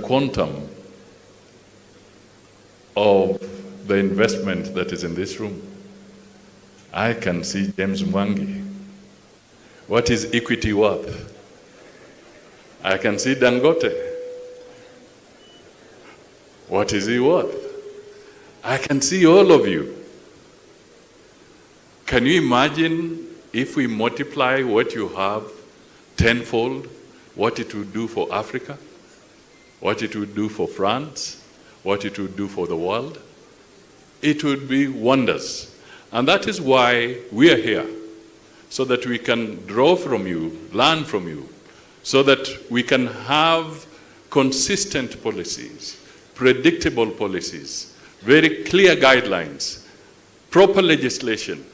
quantum of the investment that is in this room. I can see James Mwangi. What is equity worth? I can see Dangote. What is he worth? I can see all of you. Can you imagine if we multiply what you have tenfold, what it would do for Africa, what it would do for France, what it would do for the world? It would be wonders. And that is why we are here, so that we can draw from you, learn from you, so that we can have consistent policies, predictable policies, very clear guidelines, proper legislation,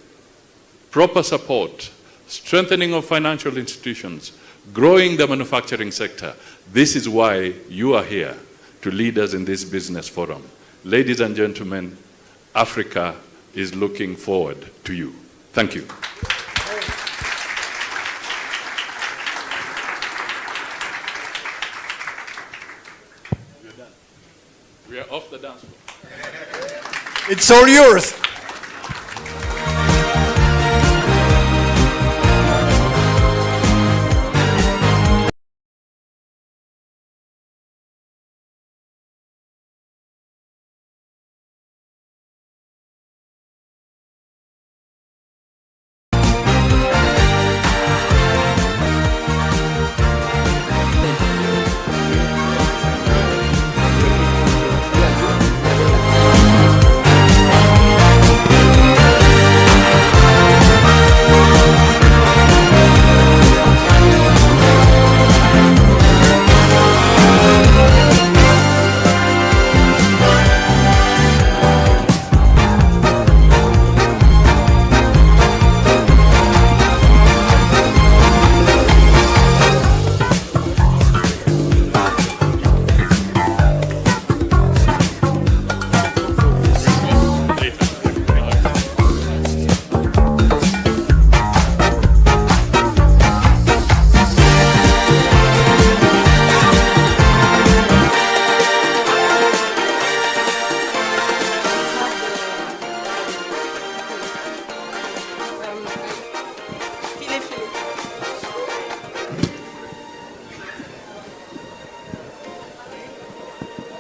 proper support, strengthening of financial institutions, growing the manufacturing sector. This is why you are here to lead us in this business forum. Ladies and gentlemen, Africa is looking forward to you. Thank you. We are off the dance floor. It's all yours.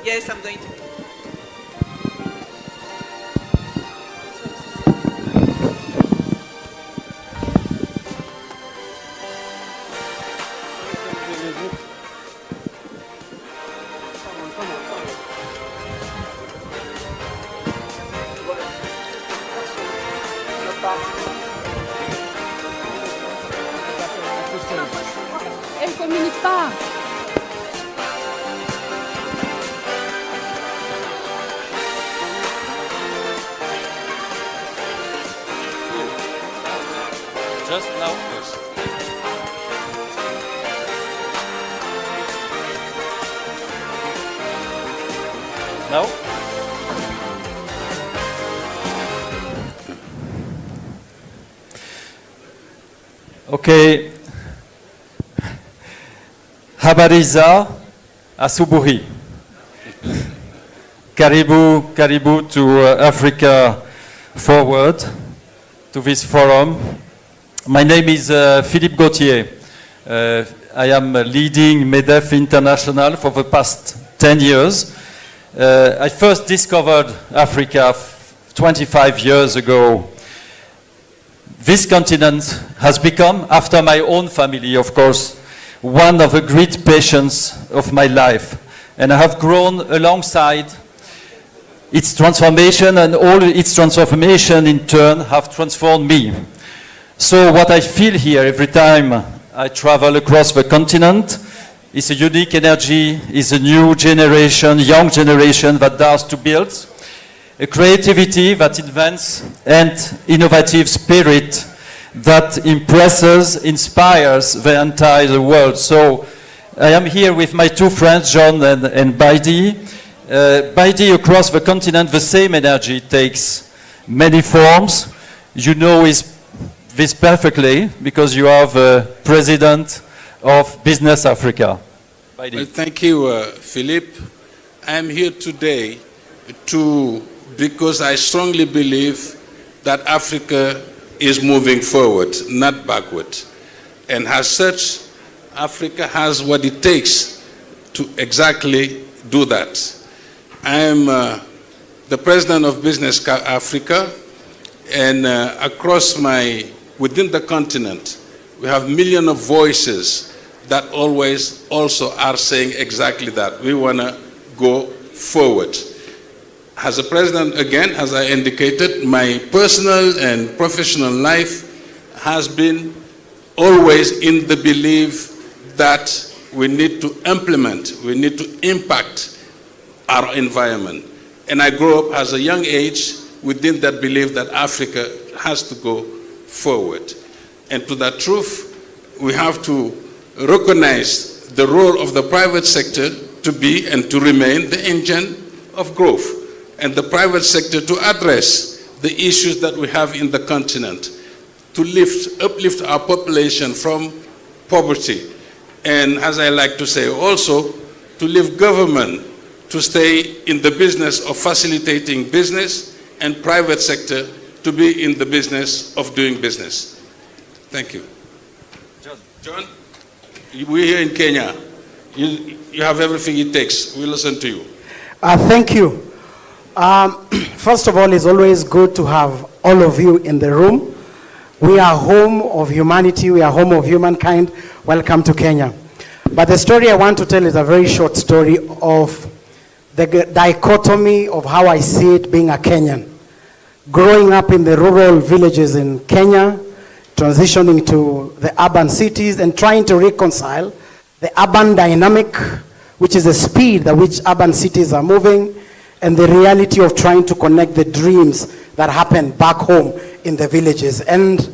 Yes, I'm going to. Elle communique pas. Just now, please. Now? Okay. Habari za asubuhi. Karibu to Africa Forward, to this forum. My name is Philippe Gauthier. I am leading MEDEF International for the past 10 years. I first discovered Africa 25 years ago. This continent has become, after my own family, of course, one of the great passions of my life. And I have grown alongside its transformation, and all its transformation in turn have transformed me. So what I feel here every time I travel across the continent is a unique energy, is a new generation, young generation that dares to build, a creativity that invents, and innovative spirit that impresses, inspires the entire world. So I am here with my two friends, John and Baidi. Baidi, across the continent, the same energy takes many forms. You know this perfectly because you are the president of Business Africa. Well, thank you, Philippe. I am here today because I strongly believe that Africa is moving forward, not backward. And as such, Africa has what it takes to exactly do that. I am the president of Business Africa, and within the continent, we have millions of voices that always also are saying exactly that. We want to go forward. As a president, again, as I indicated, my personal and professional life has been always in the belief that we need to implement, we need to impact our environment. And I grew up as a young age within that belief that Africa has to go forward. And to that truth, we have to recognize the role of the private sector to be and to remain the engine of growth, and the private sector to address the issues that we have in the continent, to uplift our population from poverty, and as I like to say also, to leave government to stay in the business of facilitating business and private sector to be in the business of doing business. Thank you. John, we're here in Kenya. You have everything it takes. We listen to you. Thank you. First of all, it's always good to have all of you in the room. We are home of humanity. We are home of humankind. Welcome to Kenya. But the story I want to tell is a very short story of the dichotomy of how I see it being a Kenyan. Growing up in the rural villages in Kenya, transitioning to the urban cities and trying to reconcile the urban dynamic, which is the speed at which urban cities are moving, and the reality of trying to connect the dreams that happen back home in the villages. And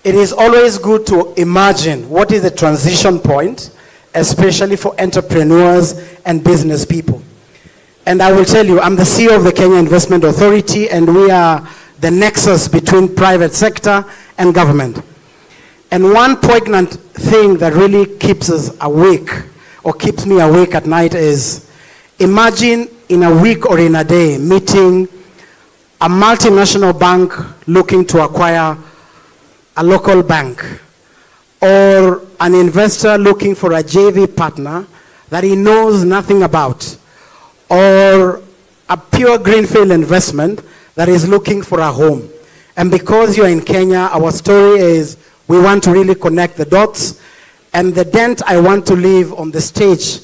it is always good to imagine what is the transition point, especially for entrepreneurs and business people. And I will tell you, I'm the CEO of the Kenya Investment Authority, and we are the nexus between private sector and government. And one poignant thing that really keeps us awake, or keeps me awake at night, is imagine in a week or in a day meeting a multinational bank looking to acquire a local bank, or an investor looking for a JV partner that he knows nothing about, or a pure greenfield investment that is looking for a home. And because you're in Kenya, our story is we want to really connect the dots. And the dent I want to leave on the stage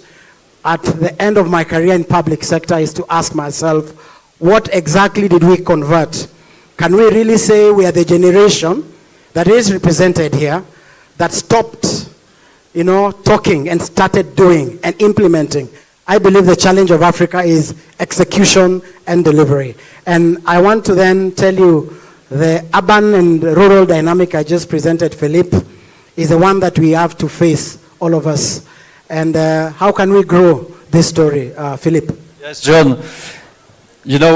at the end of my career in public sector is to ask myself, what exactly did we convert? Can we really say we are the generation that is represented here that stopped, talking and started doing and implementing? I believe the challenge of Africa is execution and delivery. And I want to then tell you the urban and rural dynamic I just presented, Philippe, is the one that we have to face, all of us. And how can we grow this story, Philippe? Yes, John.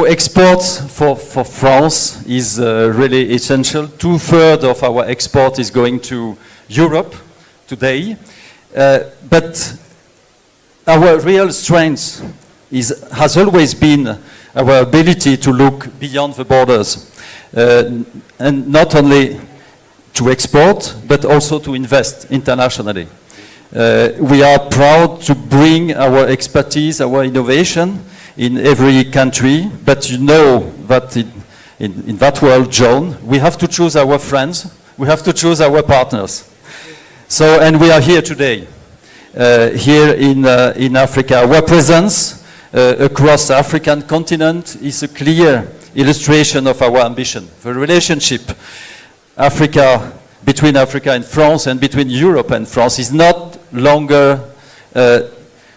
Exports for France is really essential. 2/3 of our export is going to Europe today. But our real strength has always been our ability to look beyond the borders, and not only to export, but also to invest internationally. We are proud to bring our expertise, our innovation in every country, but you know that in that world, John, we have to choose our friends, we have to choose our partners. So, and we are here today. Here in Africa. Our presence across the African continent is a clear illustration of our ambition. The relationship between Africa and France and between Europe and France is not longer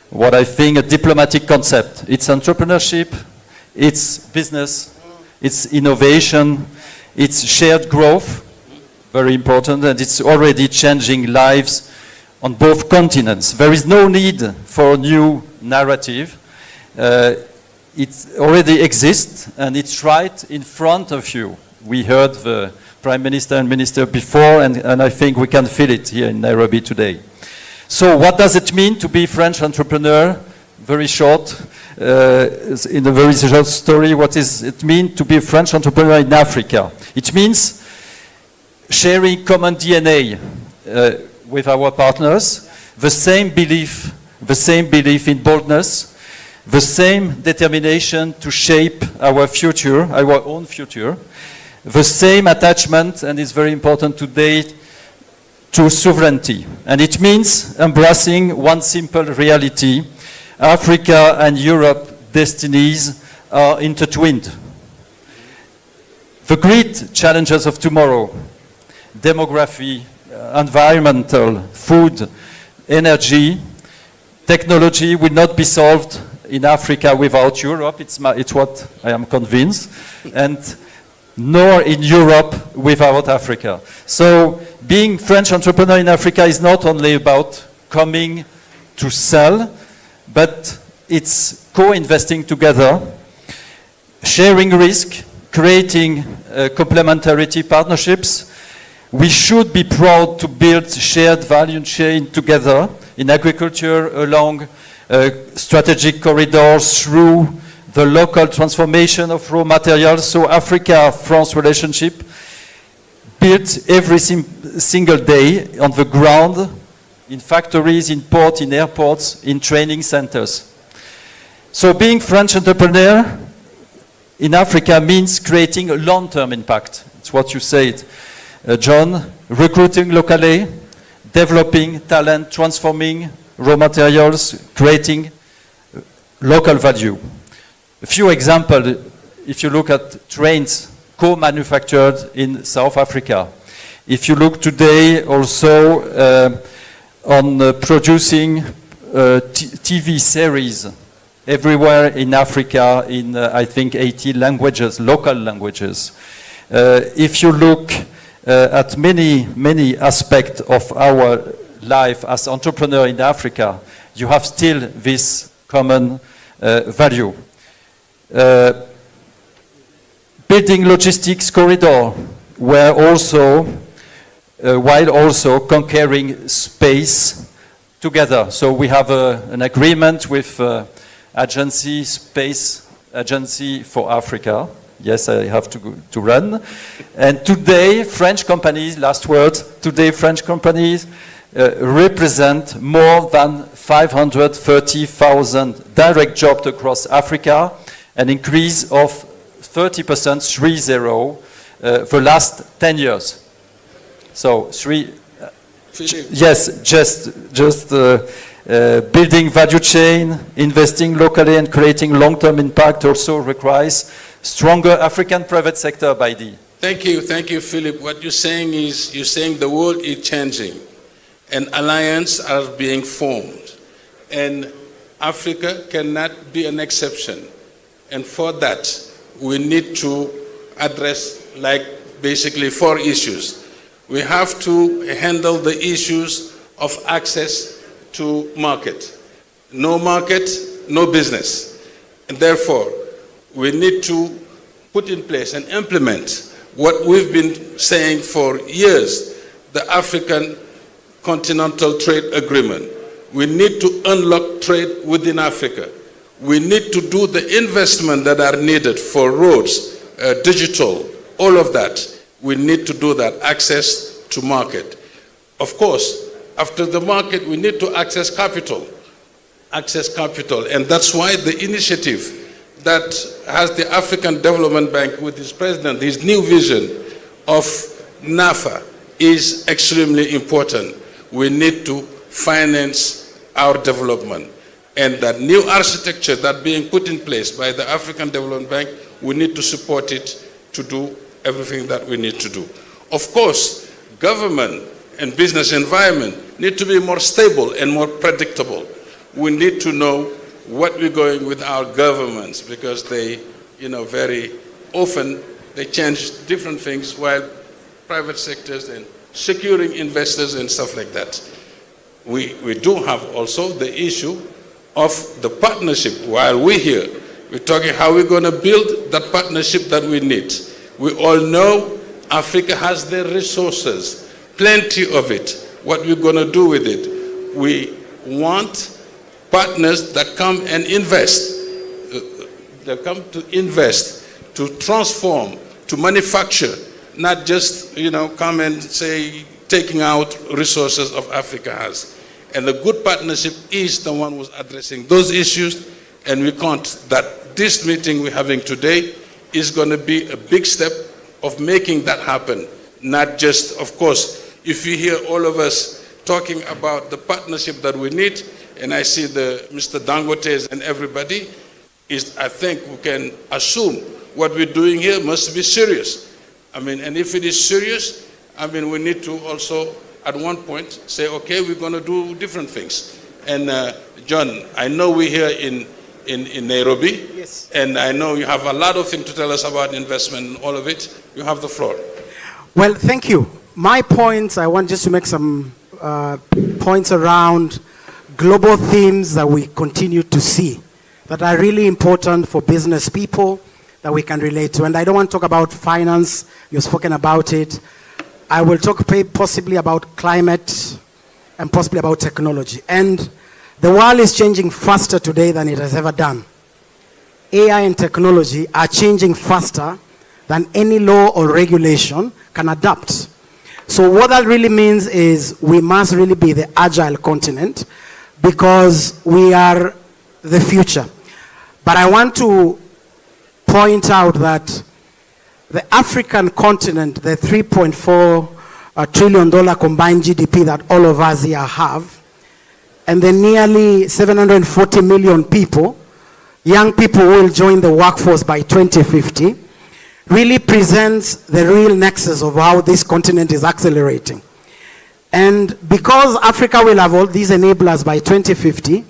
what I think a diplomatic concept. It's entrepreneurship, it's business, it's innovation, it's shared growth, very important, and it's already changing lives on both continents. There is no need for a new narrative. It already exists, and it's right in front of you. We heard the Prime Minister and Minister before, and I think we can feel it here in Nairobi today. So what does it mean to be French entrepreneur? Very short, in a very short story, what does it mean to be a French entrepreneur in Africa? It means sharing common DNA with our partners, the same belief in boldness, the same determination to shape our future, our own future, the same attachment, and it's very important today, to sovereignty. And it means embracing one simple reality: Africa and Europe destinies are intertwined. The great challenges of tomorrow, demography, environmental, food, energy, technology, will not be solved in Africa without Europe. It's what I am convinced. And nor in Europe without Africa. So being French entrepreneur in Africa is not only about coming to sell, but it's co-investing together, sharing risk, creating complementarity partnerships. We should be proud to build shared value chain together in agriculture along strategic corridors through the local transformation of raw materials. So Africa-France relationship built every single day on the ground, in factories, in ports, in airports, in training centers. So being French entrepreneur in Africa means creating a long-term impact. It's what you said, John. Recruiting locally, developing talent, transforming raw materials, creating local value. A few examples, if you look at trains co-manufactured in South Africa. If you look today also on producing TV series everywhere in Africa in, I think, 80 languages, local languages. If you look at many aspects of our life as entrepreneur in Africa, you have still this common value. Building logistics corridor, where also, while also conquering space together. So we have an agreement with Space Agency for Africa. Yes, I have to run. And today, French companies, last word, today French companies represent more than 530,000 direct jobs across Africa, an increase of 30%, 30, the last 10 years. So yes, just building value chain, investing locally and creating long-term impact also requires stronger African private sector, Baidi. Thank you, Philip. What you're saying is, the world is changing and alliances are being formed. And Africa cannot be an exception. And for that, we need to address basically 4 issues. We have to handle the issues of access to market. No market, no business. And therefore, we need to put in place and implement what we've been saying for years, the African Continental Trade Agreement. We need to unlock trade within Africa. We need to do the investment that are needed for roads, digital, all of that. We need to do that, access to market. Of course, after the market, we need to access capital. And that's why the initiative that has the African Development Bank with its president, his new vision of NAFA is extremely important. We need to finance our development. And that new architecture that being put in place by the African Development Bank, we need to support it to do everything that we need to do. Of course, government and business environment need to be more stable and more predictable. We need to know what we're going with our governments, because they, very often they change different things while private sectors and securing investors and stuff like that. We do have also the issue of the partnership. While we're here, we're talking how we're going to build that partnership that we need. We all know Africa has the resources, plenty of it. What we're going to do with it. we want partners that come and invest. They come to invest, to transform, to manufacture, not just, come and say, taking out resources of Africa has. And the good partnership is the one who's addressing those issues, and we count that this meeting we're having today is going to be a big step of making that happen. Not just, of course, if you hear all of us talking about the partnership that we need, and I see the Mr. Dangotes and everybody, I think we can assume what we're doing here must be serious. And if it is serious, we need to also, at one point, say, okay, we're going to do different things. And John, I know we're here in Nairobi, Yes. and I know you have a lot of things to tell us about investment and all of it. You have the floor. Well, thank you. My points, I want just to make some points around global themes that we continue to see that are really important for business people that we can relate to. And I don't want to talk about finance. You've spoken about it. I will talk possibly about climate and possibly about technology. And the world is changing faster today than it has ever done. AI and technology are changing faster than any law or regulation can adapt. So what that really means is we must really be the agile continent because we are the future. But I want to point out that the African continent, the $3.4 trillion combined GDP that all of us here have, and the nearly 740 million people, young people who will join the workforce by 2050, really presents the real nexus of how this continent is accelerating. And because Africa will have all these enablers by 2050,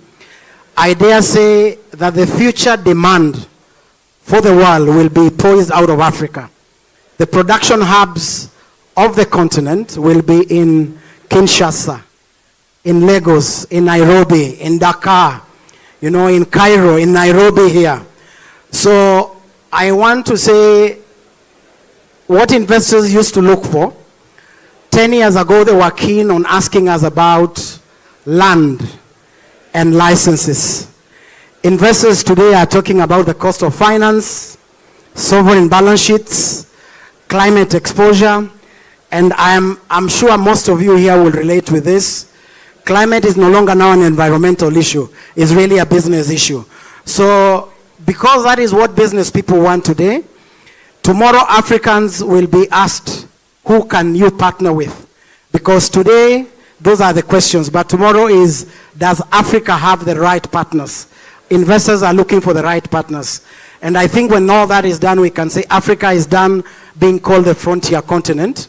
I dare say that the future demand for the world will be poised out of Africa. The production hubs of the continent will be in Kinshasa, in Lagos, in Nairobi, in Dakar, in Cairo, in Nairobi here. So I want to say what investors used to look for. 10 years ago, they were keen on asking us about land and licenses. Investors today are talking about the cost of finance, sovereign balance sheets, climate exposure, and I'm sure most of you here will relate with this. Climate is no longer now an environmental issue. It's really a business issue. So because that is what business people want today, tomorrow Africans will be asked, who can you partner with? Because today, those are the questions. But tomorrow is, does Africa have the right partners? Investors are looking for the right partners. And I think when all that is done, we can say Africa is done being called the frontier continent.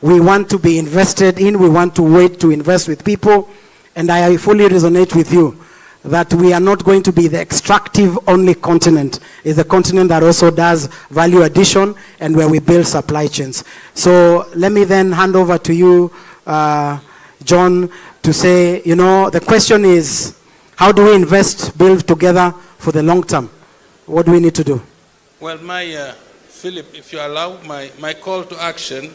We want to be invested in. We want to wait to invest with people. And I fully resonate with you that we are not going to be the extractive only continent. It's a continent that also does value addition and where we build supply chains. So let me then hand over to you, John, to say, the question is, how do we invest, build together for the long term? What do we need to do? Well, Philip, if you allow, my call to action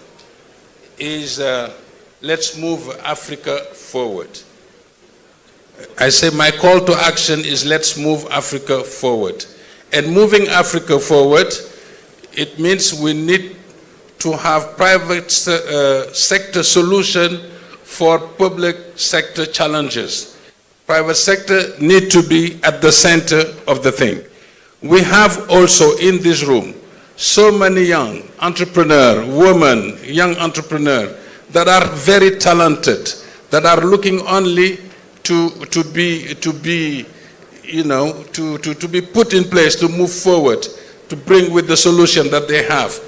is let's move Africa forward. I say my call to action is let's move Africa forward. And moving Africa forward, it means we need to have private sector solution for public sector challenges. Private sector need to be at the center of the thing. We have also in this room so many young entrepreneurs, women, young entrepreneurs that are very talented, that are looking only to be put in place to move forward, to bring with the solution that they have.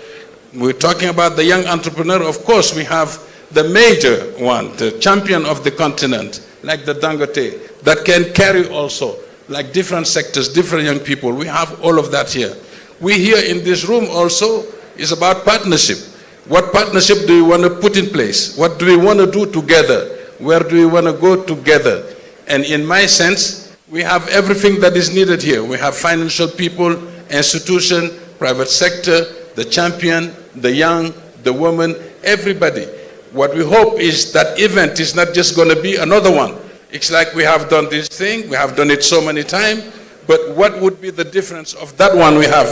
We're talking about the young entrepreneur. Of course, we have the major one, the champion of the continent, like the Dangote, that can carry also, like different sectors, different young people. We have all of that here. We here in this room also is about partnership. What partnership do we want to put in place? What do we want to do together? Where do we want to go together? And in my sense, we have everything that is needed here. We have financial people, institution, private sector, the champion, the young, the woman, everybody. What we hope is that event is not just going to be another one. It's like we have done this thing, we have done it so many times, but what would be the difference of that one we have?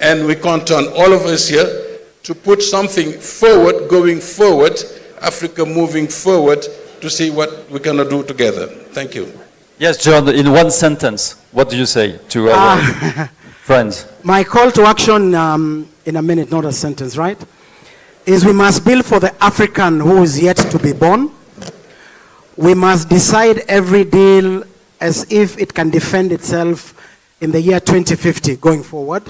And we count on all of us here to put something forward, going forward, Africa moving forward to see what we can do together. Thank you. Yes, John, in one sentence, what do you say to our friends? My call to action, in a minute, not a sentence, right? Is we must build for the African who is yet to be born. We must decide every deal as if it can defend itself in the year 2050 going forward.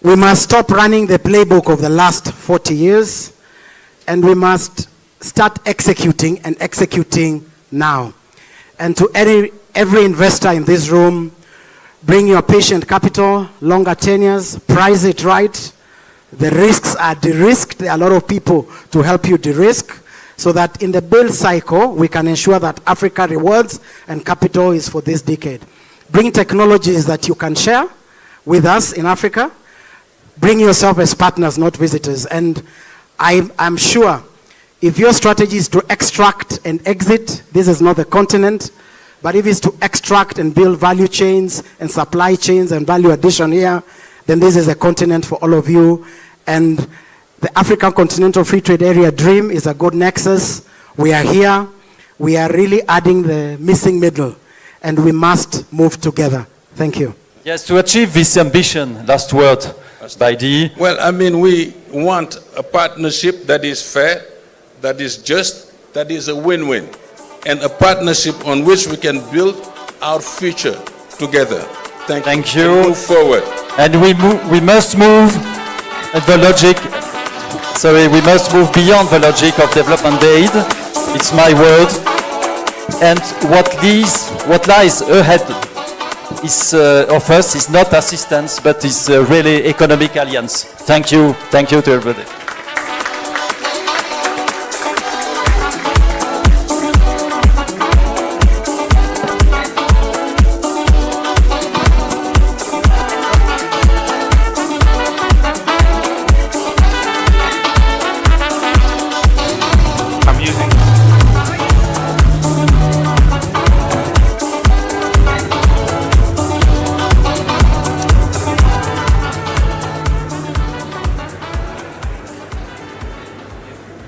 We must stop running the playbook of the last 40 years, and we must start executing and executing now. And to every investor in this room, bring your patient capital, longer tenures, price it right. The risks are de-risked. There are a lot of people to help you de-risk, so that in the build cycle, we can ensure that Africa rewards and capital is for this decade. Bring technologies that you can share with us in Africa. Bring yourself as partners, not visitors. And I'm sure if your strategy is to extract and exit, this is not the continent, but if it's to extract and build value chains and supply chains and value addition here, then this is a continent for all of you. And the African Continental Free Trade Area dream is a good nexus. We are here. We are really adding the missing middle, and we must move together. Thank you. Yes, to achieve this ambition, last word by Dee. Well, I mean, we want a partnership that is fair, that is just, that is a win-win, and a partnership on which we can build our future together. Thank you. you. Move forward. And we must move at the logic. Sorry, we must move beyond the logic of development aid. It's my word. And what lies ahead of us is not assistance, but is really economic alliance. Thank you. Thank you to everybody.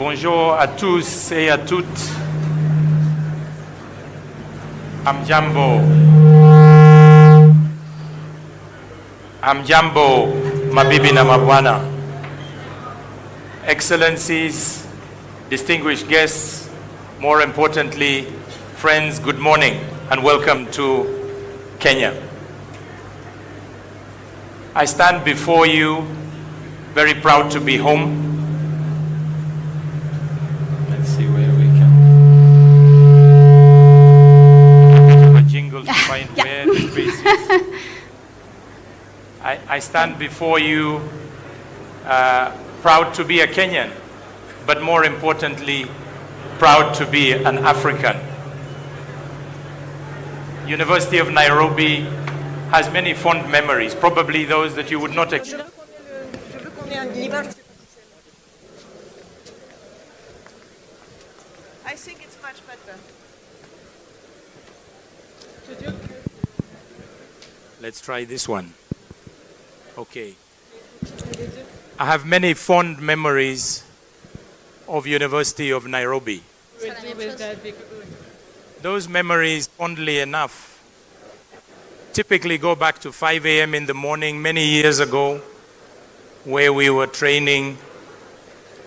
Bonjour à tous et à toutes. Amjambo. Amjambo, mabibi na mabwana. Excellencies, distinguished guests, more importantly, friends, good morning and welcome to Kenya. I stand before you very proud to be home. I stand before you proud to be a Kenyan, but more importantly, proud to be an African. University of Nairobi has many fond memories, probably those that you would not expect. I think it's much better. Let's try this one. Okay. I have many fond memories of University of Nairobi. Those memories, fondly enough, typically go back to 5 a.m. in the morning many years ago, where we were training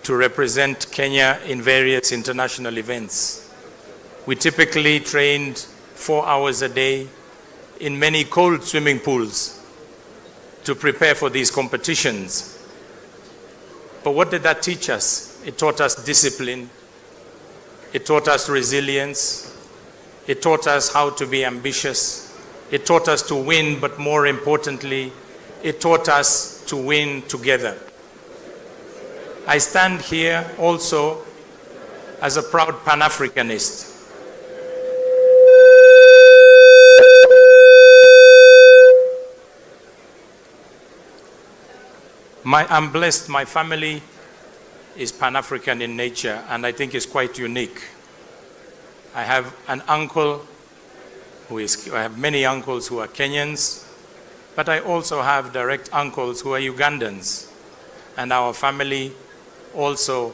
to represent Kenya in various international events. We typically trained 4 hours a day in many cold swimming pools to prepare for these competitions. But what did that teach us? It taught us discipline. It taught us resilience. It taught us how to be ambitious. It taught us to win, but more importantly, it taught us to win together. I stand here also as a proud Pan-Africanist. I'm blessed, my family is Pan-African in nature, and I think it's quite unique. I have an uncle I have many uncles who are Kenyans, but I also have direct uncles who are Ugandans. And our family also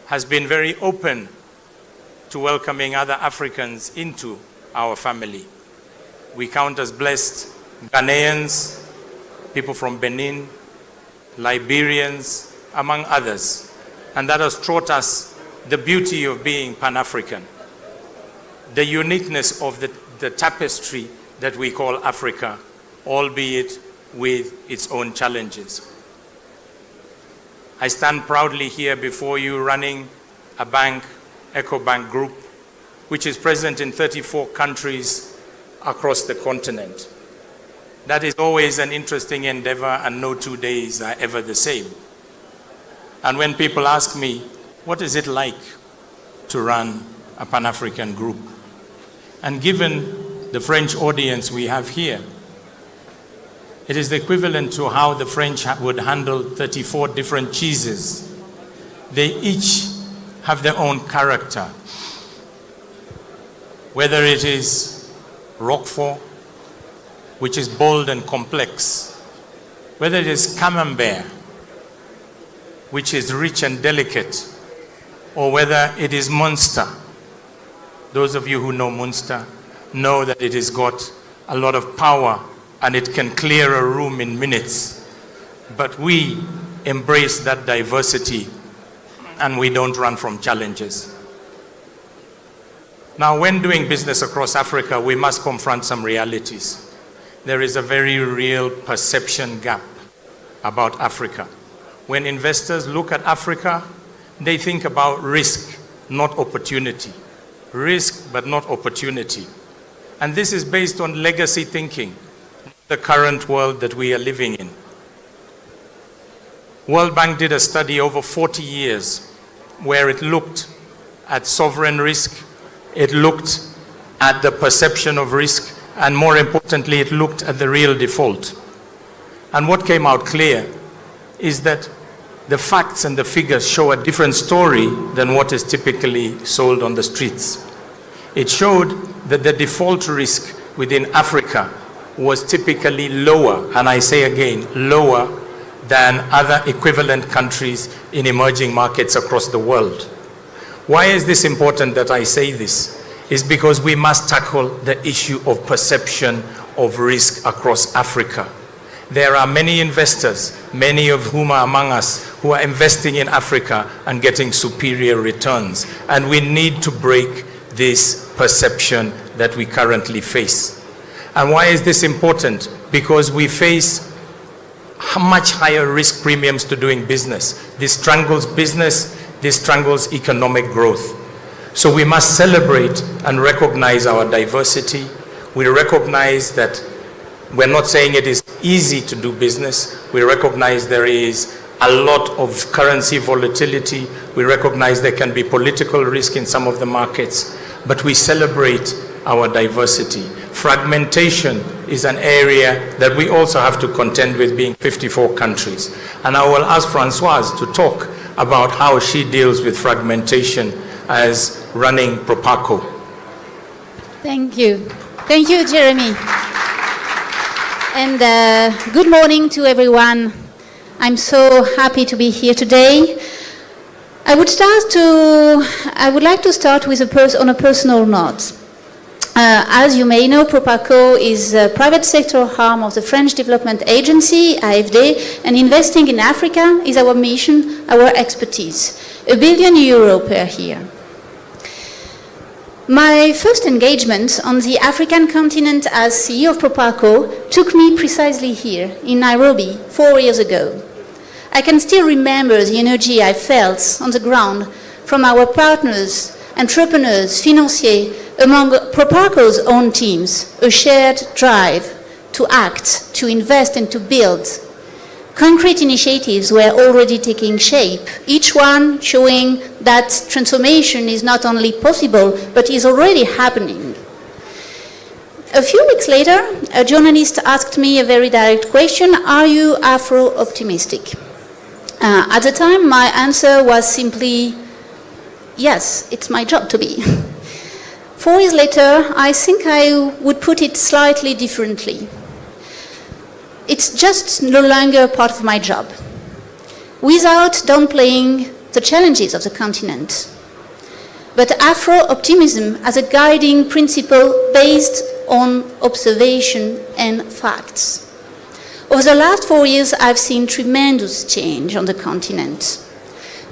has been very open to welcoming other Africans into our family. We count as blessed Ghanaians, people from Benin, Liberians, among others. And that has taught us the beauty of being Pan-African, the uniqueness of the tapestry that we call Africa, albeit with its own challenges. I stand proudly here before you running a bank, Ecobank Group, which is present in 34 countries across the continent. That is always an interesting endeavor, and no 2 days are ever the same. And when people ask me, what is it like to run a Pan-African group? And given the French audience we have here, it is the equivalent to how the French would handle 34 different cheeses. They each have their own character. Whether it is Roquefort, which is bold and complex, whether it is Camembert, which is rich and delicate, or whether it is Munster. Those of you who know Munster know that it has got a lot of power and it can clear a room in minutes. But we embrace that diversity and we don't run from challenges. Now, when doing business across Africa, we must confront some realities. There is a very real perception gap about Africa. When investors look at Africa, they think about risk, not opportunity. Risk, but not opportunity. And this is based on legacy thinking, the current world that we are living in. World Bank did a study over 40 years where it looked at sovereign risk, it looked at the perception of risk, and more importantly, it looked at the real default. And what came out clear is that the facts and the figures show a different story than what is typically sold on the streets. It showed that the default risk within Africa was typically lower, and I say again, lower than other equivalent countries in emerging markets across the world. Why is this important that I say this? Is because we must tackle the issue of perception of risk across Africa. There are many investors, many of whom are among us, who are investing in Africa and getting superior returns. And we need to break this perception that we currently face. And why is this important? Because we face much higher risk premiums to doing business. This strangles business, this strangles economic growth. So we must celebrate and recognize our diversity. We recognize that we're not saying it is easy to do business. We recognize there is a lot of currency volatility. We recognize there can be political risk in some of the markets, but we celebrate our diversity. Fragmentation is an area that we also have to contend with, being 54 countries. And I will ask Françoise to talk about how she deals with fragmentation as running Proparco. Thank you. Thank you, Jeremy. And good morning to everyone. I'm so happy to be here today. I would like to start with on a personal note. As you may know, Proparco is a private sector arm of the French development agency, AFD, and investing in Africa is our mission, our expertise. €1 billion per year. My first engagement on the African continent as CEO of Proparco took me precisely here in Nairobi 4 years ago. I can still remember the energy I felt on the ground from our partners, entrepreneurs, financiers, among Proparco's own teams, a shared drive to act, to invest and to build. Concrete initiatives were already taking shape, each one showing that transformation is not only possible, but is already happening. A few weeks later, a journalist asked me a very direct question: are you Afro-optimistic? At the time, my answer was simply, yes, it's my job to be. 4 years later, I think I would put it slightly differently. It's just no longer part of my job, without downplaying the challenges of the continent. But Afro-optimism as a guiding principle based on observation and facts. Over the last 4 years, I've seen tremendous change on the continent.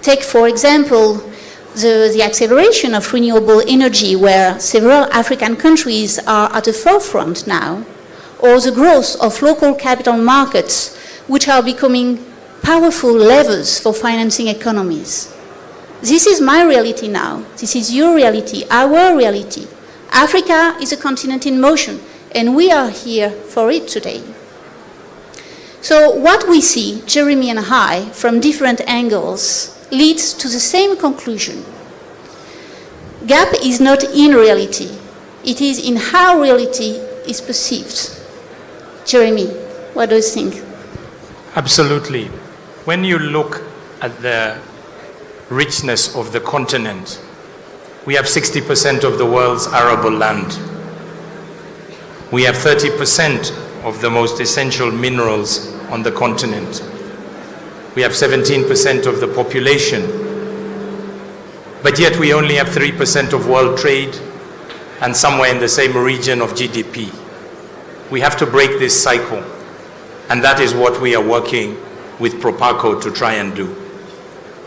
Take, for example, the acceleration of renewable energy, where several African countries are at the forefront now, or the growth of local capital markets, which are becoming powerful levers for financing economies. This is my reality now. This is your reality, our reality. Africa is a continent in motion, and we are here for it today. So what we see, Jeremy and I, from different angles, leads to the same conclusion. Gap is not in reality. It is in how reality is perceived. Jeremy, what do you think? Absolutely. When you look at the richness of the continent, we have 60% of the world's arable land. We have 30% of the most essential minerals on the continent. We have 17% of the population, but yet we only have 3% of world trade and somewhere in the same region of GDP. We have to break this cycle, and that is what we are working with Proparco to try and do.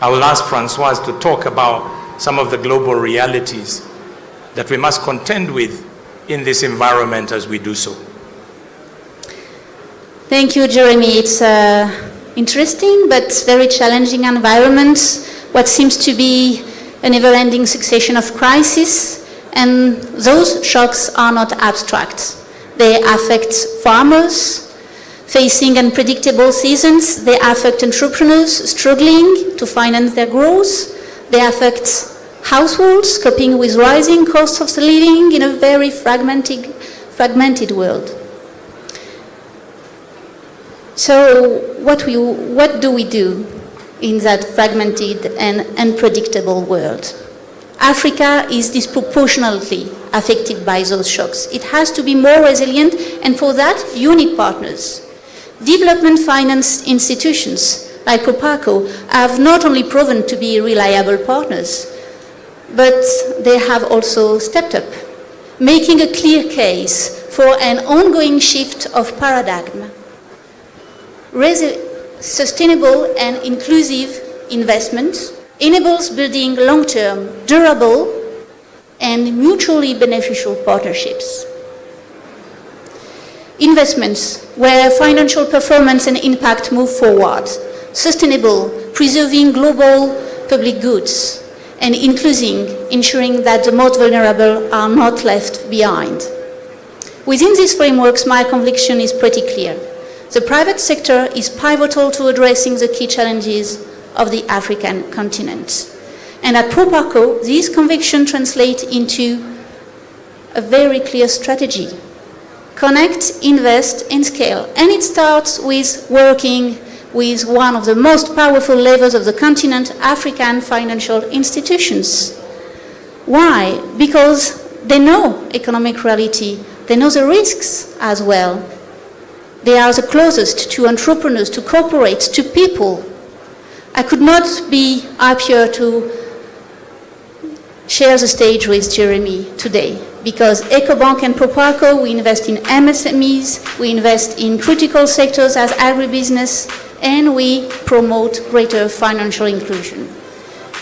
I will ask Françoise to talk about some of the global realities that we must contend with in this environment as we do so. Thank you, Jeremy. It's interesting but very challenging environment, what seems to be a never-ending succession of crises, and those shocks are not abstract. They affect farmers facing unpredictable seasons. They affect entrepreneurs struggling to finance their growth. They affect households coping with rising costs of living in a very fragmented world. So what do we do in that fragmented and unpredictable world? Africa is disproportionately affected by those shocks. It has to be more resilient, and for that, you need partners. Development finance institutions like Proparco have not only proven to be reliable partners, but they have also stepped up, making a clear case for an ongoing shift of paradigm. Sustainable and inclusive investment enables building long-term, durable, and mutually beneficial partnerships. Investments where financial performance and impact move forward, sustainable, preserving global public goods, and including ensuring that the most vulnerable are not left behind. Within these frameworks, my conviction is pretty clear. The private sector is pivotal to addressing the key challenges of the African continent. And at Proparco, these convictions translate into a very clear strategy. Connect, invest, and scale. And it starts with working with one of the most powerful levers of the continent, African financial institutions. Why? Because they know economic reality. They know the risks as well. They are the closest to entrepreneurs, to corporates, to people. I could not be happier to share the stage with Jeremy today, because Ecobank and Proparco, we invest in MSMEs, we invest in critical sectors as agribusiness, and we promote greater financial inclusion.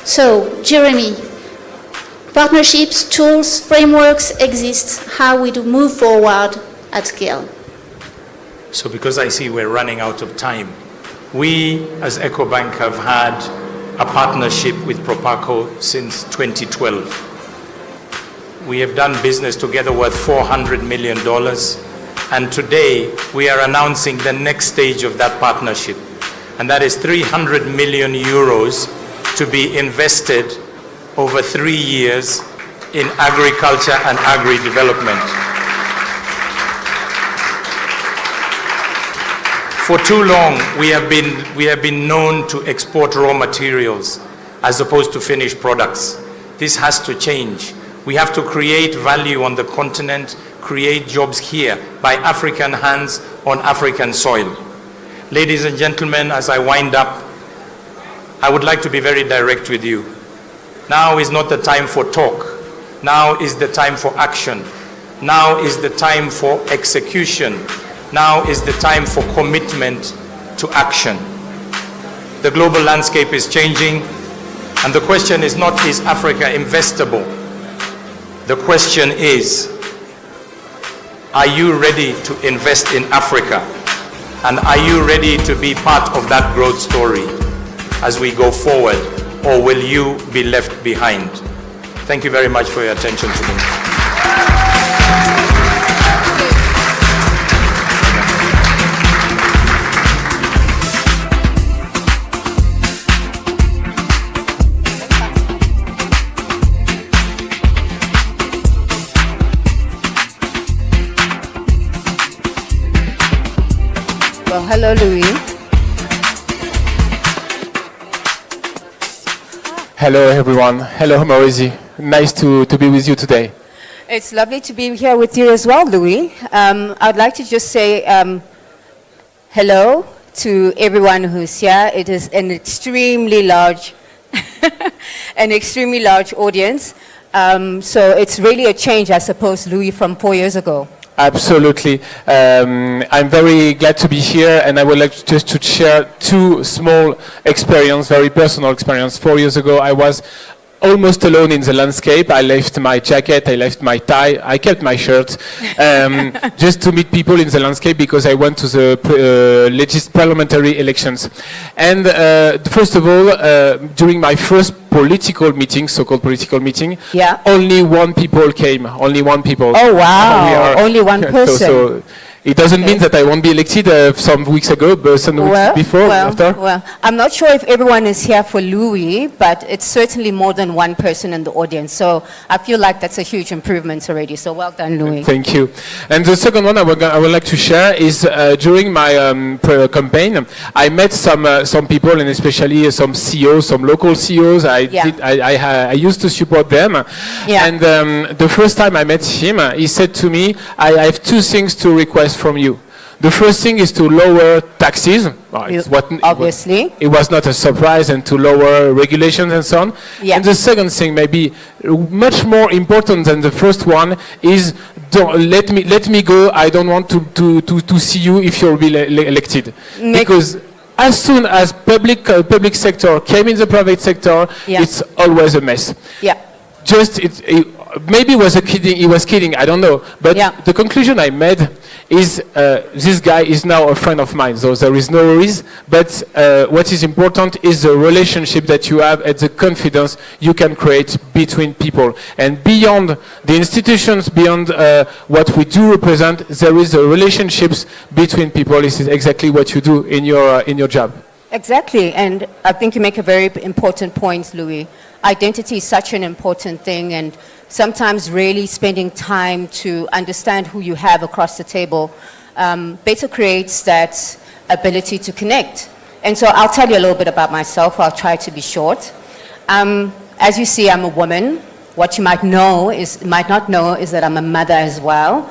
So, Jeremy, partnerships, tools, frameworks exist. How we do move forward at scale? So because I see we're running out of time, we as Ecobank have had a partnership with Proparco since 2012. We have done business together worth $400 million, and today we are announcing the next stage of that partnership, and that is 300 million euros to be invested over 3 years in agriculture and agri-development. For too long, we have been known to export raw materials as opposed to finished products. This has to change. We have to create value on the continent, create jobs here by African hands on African soil. Ladies and gentlemen, as I wind up, I would like to be very direct with you. Now is not the time for talk. Now is the time for action. Now is the time for execution. Now is the time for commitment to action. The global landscape is changing, and the question is not, is Africa investable? The question is, are you ready to invest in Africa? And are you ready to be part of that growth story as we go forward, or will you be left behind? Thank you very much for your attention today. Well, hello, Louis. Hello, everyone. Hello, Maurizi. Nice to be with you today. It's lovely to be here with you as well, Louis. I'd like to just say hello to everyone who's here. It is an extremely large, audience. So it's really a change, I suppose, Louis, from 4 years ago. Absolutely. I'm very glad to be here, and I would like just to share two small experience, very personal experience. 4 years ago, I was almost alone in the landscape. I left my jacket, I left my tie, I kept my shirt, just to meet people in the landscape because I went to the parliamentary elections. And first of all, during my first political meeting, so-called political meeting, yeah, only one people came, only one people. Oh wow, only one person. So it doesn't mean that I won't be elected some weeks ago, but some weeks before, after. Well, I'm not sure if everyone is here for Louis, but it's certainly more than one person in the audience. So I feel like that's a huge improvement already. So well done, Louis. Thank you. And the second one I would like to share is during my campaign, I met some people, and especially some CEOs, some local CEOs. I used to support them. Yeah. And the first time I met him, he said to me, I have two things to request from you. The first thing is to lower taxes. Obviously. It was not a surprise, and to lower regulations and so on. Yeah. And the second thing, maybe much more important than the first one, is let me go. I don't want to see you if you'll be elected. Because as soon as public sector came in the private sector, it's always a mess. Yeah. Maybe he was kidding, I don't know. But the conclusion I made is this guy is now a friend of mine, so there is no worries. But what is important is the relationship that you have and the confidence you can create between people. And beyond the institutions, beyond what we do represent, there is the relationships between people. This is exactly what you do in your job. Exactly, and I think you make a very important point, Louis. Identity is such an important thing, and sometimes really spending time to understand who you have across the table better creates that ability to connect. And so I'll tell you a little bit about myself. I'll try to be short. As you see, I'm a woman. What you might not know is that I'm a mother as well.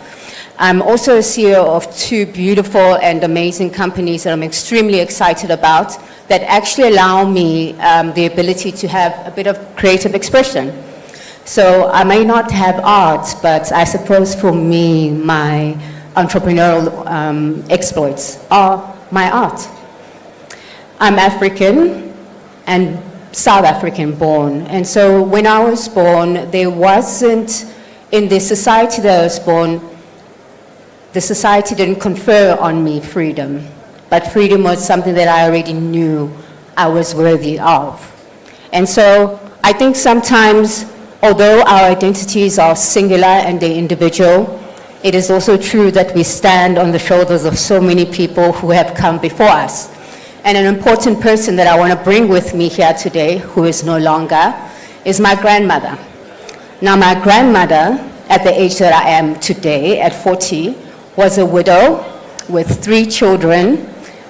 I'm also a CEO of two beautiful and amazing companies that I'm extremely excited about that actually allow me the ability to have a bit of creative expression. So I may not have art, but I suppose for me, my entrepreneurial exploits are my art. I'm African and South African born. And so when I was born, there wasn't, in the society that I was born, the society didn't confer on me freedom, but freedom was something that I already knew I was worthy of. And so I think sometimes, although our identities are singular and they're individual, it is also true that we stand on the shoulders of so many people who have come before us. And an important person that I want to bring with me here today, who is no longer, is my grandmother. Now, my grandmother, at the age that I am today, at 40, was a widow with 3 children,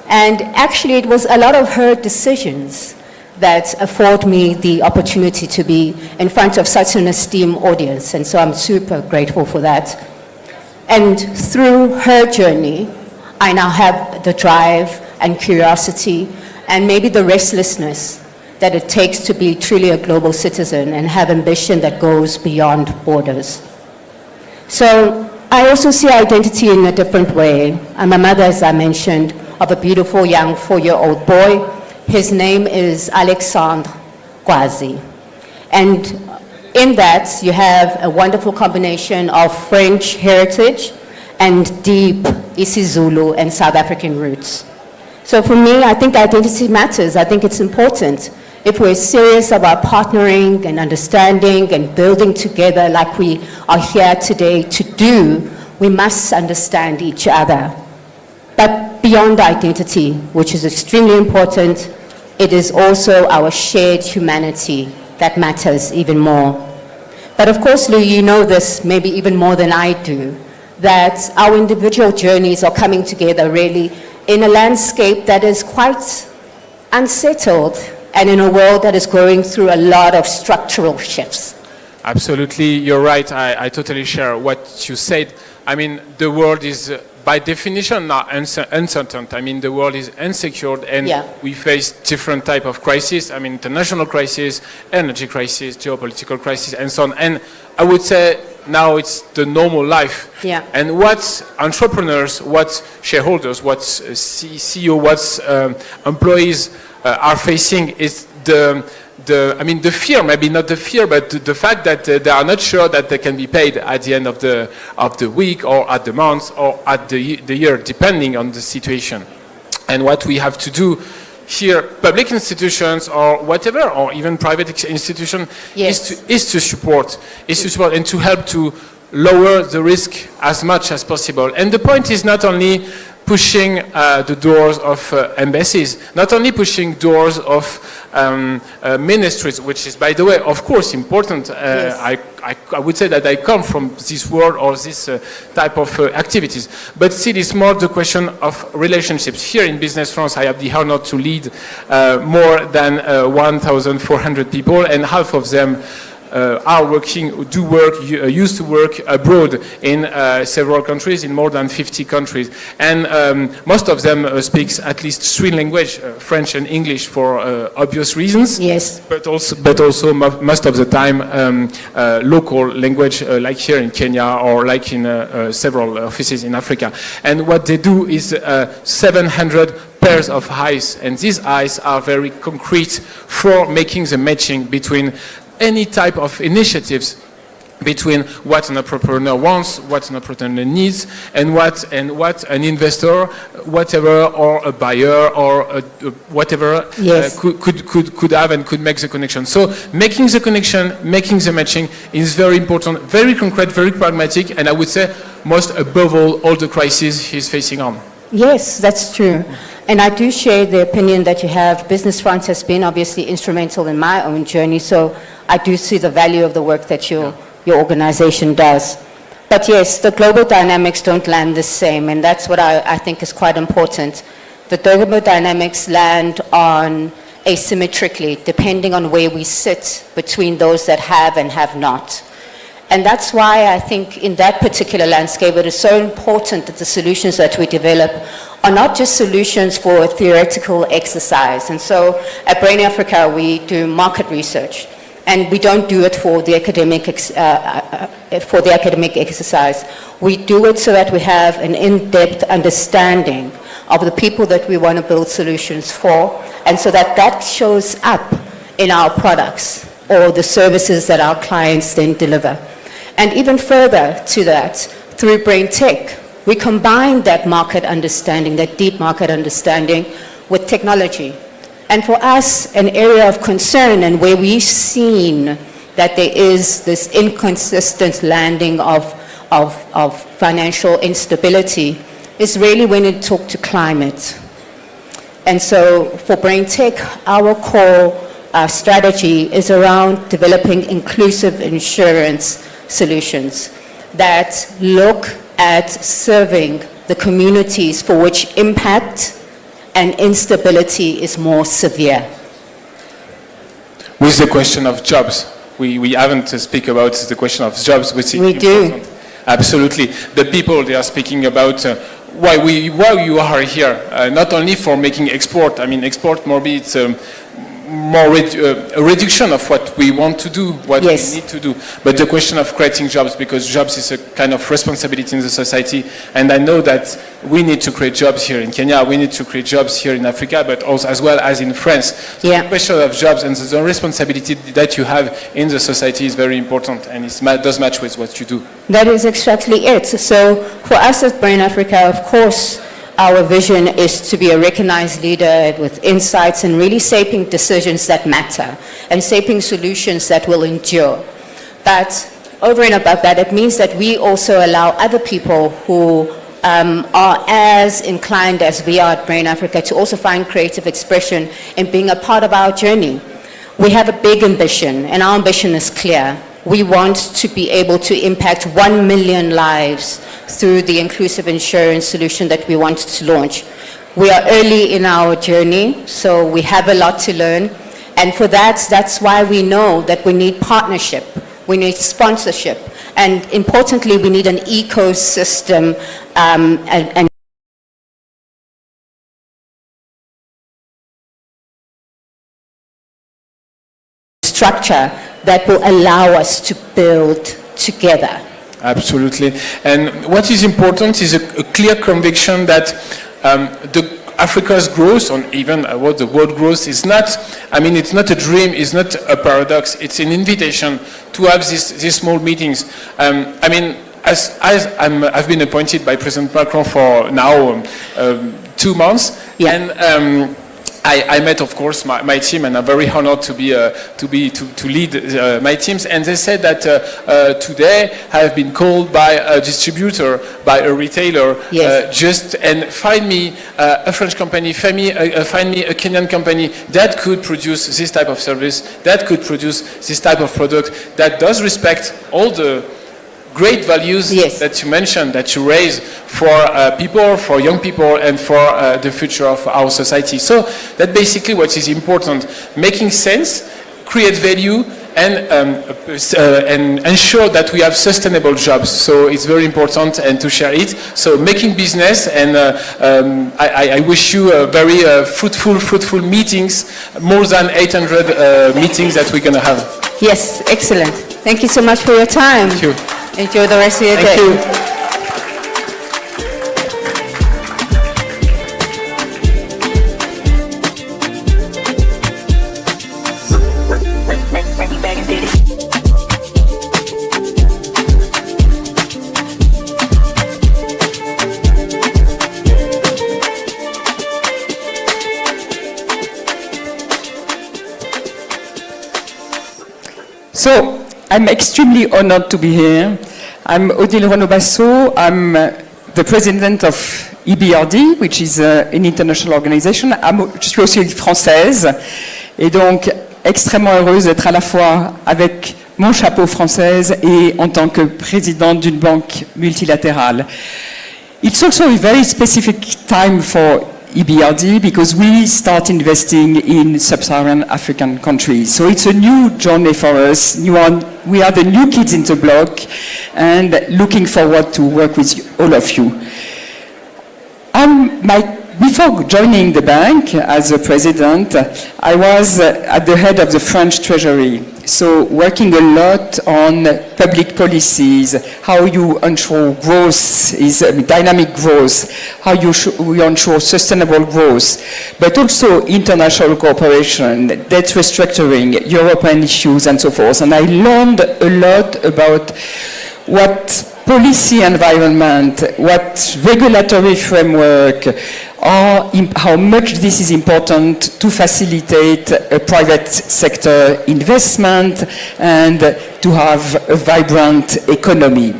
and actually it was a lot of her decisions that afford me the opportunity to be in front of such an esteemed audience. And so I'm super grateful for that. And through her journey, I now have the drive and curiosity and maybe the restlessness that it takes to be truly a global citizen and have ambition that goes beyond borders. So I also see identity in a different way. I'm a mother, as I mentioned, of a beautiful young 4-year-old boy. His name is Alexandre Kwazi. And in that, you have a wonderful combination of French heritage and deep isiZulu and South African roots. So for me, I think identity matters. I think it's important. If we're serious about partnering and understanding and building together like we are here today to do, we must understand each other. But beyond identity, which is extremely important, it is also our shared humanity that matters even more. But of course, Lou, you know this maybe even more than I do, that our individual journeys are coming together really in a landscape that is quite unsettled and in a world that is going through a lot of structural shifts. Absolutely, you're right. I totally share what you said. I mean, the world is by definition now uncertain. I mean, the world is insecure and we face different type of crises. I mean, international crisis, energy crisis, geopolitical crisis, and so on. And I would say now it's the normal life. Yeah. And what entrepreneurs, what shareholders, what CEO, what employees are facing is the fear, maybe not the fear, but the fact that they are not sure that they can be paid at the end of the week or at the month or at the year, depending on the situation. And what we have to do here, public institutions or whatever, or even private institutions, is to support and to help to lower the risk as much as possible. And the point is not only pushing the doors of embassies, not only pushing doors of ministries, which is, by the way, of course, important. I would say that I come from this world or this type of activities. But still, it's more the question of relationships. Here in Business France, I have the honor to lead more than 1,400 people, and half of them are working, used to work abroad in several countries, in more than 50 countries. And most of them speaks at least 3 languages, French and English for obvious reasons. Yes. But also most of the time local language, like here in Kenya or like in several offices in Africa. And what they do is 700 pairs of eyes, and these eyes are very concrete for making the matching between any type of initiatives, between what an entrepreneur wants, what an entrepreneur needs, and what an investor, whatever, or a buyer, or whatever could have and could make the connection. So making the connection, making the matching is very important, very concrete, very pragmatic, and I would say most above all the crises he's facing on. Yes, that's true. And I do share the opinion that you have. Business France has been obviously instrumental in my own journey, so I do see the value of the work that your organization does. But yes, the global dynamics don't land the same, and that's what I think is quite important. The global dynamics land on asymmetrically, depending on where we sit between those that have and have not. And that's why I think in that particular landscape, it is so important that the solutions that we develop are not just solutions for a theoretical exercise. And so at Brane Africa, we do market research. And we don't do it for the academic exercise. We do it so that we have an in-depth understanding of the people that we want to build solutions for, and so that that shows up in our products or the services that our clients then deliver. And even further to that, through Brain Tech, we combine that market understanding, that deep market understanding, with technology. And for us, an area of concern and where we've seen that there is this inconsistent landing of financial instability is really when it talks to climate. And so for Brain Tech, our core strategy is around developing inclusive insurance solutions that look at serving the communities for which impact and instability is more severe. with the question of jobs. We haven't speak about the question of jobs, which is We do. important. Absolutely. The people, they are speaking about why you are here, not only for making export. I mean, export, maybe it's more a reduction of what we want to do, what Yes. we need to do. But the question of creating jobs, because jobs is a kind of responsibility in the society, and I know that we need to create jobs here in Kenya, we need to create jobs here in Africa, but also as well as in France. So Yeah. the question of jobs and the responsibility that you have in the society is very important, and it does match with what you do. That is exactly it. So for us at Brane Africa, of course, our vision is to be a recognized leader with insights and really shaping decisions that matter and shaping solutions that will endure. But over and above that, it means that we also allow other people who are as inclined as we are at Brane Africa to also find creative expression in being a part of our journey. We have a big ambition, and our ambition is clear. We want to be able to impact 1 million lives through the inclusive insurance solution that we want to launch. We are early in our journey, so we have a lot to learn. And for that's why we know that we need partnership, we need sponsorship, and importantly, we need an ecosystem and structure that will allow us to build together. Absolutely. And what is important is a clear conviction that Africa's growth, or even what the world growth, is not, I mean, it's not a dream, it's not a paradox, it's an invitation to have these small meetings. I mean, as I've been appointed by President Macron for now 2 months, Yeah. and I met, of course, my team, and I'm very honored to lead my teams. And they said that today I have been called by a distributor, by a retailer, Yes. and find me a French company, find me a Kenyan company that could produce this type of service, that could produce this type of product, that does respect all the great values Yes. that you mentioned, that you raise for people, for young people, and for the future of our society. So that's basically what is important: making sense, create value, and ensure that we have sustainable jobs. So it's very important, and to share it. So making business, and I wish you a very fruitful meetings, more than 800 meetings that we're going to have. Yes, excellent. Thank you so much for your time. Thank you. Enjoy the rest of your day. Thank you. So, I'm extremely honored to be here. I'm Odile Renaud-Bassot. I'm the president of EBRD, which is an international organization. Je suis aussi française, et donc extrêmement heureuse d'être à la fois avec mon chapeau française et en tant que présidente d'une banque multilatérale. It's also a very specific time for EBRD because we start investing in sub-Saharan African countries. So it's a new journey for us. We are the new kids in the block and looking forward to work with all of you. Before joining the bank as a president, I was at the head of the French Treasury. So working a lot on public policies, how you ensure growth is dynamic growth, how we ensure sustainable growth, but also international cooperation, debt restructuring, European issues, and so forth. And I learned a lot about what policy environment, what regulatory framework, how much this is important to facilitate a private sector investment and to have a vibrant economy.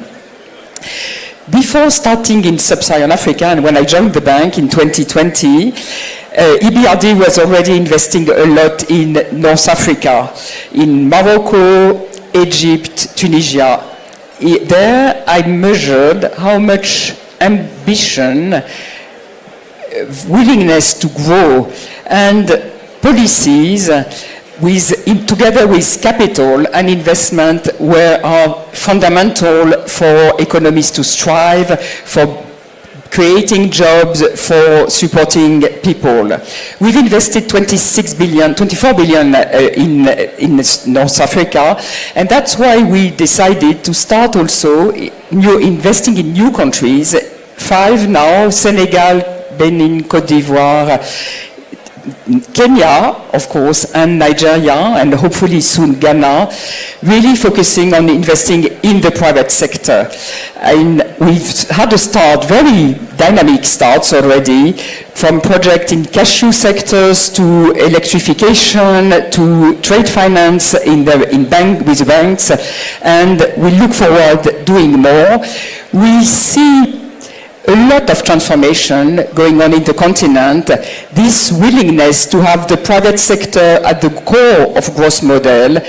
Before starting in sub-Saharan Africa, and when I joined the bank in 2020, EBRD was already investing a lot in North Africa, in Morocco, Egypt, Tunisia. There I measured how much ambition, willingness to grow, and policies together with capital and investment, are fundamental for economies to strive, for creating jobs, for supporting people. We've invested 24 billion in North Africa, and that's why we decided to start also investing in new countries, 5 now: Senegal, Benin, Côte d'Ivoire, Kenya, of course, and Nigeria, and hopefully soon Ghana, really focusing on investing in the private sector. And we've had a start, very dynamic starts already, from projects in cashew sectors to electrification to trade finance with banks, and we look forward doing more. We see a lot of transformation going on in the continent, this willingness to have the private sector at the core of growth model,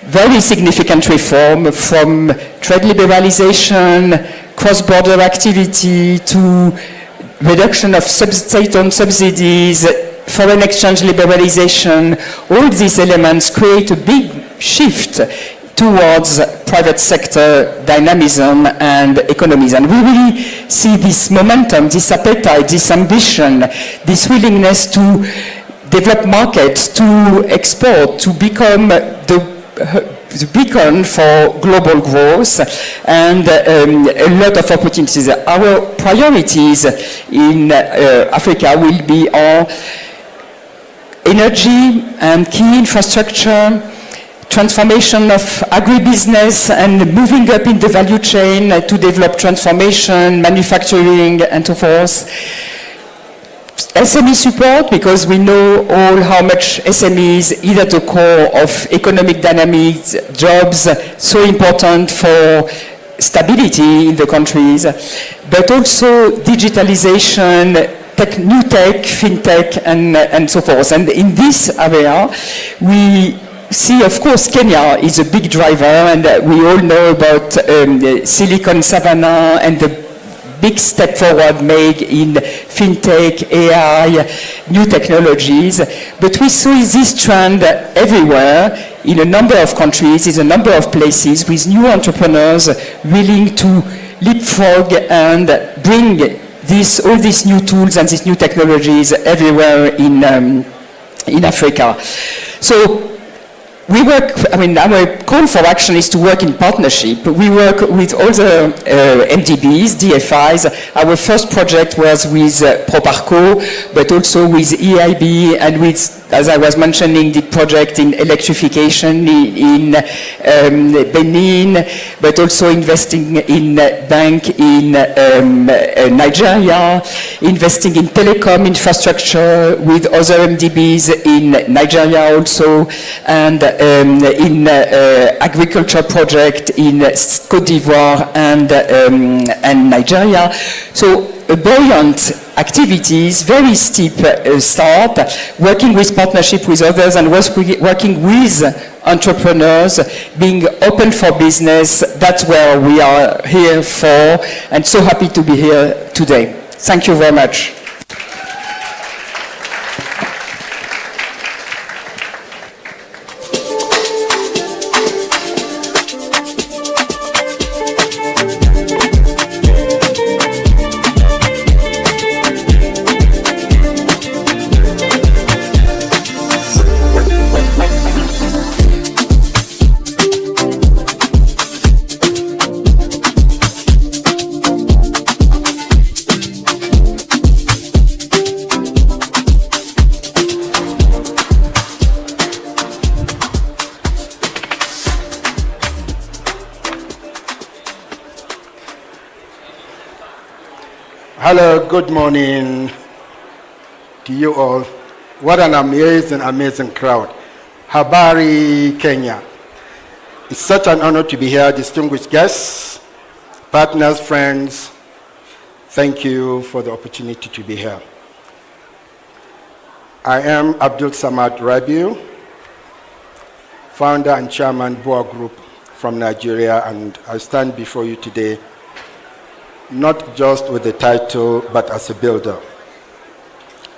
very significant reform from trade liberalization, cross-border activity to reduction of state-owned subsidies, foreign exchange liberalization. All these elements create a big shift towards private sector dynamism and economies. And we really see this momentum, this appetite, this ambition, this willingness to develop markets, to export, to become the beacon for global growth, and a lot of opportunities. Our priorities in Africa will be on energy and key infrastructure, transformation of agribusiness and moving up in the value chain to develop transformation, manufacturing, and so forth. SME support, because we know all how much SMEs is at the core of economic dynamics, jobs, so important for stability in the countries, but also digitalization, new tech, fintech, and so forth. And in this area, we see, of course, Kenya is a big driver, and we all know about Silicon Savannah and the big step forward made in fintech, AI, new technologies. But we see this trend everywhere in a number of countries, in a number of places, with new entrepreneurs willing to leapfrog and bring all these new tools and these new technologies everywhere in Africa. So we work, our call for action is to work in partnership. We work with all the MDBs, DFIs. Our first project was with Proparco, but also with EIB and with, as I was mentioning, the project in electrification in Benin, but also investing in bank in Nigeria, investing in telecom infrastructure with other MDBs in Nigeria also, and in agriculture project in Côte d'Ivoire and Nigeria. So a buoyant activities, very steep start, working with partnership with others and working with entrepreneurs, being open for business. That's where we are here for, and so happy to be here today. Thank you very much. Hello, good morning to you all. What an amazing crowd. Habari, Kenya. It's such an honor to be here, distinguished guests, partners, friends. Thank you for the opportunity to be here. I am Abdul Samad Rabiu, founder and chairman BUA Group from Nigeria, and I stand before you today not just with the title, but as a builder.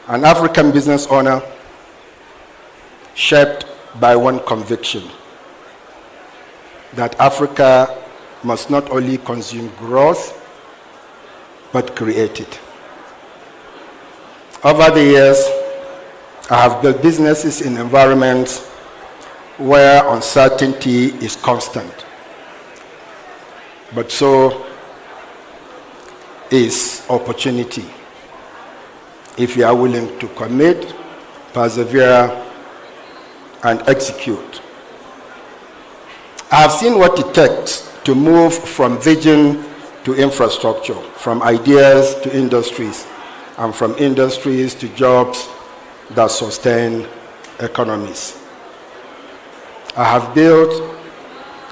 An African business owner, shaped by one conviction, that Africa must not only consume growth, but create it. Over the years, I have built businesses in environments where uncertainty is constant. But so is opportunity, if you are willing to commit, persevere, and execute. I have seen what it takes to move from vision to infrastructure, from ideas to industries, and from industries to jobs that sustain economies. I have built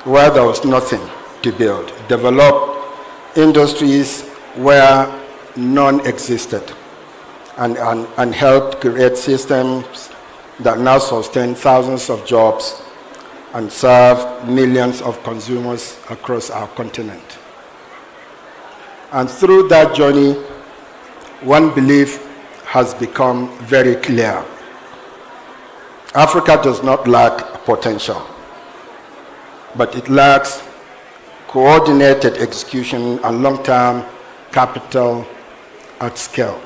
where there was nothing to build, developed industries where none existed, and helped create systems that now sustain thousands of jobs and serve millions of consumers across our continent. And through that journey, one belief has become very clear. Africa does not lack potential, but it lacks coordinated execution and long-term capital at scale.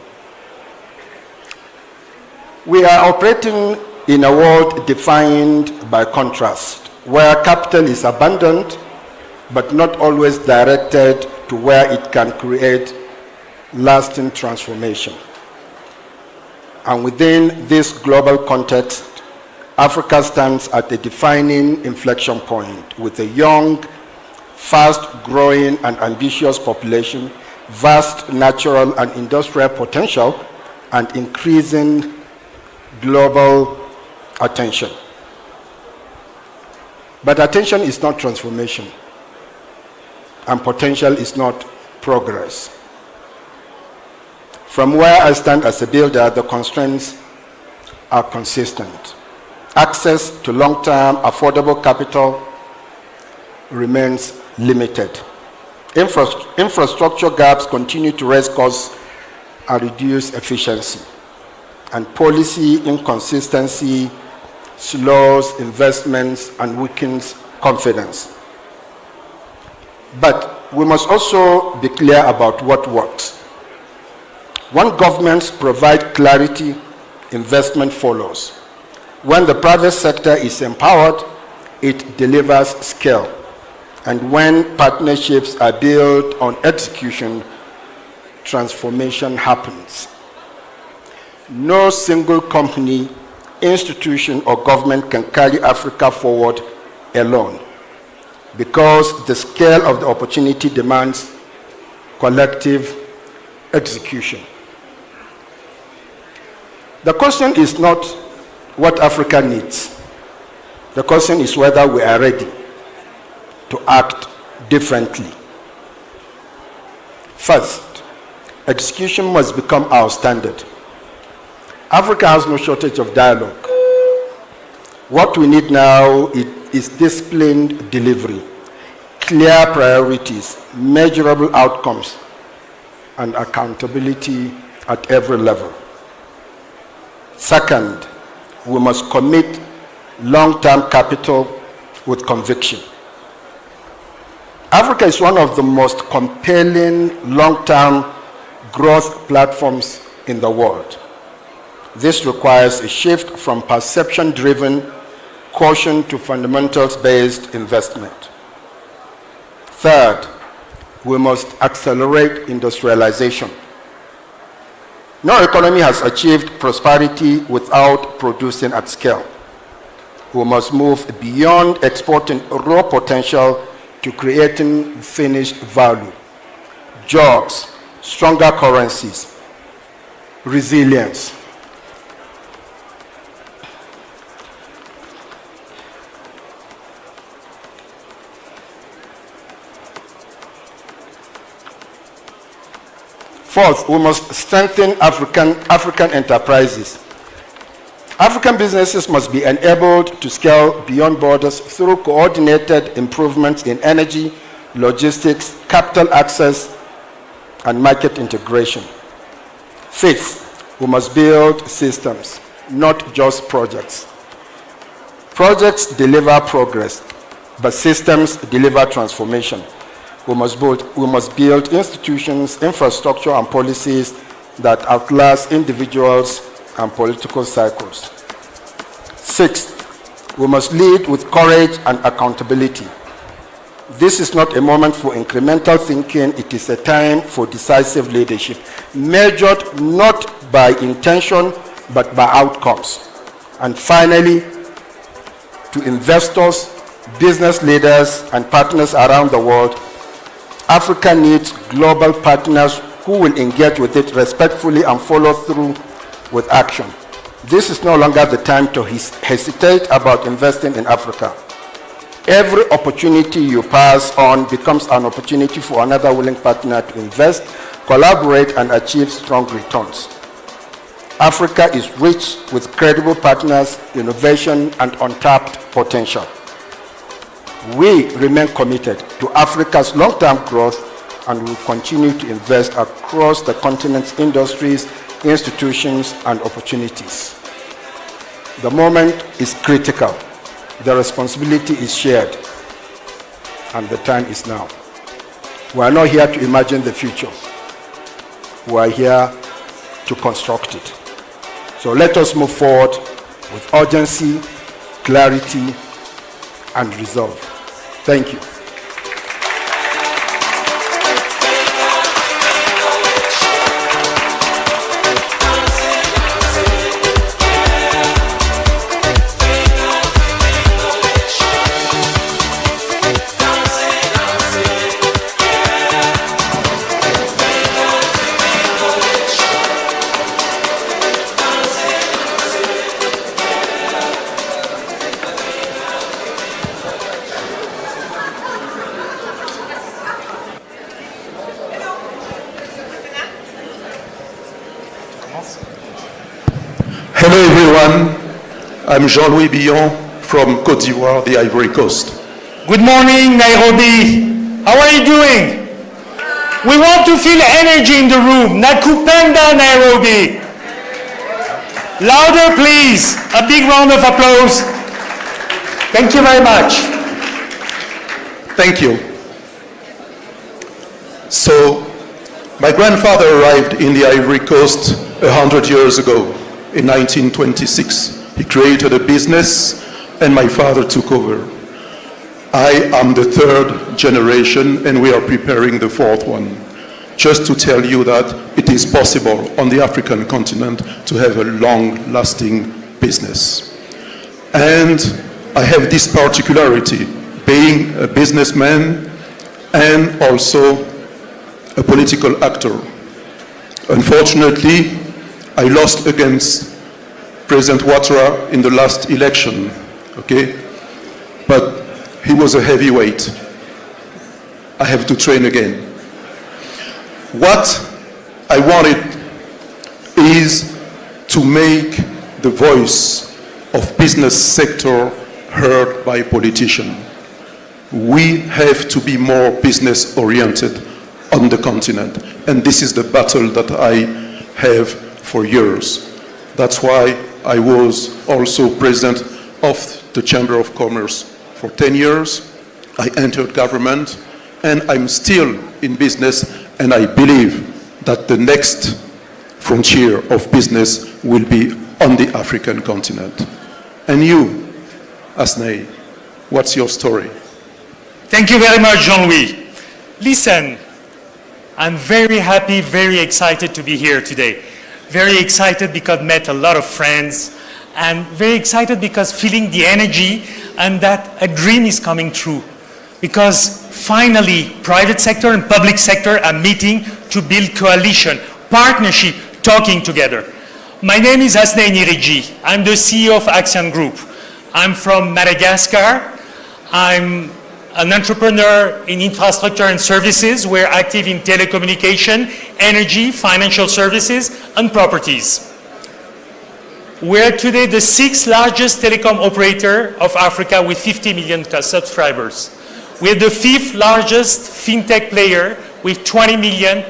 We are operating in a world defined by contrast, where capital is abundant, but not always directed to where it can create lasting transformation. And within this global context, Africa stands at a defining inflection point with a young, fast-growing and ambitious population, vast natural and industrial potential, and increasing global attention. But attention is not transformation, and potential is not progress. From where I stand as a builder, the constraints are consistent. Access to long-term affordable capital remains limited. Infrastructure gaps continue to raise costs and reduce efficiency. And policy inconsistency slows investments and weakens confidence. But we must also be clear about what works. When governments provide clarity, investment follows. When the private sector is empowered, it delivers scale. And when partnerships are built on execution, transformation happens. No single company, institution, or government can carry Africa forward alone, because the scale of the opportunity demands collective execution. The question is not what Africa needs. The question is whether we are ready to act differently. First, execution must become our standard. Africa has no shortage of dialogue. What we need now is disciplined delivery, clear priorities, measurable outcomes, and accountability at every level. Second, we must commit long-term capital with conviction. Africa is one of the most compelling long-term growth platforms in the world. This requires a shift from perception-driven caution to fundamentals-based investment. Third, we must accelerate industrialization. No economy has achieved prosperity without producing at scale. We must move beyond exporting raw potential to creating finished value, jobs, stronger currencies, resilience. Fourth, we must strengthen African enterprises. African businesses must be enabled to scale beyond borders through coordinated improvements in energy, logistics, capital access, and market integration. Fifth, we must build systems, not just projects. Projects deliver progress, but systems deliver transformation. We must build institutions, infrastructure, and policies that outlast individuals and political cycles. Sixth, we must lead with courage and accountability. This is not a moment for incremental thinking, it is a time for decisive leadership, measured not by intention, but by outcomes. And finally, to investors, business leaders, and partners around the world, Africa needs global partners who will engage with it respectfully and follow through with action. This is no longer the time to hesitate about investing in Africa. Every opportunity you pass on becomes an opportunity for another willing partner to invest, collaborate, and achieve strong returns. Africa is rich with credible partners, innovation, and untapped potential. We remain committed to Africa's long-term growth and will continue to invest across the continent's industries, institutions, and opportunities. The moment is critical. The responsibility is shared, and the time is now. We are not here to imagine the future. We are here to construct it. So let us move forward with urgency, clarity, and resolve. Thank you. Hello everyone, I'm Jean-Louis Billon from Côte d'Ivoire, the Ivory Coast. Good morning, Nairobi. How are you doing? We want to feel energy in the room. Nakupenda, Nairobi. Louder, please. A big round of applause. Thank you very much. Thank you. So, my grandfather arrived in the Ivory Coast 100 years ago. In 1926, he created a business and my father took over. I am the third generation and we are preparing the fourth one. Just to tell you that it is possible on the African continent to have a long-lasting business. And I have this particularity, being a businessman and also a political actor. Unfortunately, I lost against President Ouattara in the last election, okay? But he was a heavyweight. I have to train again. What I wanted is to make the voice of business sector heard by politicians. We have to be more business oriented on the continent. And this is the battle that I have for years. That's why I was also president of the Chamber of Commerce for 10 years. I entered government and I'm still in business, and I believe that the next frontier of business will be on the African continent. And you, Asnei, what's your story? Thank you very much, Jean-Louis. Listen, I'm very happy, very excited to be here today. Very excited because met a lot of friends, and very excited because feeling the energy and that a dream is coming true. Because finally, private sector and public sector are meeting to build coalition, partnership, talking together. My name is Asnei Niriji. I'm the CEO of Action Group. I'm from Madagascar. I'm an entrepreneur in infrastructure and services. We're active in telecommunication, energy, financial services, and properties. We're today the 6th largest telecom operator of Africa with 50 million subscribers. We're the 5th largest fintech player with 20 million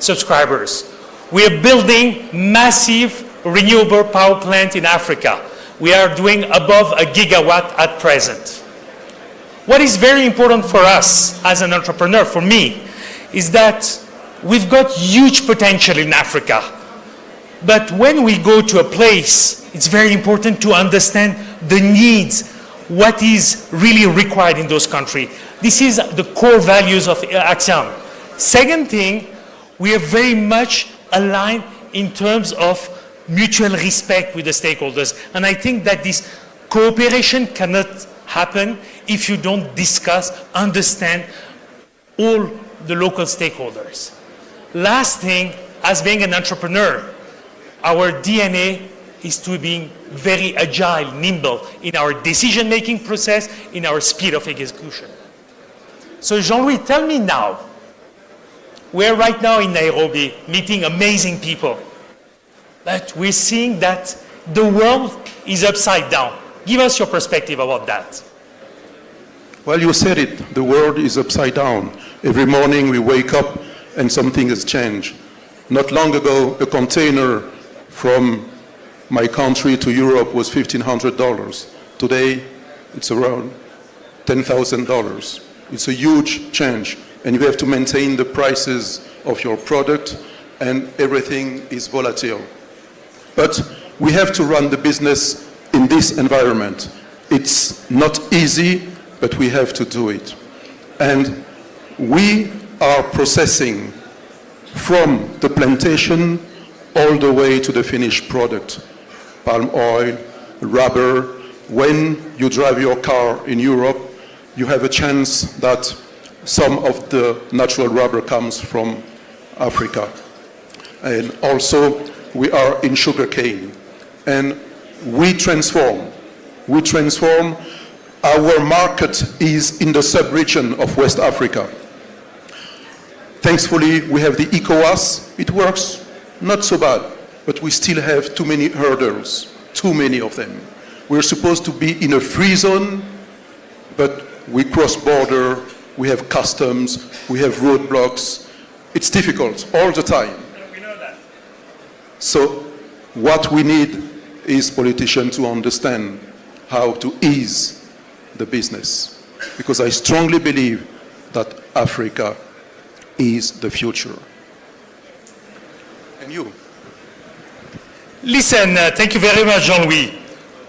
subscribers. We're building massive renewable power plant in Africa. We are doing above a gigawatt at present. What is very important for us as an entrepreneur, for me, is that we've got huge potential in Africa. But when we go to a place, it's very important to understand the needs, what is really required in those countries. This is the core values of Axiom. Second thing, we are very much aligned in terms of mutual respect with the stakeholders. And I think that this cooperation cannot happen if you don't discuss, understand all the local stakeholders. Last thing, as being an entrepreneur, our DNA is to be very agile, nimble in our decision-making process, in our speed of execution. So Jean-Louis, tell me now, we're right now in Nairobi meeting amazing people, but we're seeing that the world is upside down. Give us your perspective about that. Well, you said it, the world is upside down. Every morning we wake up and something has changed. Not long ago, a container from my country to Europe was $1,500. Today, it's around $10,000. It's a huge change, and you have to maintain the prices of your product, and everything is volatile. But we have to run the business in this environment. It's not easy, but we have to do it. And we are processing from the plantation all the way to the finished product. Palm oil, rubber. When you drive your car in Europe, you have a chance that some of the natural rubber comes from Africa. And also, we are in sugarcane. And we transform. We transform. Our market is in the sub-region of West Africa. Thankfully, we have the ECOWAS. It works not so bad, but we still have too many hurdles, too many of them. We're supposed to be in a free zone, but we cross border, we have customs, we have roadblocks. It's difficult all the time. We know that. So what we need is politicians to understand how to ease the business, because I strongly believe that Africa is the future. And you? Listen, thank you very much, Jean-Louis.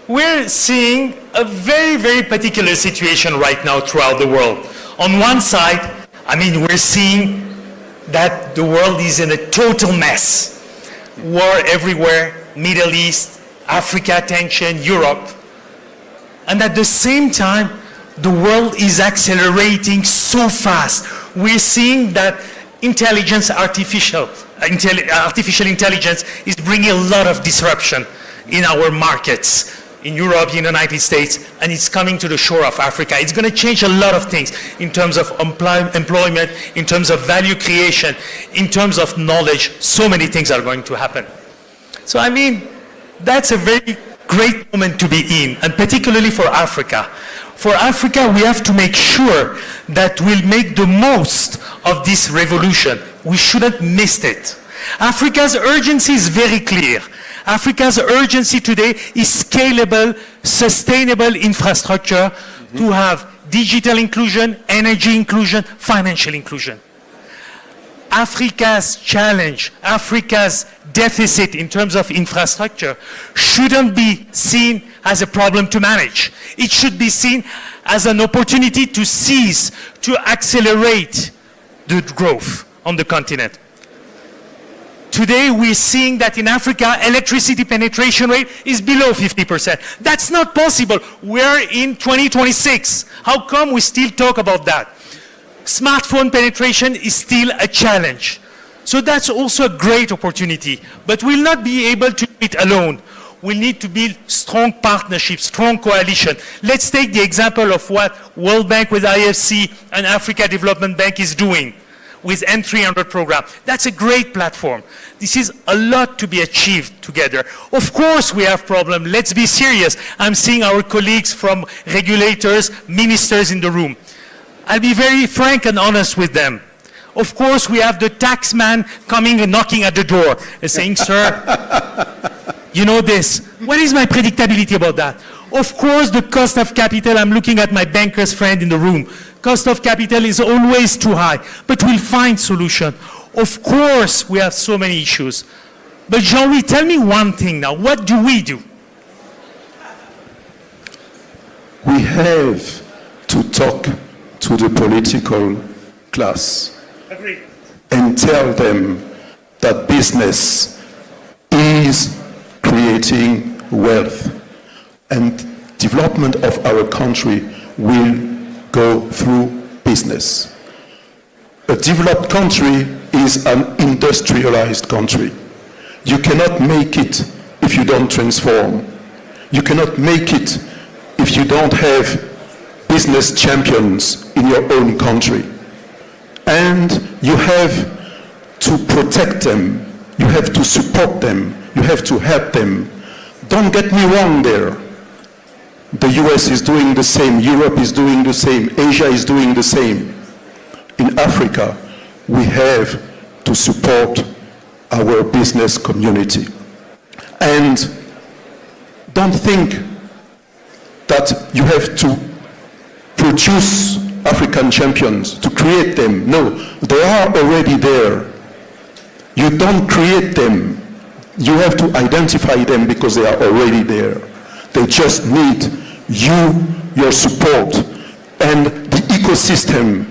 We're seeing a very, very particular situation right now throughout the world. On one side, we're seeing that the world is in a total mess. War everywhere, Middle East, Africa tension, Europe. And at the same time, the world is accelerating so fast. We're seeing that artificial intelligence is bringing a lot of disruption in our markets, in Europe, in the United States, and it's coming to the shore of Africa. It's going to change a lot of things in terms of employment, in terms of value creation, in terms of knowledge. So many things are going to happen. So that's a very great moment to be in, and particularly for Africa. For Africa, we have to make sure that we'll make the most of this revolution. We shouldn't miss it. Africa's urgency is very clear. Africa's urgency today is scalable, sustainable infrastructure to have digital inclusion, energy inclusion, financial inclusion. Africa's challenge, Africa's deficit in terms of infrastructure shouldn't be seen as a problem to manage. It should be seen as an opportunity to seize, to accelerate the growth on the continent. Today, we're seeing that in Africa, electricity penetration rate is below 50%. That's not possible. We're in 2026. How come we still talk about that? Smartphone penetration is still a challenge. So that's also a great opportunity. But we'll not be able to do it alone. We need to build strong partnerships, strong coalition. Let's take the example of what World Bank with IFC and Africa Development Bank is doing with M300 program. That's a great platform. This is a lot to be achieved together. Of course we have problems. Let's be serious. I'm seeing our colleagues from regulators, ministers in the room. I'll be very frank and honest with them. Of course we have the tax man coming and knocking at the door and saying, sir, You know this. What is my predictability about that? Of course, the cost of capital, I'm looking at my banker's friend in the room. Cost of capital is always too high, but we'll find solution. Of course, we have so many issues. But Jean-Louis, tell me one thing now. What do? We have to talk to the political class. Agreed. And tell them that business is creating wealth, and development of our country will go through business. A developed country is an industrialized country. You cannot make it if you don't transform. You cannot make it if you don't have business champions in your own country. And you have to protect them, you have to support them, you have to help them. Don't get me wrong there. The US is doing the same, Europe is doing the same, Asia is doing the same. In Africa, we have to support our business community. And don't think that you have to produce African champions, to create them. No, they are already there. You don't create them. You have to identify them because they are already there. They just need you, your support, and the ecosystem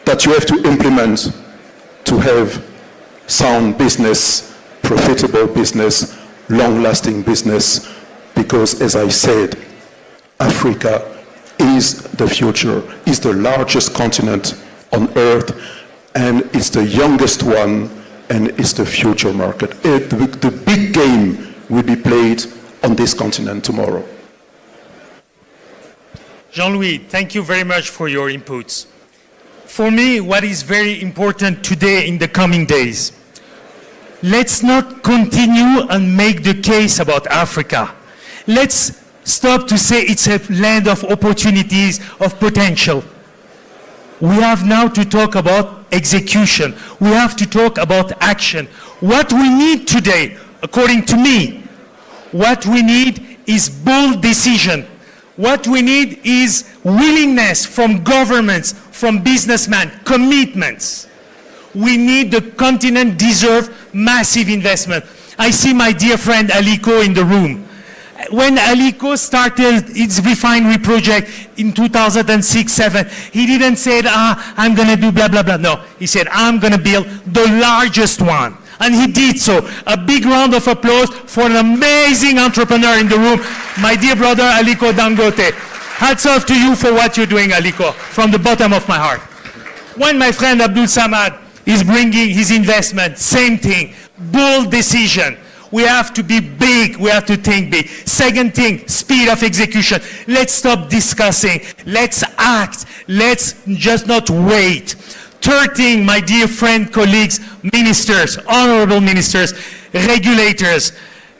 that you have to implement to have sound business, profitable business, long-lasting business, because as I said, Africa is the future, is the largest continent on earth, and it's the youngest one, and it's the future market. The big game will be played on this continent tomorrow. Jean-Louis, thank you very much for your inputs. For me, what is very important today in the coming days, let's not continue and make the case about Africa. Let's stop to say it's a land of opportunities, of potential. We have now to talk about execution. We have to talk about action. What we need today, according to me, what we need is bold decision. What we need is willingness from governments, from businessmen, commitments. We need, the continent deserves massive investment. I see my dear friend Aliko in the room. When Aliko started its refinery project in 2006-07, he didn't say, I'm going to do blah, blah, blah. No, he said, I'm going to build the largest one. And he did so. A big round of applause for an amazing entrepreneur in the room, my dear brother Aliko Dangote. Hats off to you for what you're doing, Aliko, from the bottom of my heart. When my friend Abdul Samad is bringing his investment, same thing, bold decision. We have to be big, we have to think big. Second thing, speed of execution. Let's stop discussing, let's act, let's just not wait. Third thing, my dear friend, colleagues, ministers, honorable ministers, regulators,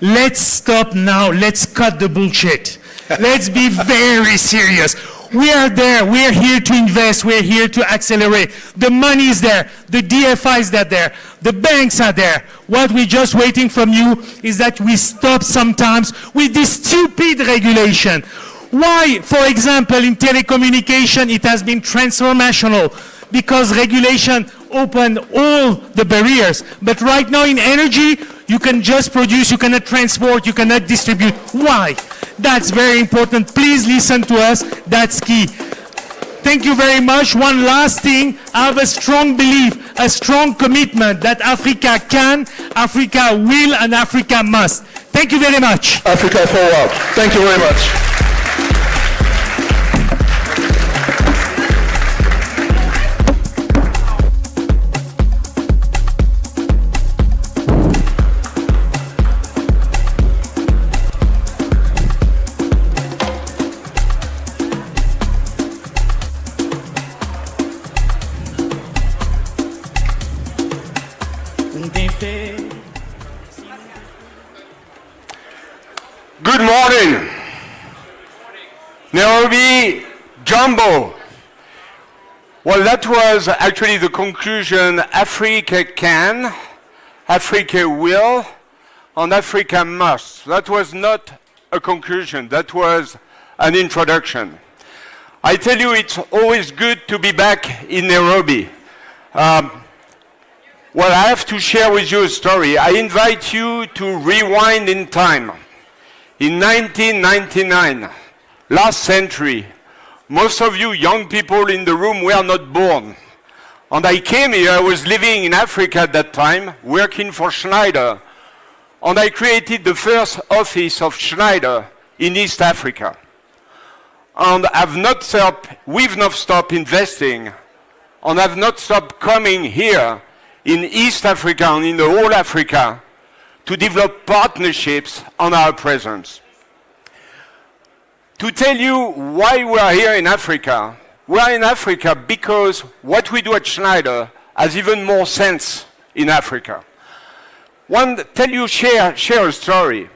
let's stop now, let's cut the bullshit. Let's be very serious. We are there, we're here to invest, we're here to accelerate. The money is there, the DFIs are there, the banks are there. What we're just waiting from you is that we stop sometimes with this stupid regulation. Why, for example, in telecommunication, it has been transformational because regulation opened all the barriers. But right now in energy, you can just produce, you cannot transport, you cannot distribute. Why? That's very important. Please listen to us. That's key. Thank you very much. One last thing. I have a strong belief, a strong commitment that Africa can, Africa will, and Africa must. Thank you very much. Africa forward. Thank you very much. Good morning. Nairobi Jumbo. Well, that was actually the conclusion. Africa can, Africa will, on Africa must. That was not a conclusion, that was an introduction. I tell you, it's always good to be back in Nairobi. Well, I have to share with you a story. I invite you to rewind in time. In 1999, last century, most of you young people in the room were not born. And I came here, I was living in Africa at that time, working for Schneider. And I created the first office of Schneider in East Africa. And we've not stopped investing, and have not stopped coming here in East Africa and in the whole Africa to develop partnerships on our presence. To tell you why we are here in Africa, we are in Africa because what we do at Schneider has even more sense in Africa. Share a story. A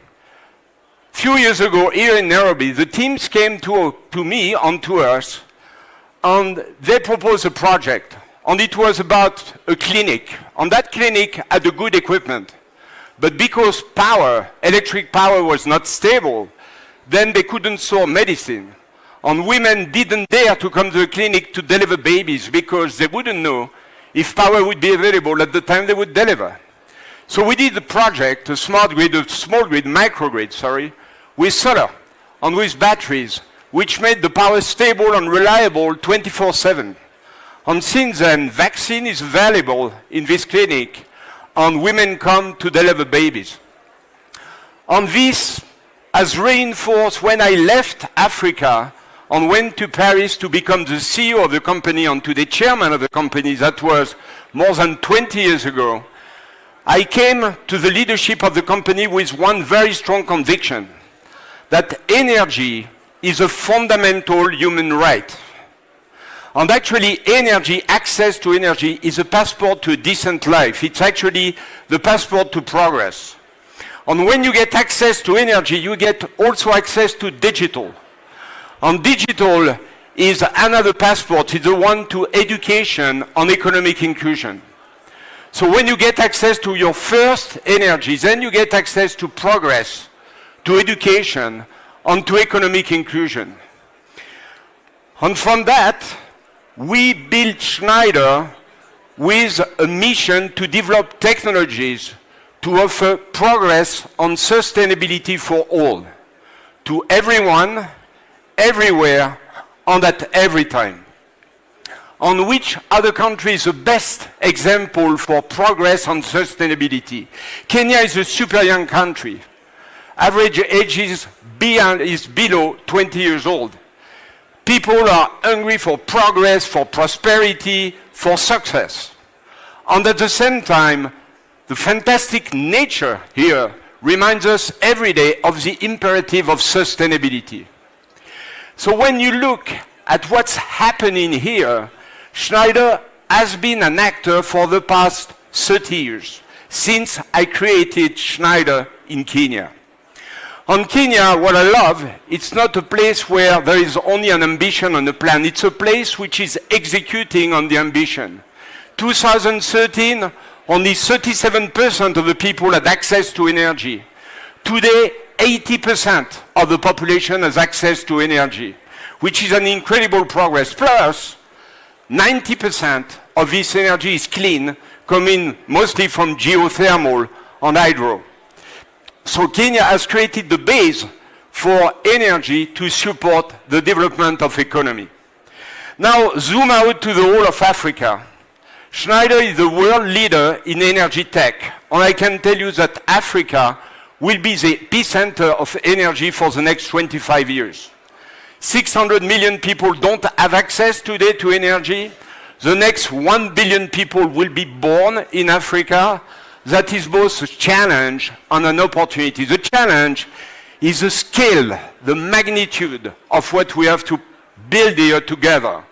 few years ago here in Nairobi, the teams came to me and to us, and they proposed a project. And it was about a clinic. And that clinic had the good equipment. But because electric power was not stable, then they couldn't store medicine. And women didn't dare to come to the clinic to deliver babies because they wouldn't know if power would be available at the time they would deliver. So we did the project, a small grid, microgrid, with solar and with batteries, which made the power stable and reliable 24/7. And since then, vaccine is available in this clinic, and women come to deliver babies. And this has reinforced when I left Africa and went to Paris to become the CEO of the company and to the chairman of the company. That was more than 20 years ago. I came to the leadership of the company with one very strong conviction, that energy is a fundamental human right. And actually, access to energy is a passport to a decent life. It's actually the passport to progress. And when you get access to energy, you get also access to digital. And digital is another passport. It's the one to education and economic inclusion. So when you get access to your first energy, then you get access to progress, to education, and to economic inclusion. And from that, we built Schneider with a mission to develop technologies to offer progress on sustainability for all, to everyone, everywhere, and at every time. On which other country is the best example for progress on sustainability? Kenya is a super young country. Average age is below 20 years old. People are hungry for progress, for prosperity, for success. And at the same time, the fantastic nature here reminds us every day of the imperative of sustainability. So when you look at what's happening here, Schneider has been an actor for the past 30 years, since I created Schneider in Kenya. On Kenya, what I love, it's not a place where there is only an ambition and a plan. It's a place which is executing on the ambition. 2013, only 37% of the people had access to energy. Today, 80% of the population has access to energy, which is an incredible progress. Plus, 90% of this energy is clean, coming mostly from geothermal and hydro. So Kenya has created the base for energy to support the development of economy. Now, zoom out to the whole of Africa. Schneider is the world leader in energy tech, and I can tell you that Africa will be the epicenter of energy for the next 25 years. 600 million people don't have access today to energy. The next 1 billion people will be born in Africa. That is both a challenge and an opportunity. The challenge is the scale, the magnitude of what we have to build here together.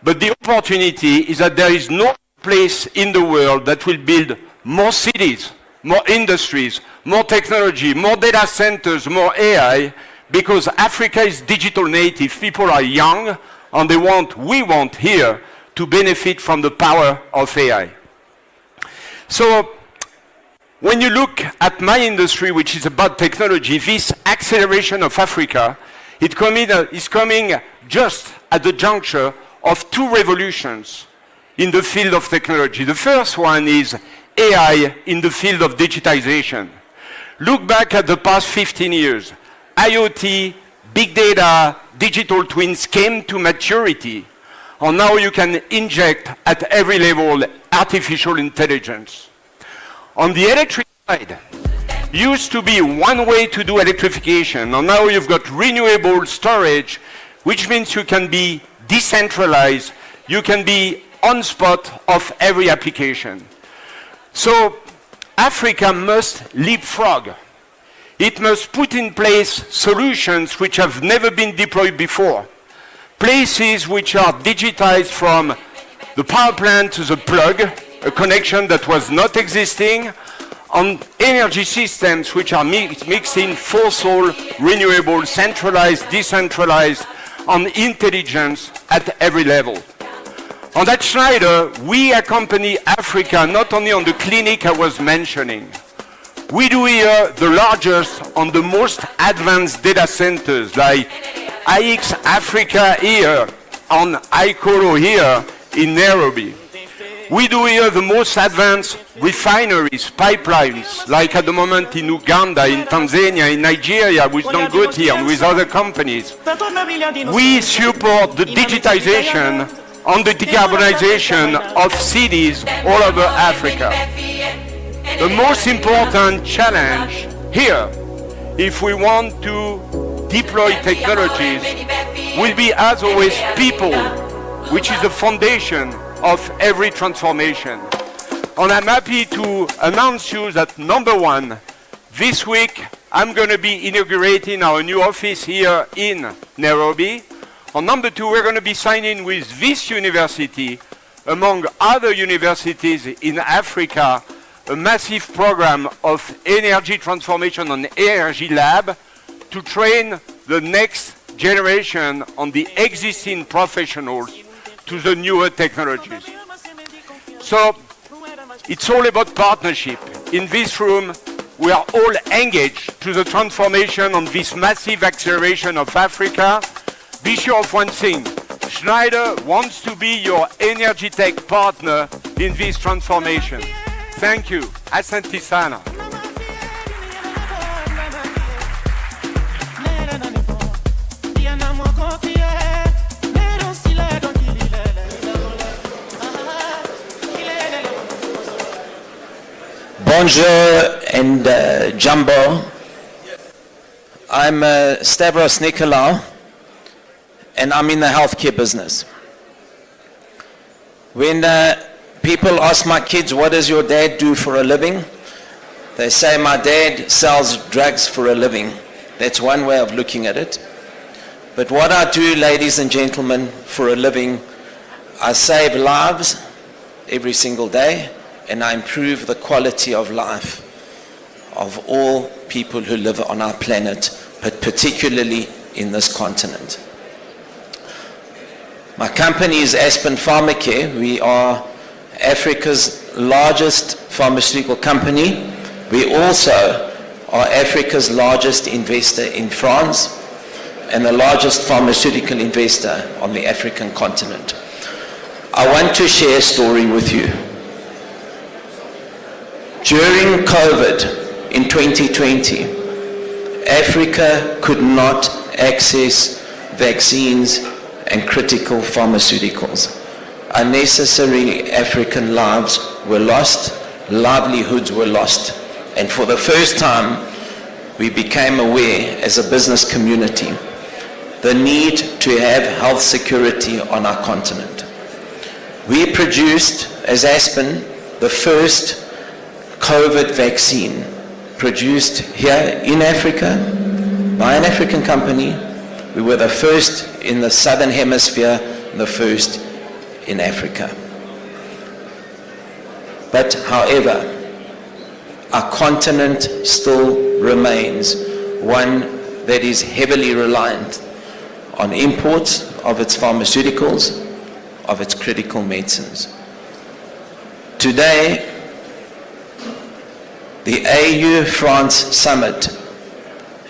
But the opportunity is that there is no place in the world that will build more cities, more industries, more technology, more data centers, more AI, because Africa is digital native. People are young, and we want here to benefit from the power of AI. So When you look at my industry, which is about technology, this acceleration of Africa is coming just at the juncture of two revolutions in the field of technology. The first one is AI in the field of digitization. Look back at the past 15 years. IoT, big data, digital twins came to maturity, and now you can inject at every level artificial intelligence. On the electric side, used to be one way to do electrification, and now you've got renewable storage, which means you can be decentralized, you can be on spot of every application. So Africa must leapfrog. It must put in place solutions which have never been deployed before. Places which are digitized from the power plant to the plug, a connection that was not existing, on energy systems which are mixing fossil, renewable, centralized, decentralized, on intelligence at every level. And at Schneider, we accompany Africa not only on the clinic I was mentioning. We do here the largest and the most advanced data centers like IX Africa here and ICORO here in Nairobi. We do here the most advanced refineries, pipelines, like at the moment in Uganda, in Tanzania, in Nigeria, with Dangote and with other companies. We support the digitization and the decarbonization of cities all over Africa. The most important challenge here, if we want to deploy technologies, will be, as always, people, which is the foundation of every transformation. And I'm happy to announce you that, number one, this week I'm going to be inaugurating our new office here in Nairobi. And number two, we're going to be signing with this university, among other universities in Africa, a massive program of energy transformation and energy lab to train the next generation on the existing professionals to the newer technologies. So it's all about partnership. In this room, we are all engaged to the transformation on this massive acceleration of Africa. Be sure of one thing, Schneider wants to be your energy tech partner in this transformation. Thank you. Asante sana. Bonjour and Jumbo. I'm Stavros Nikolaou, and I'm in the healthcare business. When people ask my kids, what does your dad do for a living? They say, my dad sells drugs for a living. That's one way of looking at it. But what I do, ladies and gentlemen, for a living, I save lives every single day, and I improve the quality of life of all people who live on our planet, but particularly in this continent. My company is Aspen Pharmacare. We are Africa's largest pharmaceutical company. We also are Africa's largest investor in France and the largest pharmaceutical investor on the African continent. I want to share a story with you. During COVID in 2020, Africa could not access vaccines and critical pharmaceuticals. Unnecessary African lives were lost, livelihoods were lost, and for the first time we became aware as a business community the need to have health security on our continent. We produced, as Aspen, the first COVID vaccine produced here in Africa by an African company. We were the first in the southern hemisphere, the first in Africa. But however, our continent still remains one that is heavily reliant on imports of its pharmaceuticals, of its critical medicines. Today, The AU-France Summit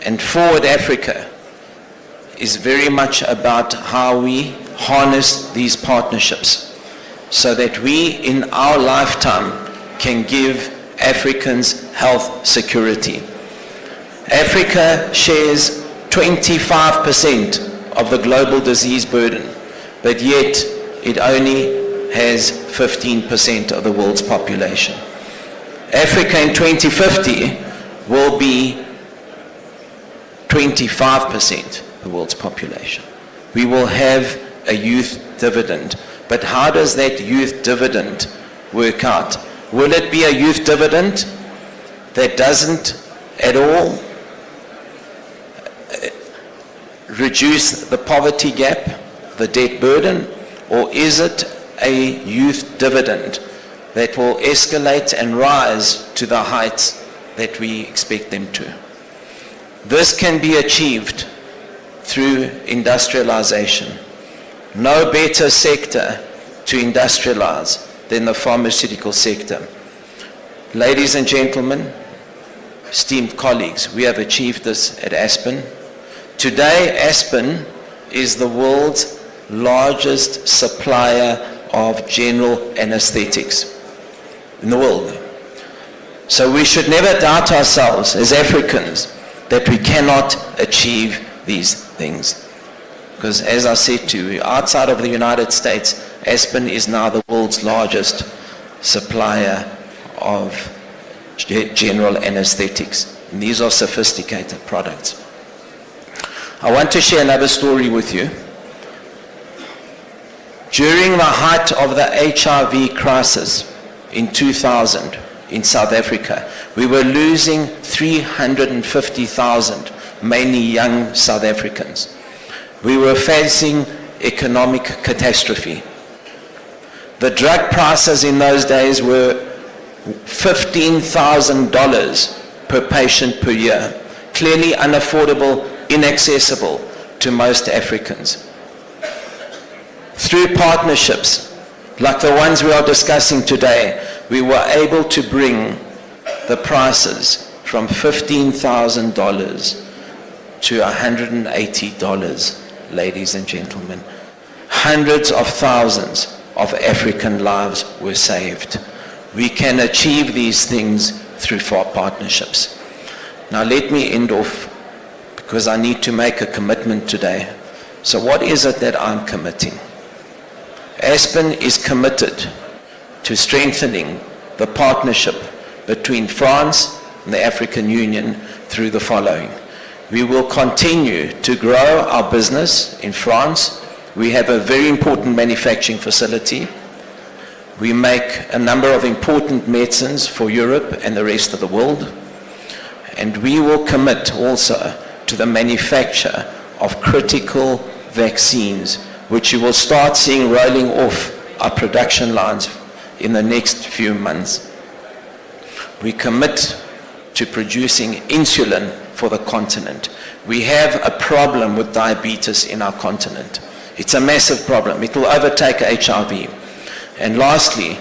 and Forward Africa is very much about how we harness these partnerships so that we in our lifetime can give Africans health security. Africa shares 25% of the global disease burden, but yet it only has 15% of the world's population. Africa in 2050 will be 25% of the world's population. We will have a youth dividend. But how does that youth dividend work out? Will it be a youth dividend that doesn't at all reduce the poverty gap, the debt burden, or is it a youth dividend that will escalate and rise to the heights that we expect them to? This can be achieved through industrialization. No better sector to industrialize than the pharmaceutical sector. Ladies and gentlemen, esteemed colleagues, we have achieved this at Aspen. Today, Aspen is the world's largest supplier of general anesthetics in the world. So we should never doubt ourselves as Africans that we cannot achieve these things. Because as I said to you, outside of the United States, Aspen is now the world's largest supplier of general anesthetics. And these are sophisticated products. I want to share another story with you. During the height of the HIV crisis in 2000 in South Africa, we were losing 350,000, mainly young South Africans. We were facing economic catastrophe. The drug prices in those days were $15,000 per patient per year, clearly unaffordable, inaccessible to most Africans. Through partnerships like the ones we are discussing today, we were able to bring the prices from $15,000 to $180, ladies and gentlemen. Hundreds of thousands of African lives were saved. We can achieve these things through partnerships. Now let me end off because I need to make a commitment today. So what is it that I'm committing? Aspen is committed to strengthening the partnership between France and the African Union through the following. We will continue to grow our business in France. We have a very important manufacturing facility. We make a number of important medicines for Europe and the rest of the world. And we will commit also to the manufacture of critical vaccines, which you will start seeing rolling off our production lines in the next few months. We commit to producing insulin for the continent. We have a problem with diabetes in our continent. It's a massive problem. It will overtake HIV. And lastly,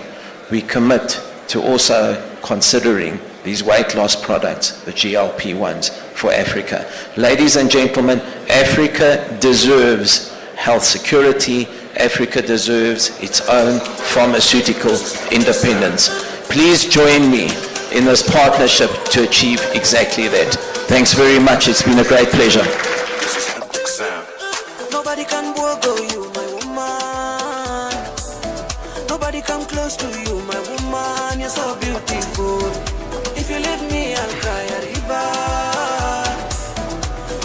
we commit to also considering these weight loss products, the GLP-1s, for Africa. Ladies and gentlemen, Africa deserves health security. Africa deserves its own pharmaceutical independence. Please join me in this partnership to achieve exactly that. Thanks very much. It's been a great pleasure. Nobody can go you, my woman. Nobody come close to you, my woman. You're so beautiful. If you leave me, I'll cry a river.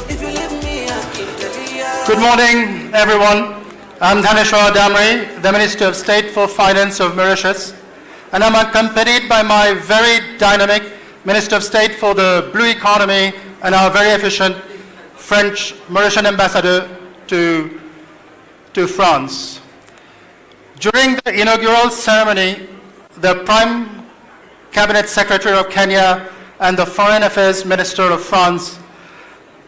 If you leave me, I'll kill the deer. Good morning, everyone. I'm Dhaneshwar Damri, the Minister of State for Finance of Mauritius, and I'm accompanied by my very dynamic Minister of State for the Blue Economy and our very efficient French Mauritian ambassador to France. During the inaugural ceremony, the Prime Cabinet Secretary of Kenya and the Foreign Affairs Minister of France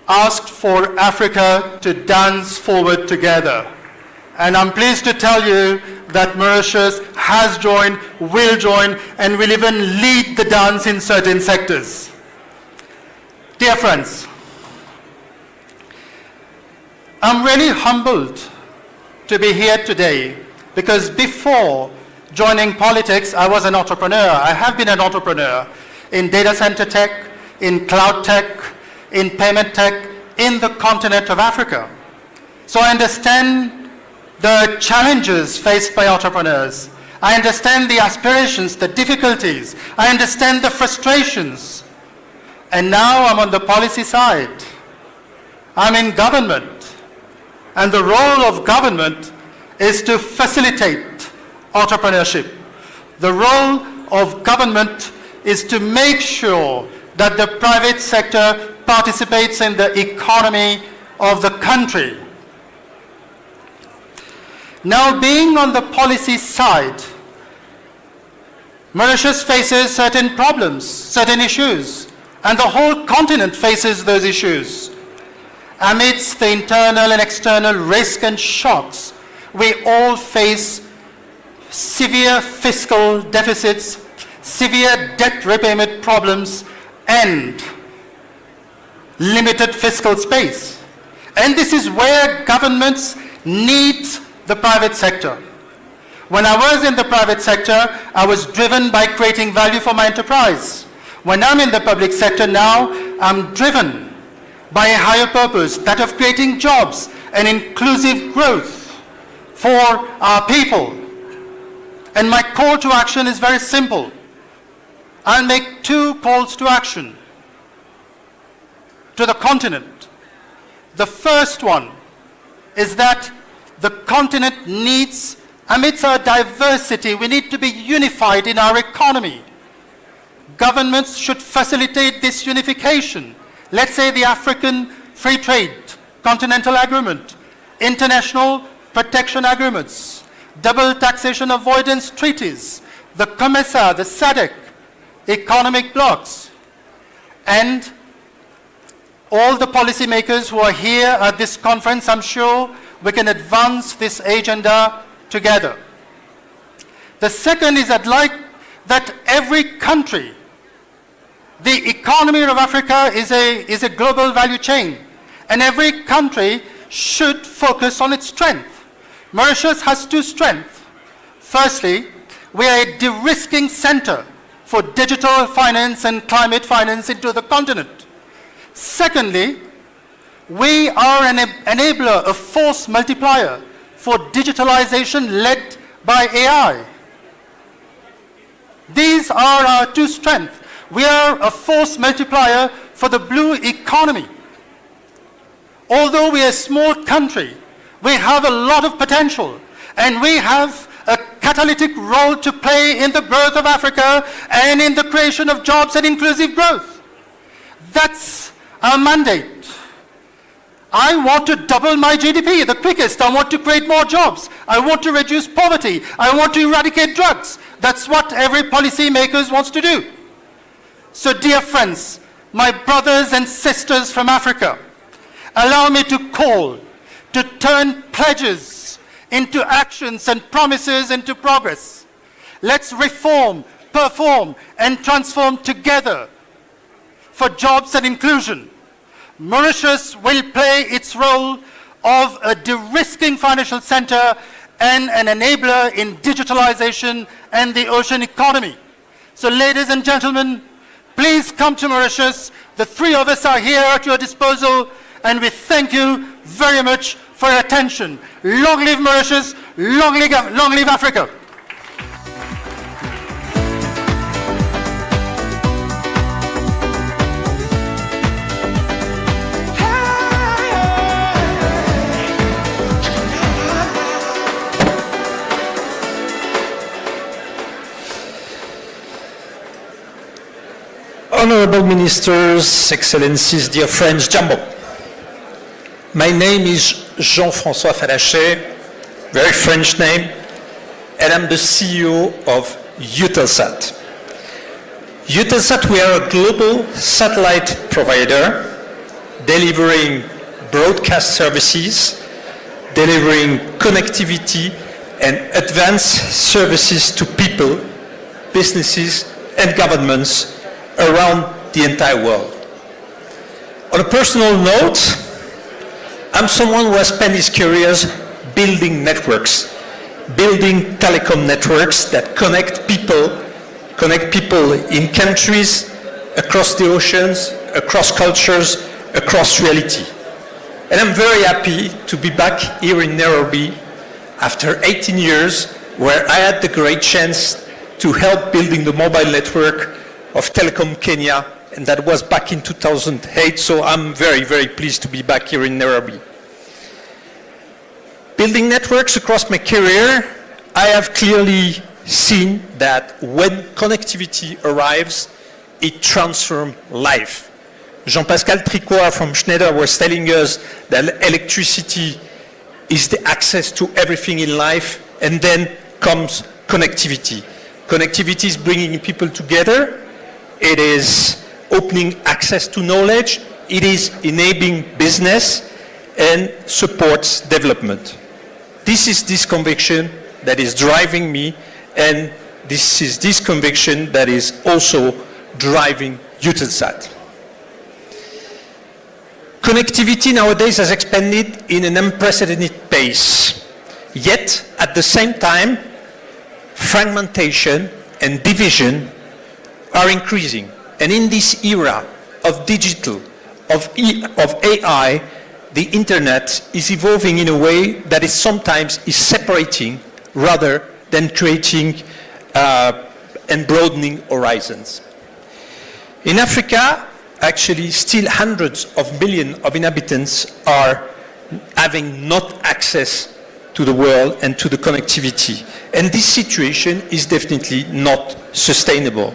asked for Africa to dance forward together. And I'm pleased to tell you that Mauritius has joined, will join, and will even lead the dance in certain sectors. Dear friends, I'm really humbled to be here today because before joining politics, I was an entrepreneur. I have been an entrepreneur in data center tech, in cloud tech, in payment tech, in the continent of Africa. So I understand the challenges faced by entrepreneurs. I understand the aspirations, the difficulties. I understand the frustrations. And now I'm on the policy side. I'm in government. And the role of government is to facilitate entrepreneurship. The role of government is to make sure that the private sector participates in the economy of the country. Now, being on the policy side, Mauritius faces certain problems, certain issues, and the whole continent faces those issues. Amidst the internal and external risk and shocks, we all face severe fiscal deficits, severe debt repayment problems, and limited fiscal space. And this is where governments need the private sector. When I was in the private sector, I was driven by creating value for my enterprise. When I'm in the public sector now, I'm driven by a higher purpose, that of creating jobs and inclusive growth for our people. And my call to action is very simple. I'll make two calls to action to the continent. The first one is that the continent needs, amidst our diversity, we need to be unified in our economy. Governments should facilitate this unification. Let's say the African Free Trade, Continental Agreement, International Protection Agreements, Double Taxation Avoidance Treaties, the COMESA, the SADC, economic blocs, and all the policymakers who are here at this conference, I'm sure we can advance this agenda together. The second is I'd like that every country, the economy of Africa is a global value chain, and every country should focus on its strength. Mauritius has two strengths. Firstly, we are a de-risking center for digital finance and climate finance into the continent. Secondly, we are an enabler, a force multiplier for digitalization led by AI. These are our two strengths. We are a force multiplier for the blue economy. Although we are a small country, we have a lot of potential, and we have a catalytic role to play in the growth of Africa and in the creation of jobs and inclusive growth. That's our mandate. I want to double my GDP the quickest. I want to create more jobs. I want to reduce poverty. I want to eradicate drugs. That's what every policy maker wants to do. So, dear friends, my brothers and sisters from Africa, allow me to call to turn pledges into actions and promises into progress. Let's reform, perform, and transform together for jobs and inclusion. Mauritius will play its role of a de-risking financial center and an enabler in digitalization and the ocean economy. So, ladies and gentlemen, please come to Mauritius. The three of us are here at your disposal, and we thank you very much for your attention. Long live Mauritius, long live Africa. Honorable Ministers, Excellencies, dear friends, Jambo. My name is Jean-François Falaché, very French name, and I'm the CEO of Eutelsat. Eutelsat, we are a global satellite provider delivering broadcast services delivering connectivity and advanced services to people, businesses, and governments around the entire world. On a personal note, I'm someone who has spent his career building networks, building telecom networks that connect people in countries, across the oceans, across cultures, across reality. And I'm very happy to be back here in Nairobi after 18 years, where I had the great chance to help building the mobile network of Telecom Kenya, and that was back in 2008, so I'm very, very pleased to be back here in Nairobi. Building networks across my career, I have clearly seen that when connectivity arrives, it transforms life. Jean-Pascal Tricot from Schneider was telling us that electricity is the access to everything in life, and then comes connectivity. Connectivity is bringing people together. It is opening access to knowledge. It is enabling business and supports development. This is this conviction that is driving me, and this is this conviction that is also driving Eutelsat. Connectivity nowadays has expanded in an unprecedented pace. Yet, at the same time, fragmentation and division are increasing. And in this era of digital, of AI, the internet is evolving in a way that is sometimes separating rather than creating and broadening horizons. In Africa, actually still hundreds of millions of inhabitants are having not access to the world and to the connectivity. And this situation is definitely not sustainable.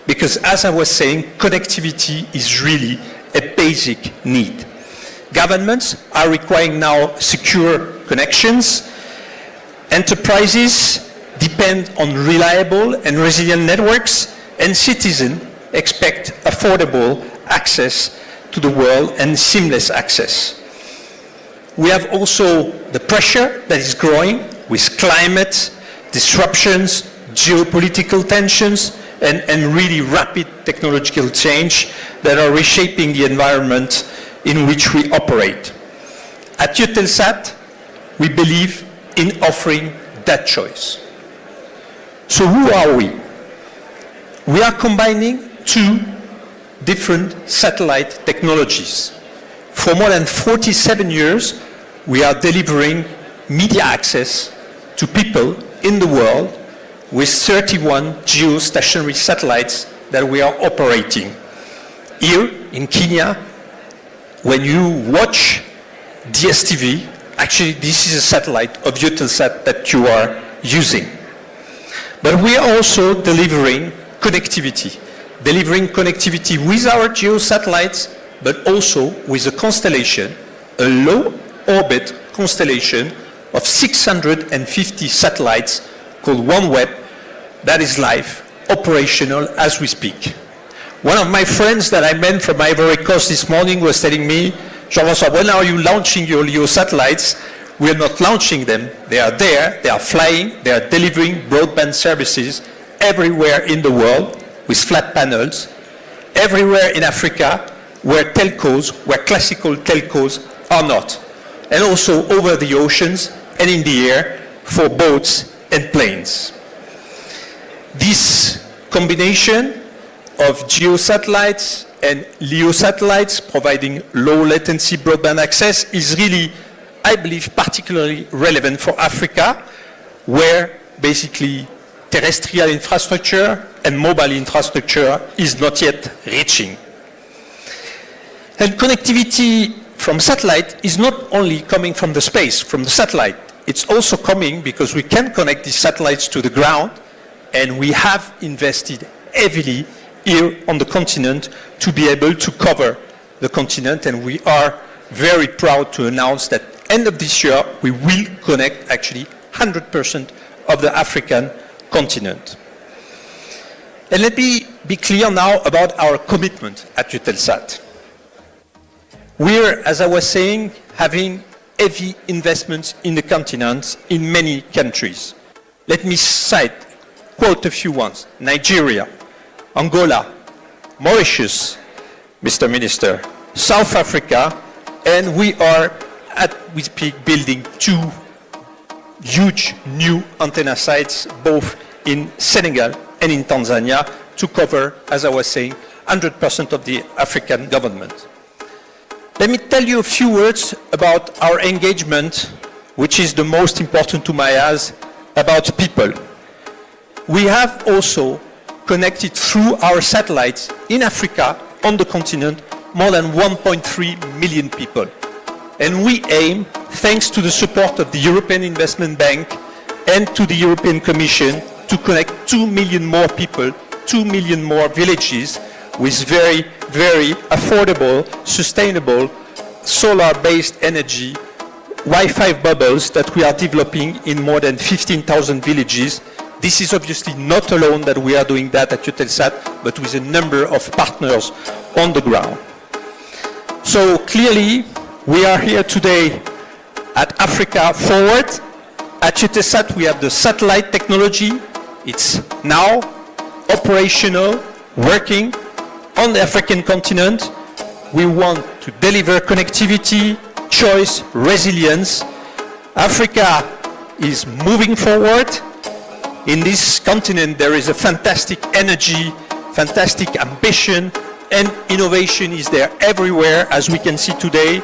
Because as I was saying, connectivity is really a basic need. Governments are requiring now secure connections. Enterprises depend on reliable and resilient networks, and citizens expect affordable access to the world and seamless access. We have also the pressure that is growing with climate disruptions, geopolitical tensions, and really rapid technological change that are reshaping the environment in which we operate. At Eutelsat, we believe in offering that choice. So who are we? We are combining two different satellite technologies. For more than 47 years, we are delivering media access to people in the world with 31 geostationary satellites that we are operating. Here in Kenya, when you watch DSTV, actually this is a satellite of Eutelsat that you are using. But we are also delivering connectivity with our geo-satellites, but also with a constellation, a low-orbit constellation of 650 satellites called OneWeb that is live, operational as we speak. One of my friends that I met from Ivory Coast this morning was telling me, Jean-François, when are you launching your LEO satellites? We are not launching them. They are there, they are flying, they are delivering broadband services everywhere in the world with flat panels, everywhere in Africa where classical telcos are not, and also over the oceans and in the air for boats and planes. This combination of geo-satellites and LEO satellites providing low latency broadband access is really, I believe, particularly relevant for Africa, where basically terrestrial infrastructure and mobile infrastructure is not yet reaching. And connectivity from satellite is not only coming from the space, from the satellite. It's also coming because we can connect these satellites to the ground, and we have invested heavily here on the continent to be able to cover the continent, and we are very proud to announce that end of this year we will connect actually 100% of the African continent. And let me be clear now about our commitment at Eutelsat. We're, as I was saying, having heavy investments in the continent in many countries. Let me quote a few ones. Nigeria, Angola, Mauritius, Mr. Minister, South Africa, and we are we speak building 2 huge new antenna sites both in Senegal and in Tanzania to cover, as I was saying, 100% of the African government. Let me tell you a few words about our engagement, which is the most important to my eyes, about people. We have also connected through our satellites in Africa, on the continent, more than 1.3 million people. And we aim, thanks to the support of the European Investment Bank and to the European Commission, to connect 2 million more people, 2 million more villages with very, very affordable, sustainable, solar-based energy, Wi-Fi bubbles that we are developing in more than 15,000 villages. This is obviously not alone that we are doing that at Eutelsat, but with a number of partners on the ground. So clearly, we are here today at Africa Forward. At Eutelsat, we have the satellite technology. It's now operational, working on the African continent. We want to deliver connectivity, choice, resilience. Africa is moving forward. In this continent, there is a fantastic energy, fantastic ambition, and innovation is there everywhere, as we can see today.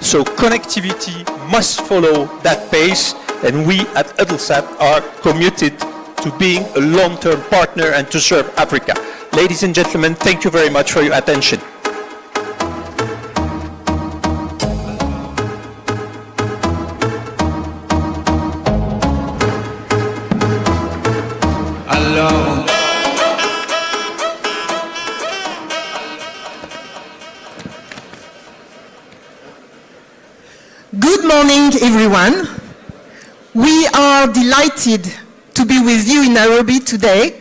So connectivity must follow that pace, and we at Eutelsat are committed to being a long-term partner and to serve Africa. Ladies and gentlemen, thank you very much for your attention. Good morning, everyone. We are delighted to be with you in Nairobi today.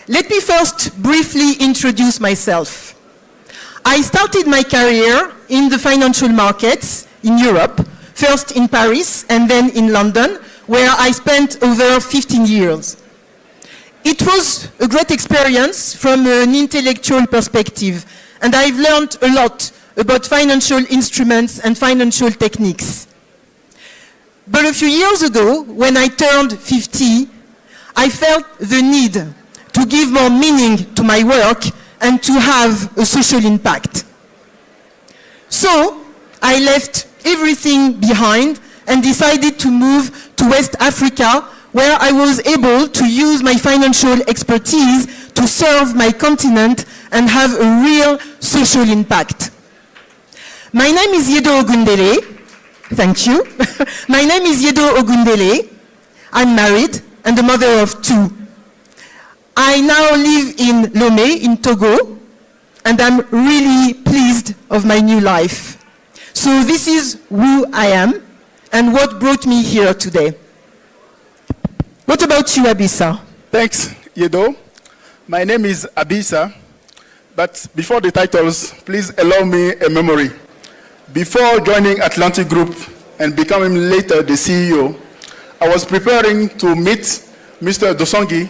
Let me first briefly introduce myself. I started my career in the financial markets in Europe, first in Paris and then in London, where I spent over 15 years. It was a great experience from an intellectual perspective, and I've learned a lot about financial instruments and financial techniques. But a few years ago, when I turned 50, I felt the need to give more meaning to my work and to have a social impact. So I left everything behind and decided to move to West Africa, where I was able to use my financial expertise to serve my continent and have a real social impact. My name is Yedo Ogundele. Thank you. My name is Yedo Ogundele. I'm married and the mother of 2. I now live in Lomé, in Togo, and I'm really pleased of my new life. So this is who I am and what brought me here today. What about you, Abisa? Thanks, Yedo. My name is Abisa, but before the titles, please allow me a memory. Before joining Atlantic Group and becoming later the CEO, I was preparing to meet Mr. Dosongi,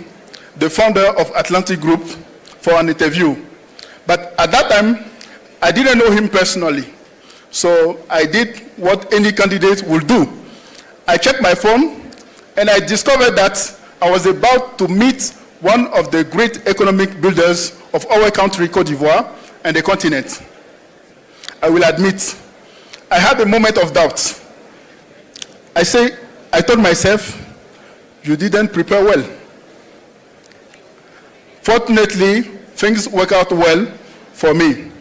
the founder of Atlantic Group, for an interview. But at that time, I didn't know him personally. So I did what any candidate would do. I checked my phone and I discovered that I was about to meet one of the great economic builders of our country, Côte d'Ivoire, and the continent. I will admit, I had a moment of doubt. I told myself, you didn't prepare well. Fortunately, things worked out well for me.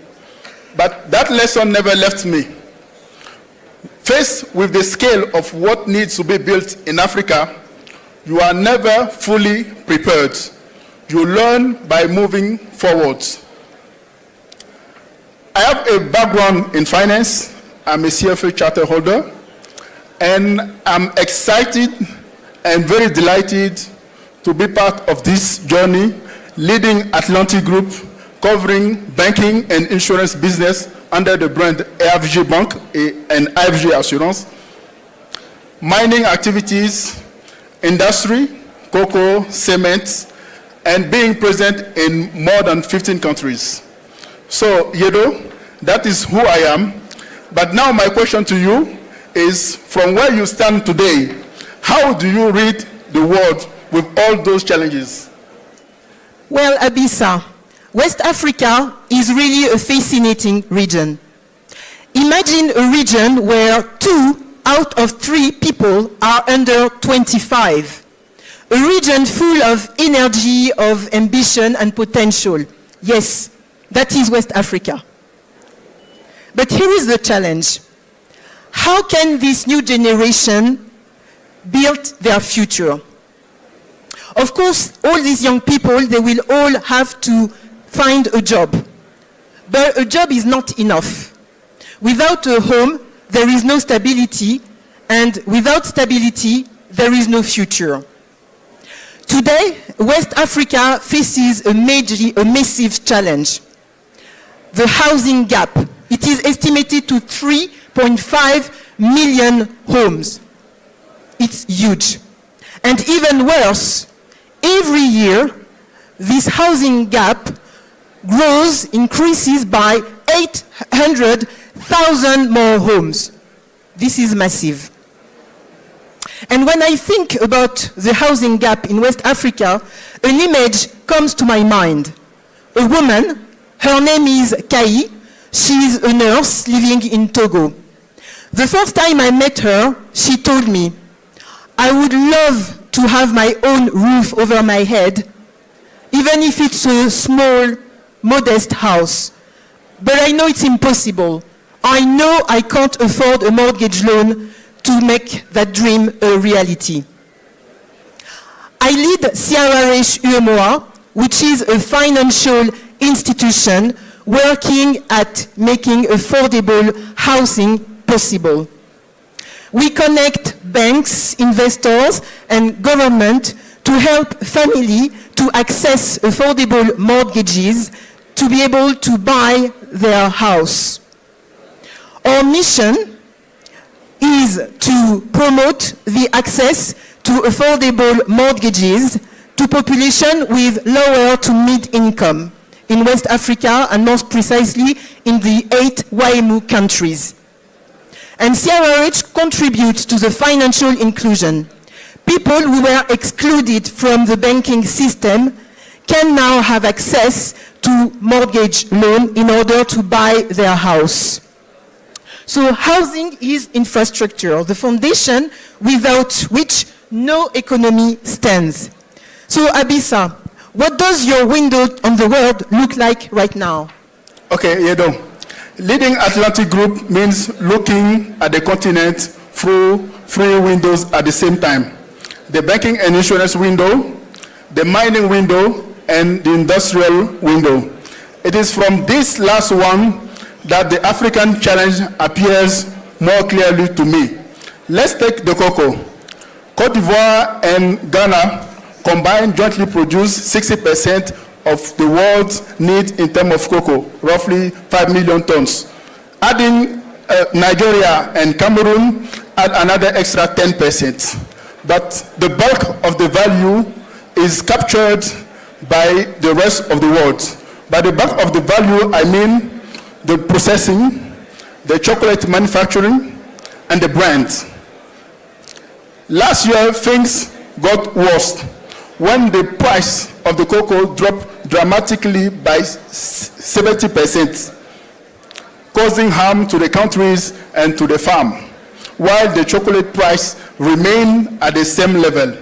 But that lesson never left me. Faced with the scale of what needs to be built in Africa, you are never fully prepared. You learn by moving forward. I have a background in finance. I'm a CFA charter holder, and I'm excited and very delighted to be part of this journey, leading Atlantic Group, covering banking and insurance business under the brand AFG Bank and AFG Assurance, mining activities, industry, cocoa, cement, and being present in more than 15 countries. So, Yedo, that is who I am. But now my question to you is, from where you stand today, how do you read the world with all those challenges? Well, Abisa, West Africa is really a fascinating region. Imagine a region where 2 out of 3 people are under 25. A region full of energy, of ambition and potential. Yes, that is West Africa. But here is the challenge. How can this new generation build their future? Of course, all these young people, they will all have to find a job. But a job is not enough. Without a home, there is no stability, and without stability, there is no future. Today, West Africa faces a massive challenge. The housing gap. It is estimated to 3.5 million homes. It's huge. And even worse, every year, this housing gap increases by 800,000 more homes. This is massive. And when I think about the housing gap in West Africa, an image comes to my mind. A woman, her name is Kai. She is a nurse living in Togo. The first time I met her, she told me, I would love to have my own roof over my head, even if it's a small, modest house. But I know it's impossible. I know I can't afford a mortgage loan to make that dream a reality. I lead CRH UMOA, which is a financial institution working at making affordable housing possible. We connect banks, investors, and government to help families to access affordable mortgages to be able to buy their house. Our mission is to promote the access to affordable mortgages to population with lower to mid-income in West Africa, and most precisely in the 8 WAEMU countries. And CRH contributes to the financial inclusion. People who were excluded from the banking system can now have access to mortgage loan in order to buy their house. So housing is infrastructure, the foundation without which no economy stands. So Abisa, what does your window on the world look like right now? Okay, Yedo. Leading Atlantic Group means looking at the continent through 3 windows at the same time. The banking and insurance window, the mining window, and the industrial window. It is from this last one that the African challenge appears more clearly to me. Let's take the cocoa. Côte d'Ivoire and Ghana combined jointly produce 60% of the world's need in terms of cocoa, roughly 5 million tons. Adding Nigeria and Cameroon add another extra 10%. But the bulk of the value is captured by the rest of the world. By the bulk of the value, I mean the processing, the chocolate manufacturing, and the brands. Last year, things got worse when the price of the cocoa dropped dramatically by 70%, causing harm to the countries and to the farm, while the chocolate price remained at the same level.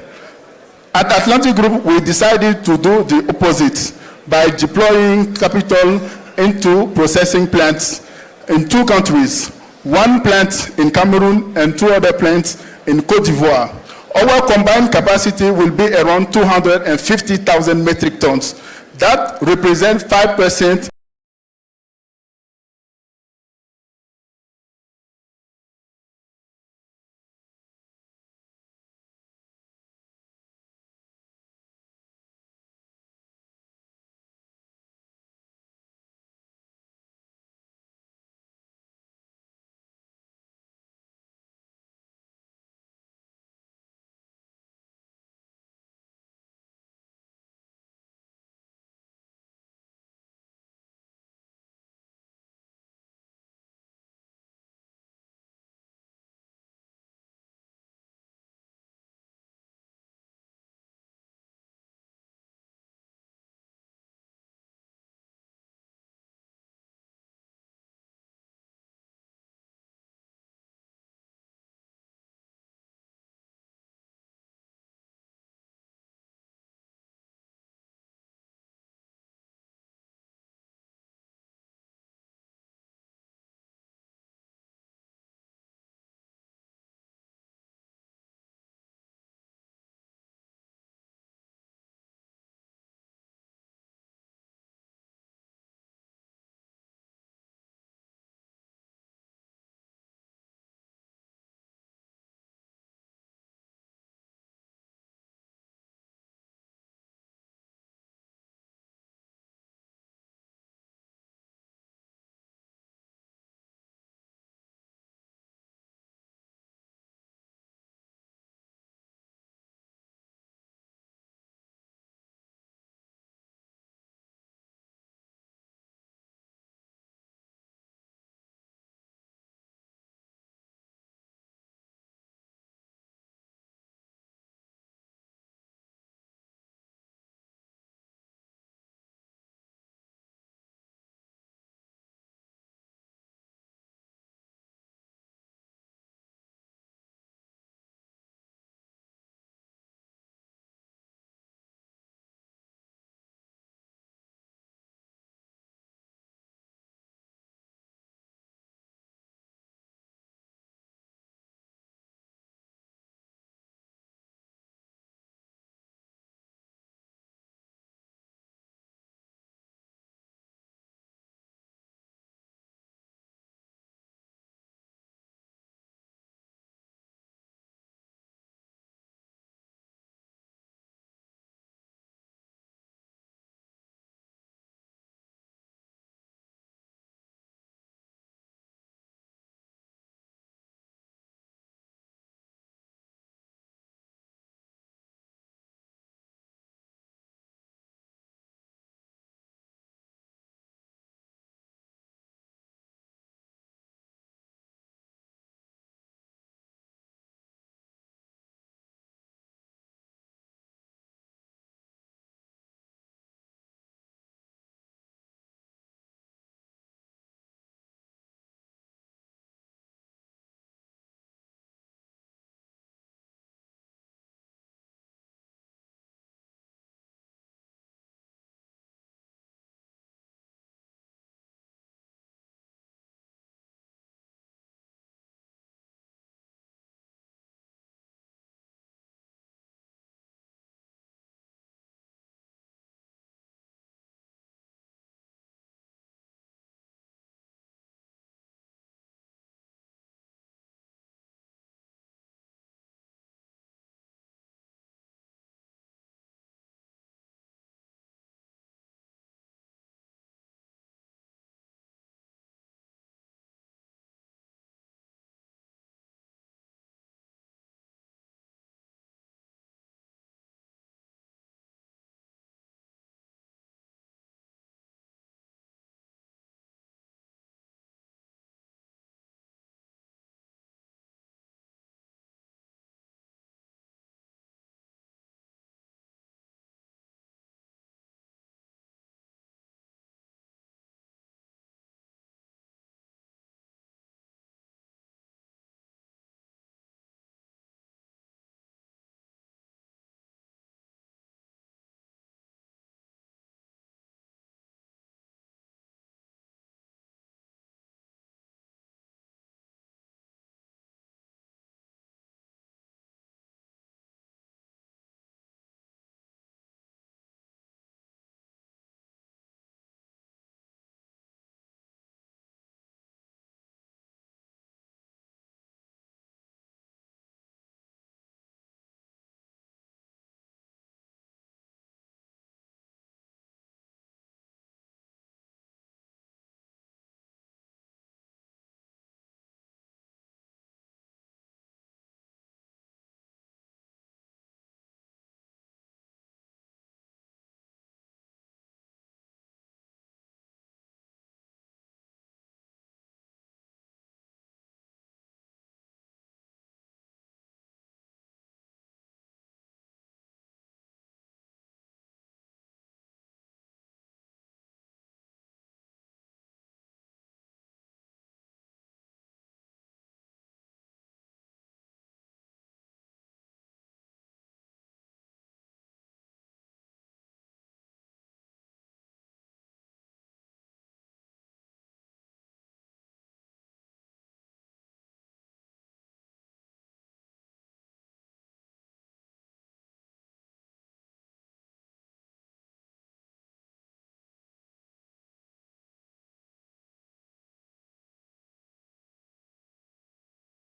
At Atlantic Group, we decided to do the opposite by deploying capital into processing plants in 2 countries, 1 plant in Cameroon and 2 other plants in Côte d'Ivoire. Our combined capacity will be around 250,000 metric tons. That represents 5%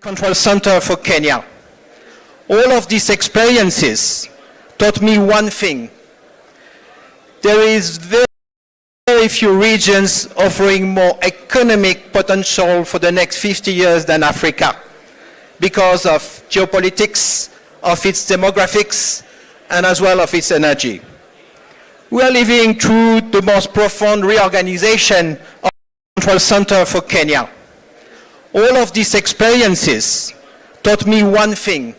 Control center for Kenya. All of these experiences taught me one thing. There is very few regions offering more economic potential for the next 50 years than Africa, because of geopolitics, of its demographics, and as well of its energy. We are living through the most profound reorganization of the Control Center for Kenya. All of these experiences taught me one thing.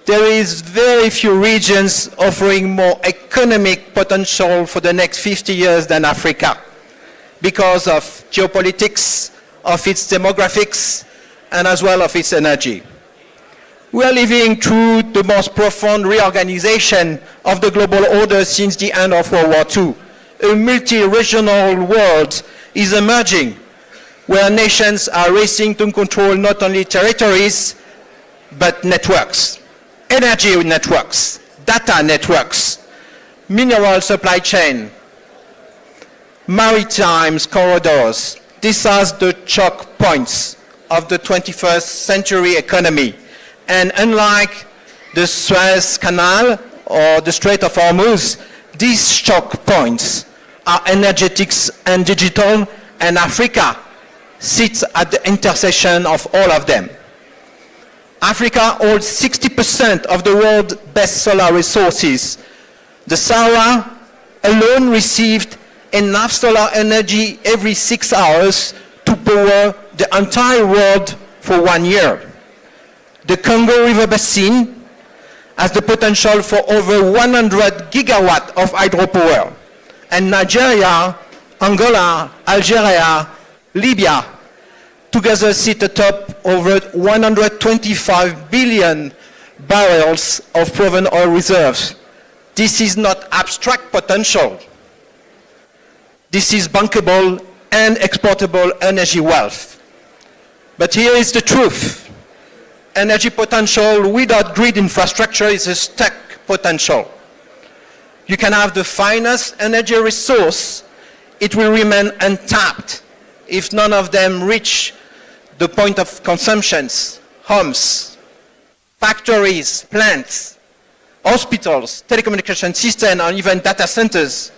There is very few regions offering more economic potential for the next 50 years than Africa, because of geopolitics, of its demographics, and as well of its energy. We are living through the most profound reorganization of the global order since the end of World War II. A multi-regional world is emerging, where nations are racing to control not only territories, but networks. Energy networks, data networks, mineral supply chain, maritime corridors. These are the choke points of the 21st century economy. And unlike the Suez Canal or the Strait of Hormuz, these choke points are energetics and digital, and Africa sits at the intersection of all of them. Africa holds 60% of the world's best solar resources. The Sahara alone received enough solar energy every 6 hours to power the entire world for 1 year. The Congo River Basin has the potential for over 100 gigawatts of hydropower. And Nigeria, Angola, Algeria, Libya together sit atop over 125 billion barrels of proven oil reserves. This is not abstract potential. This is bankable and exportable energy wealth. But here is the truth. Energy potential without grid infrastructure is a stuck potential. You can have the finest energy resource, it will remain untapped if none of them reach the point of consumptions, homes, factories, plants, hospitals, telecommunication systems, or even data centers.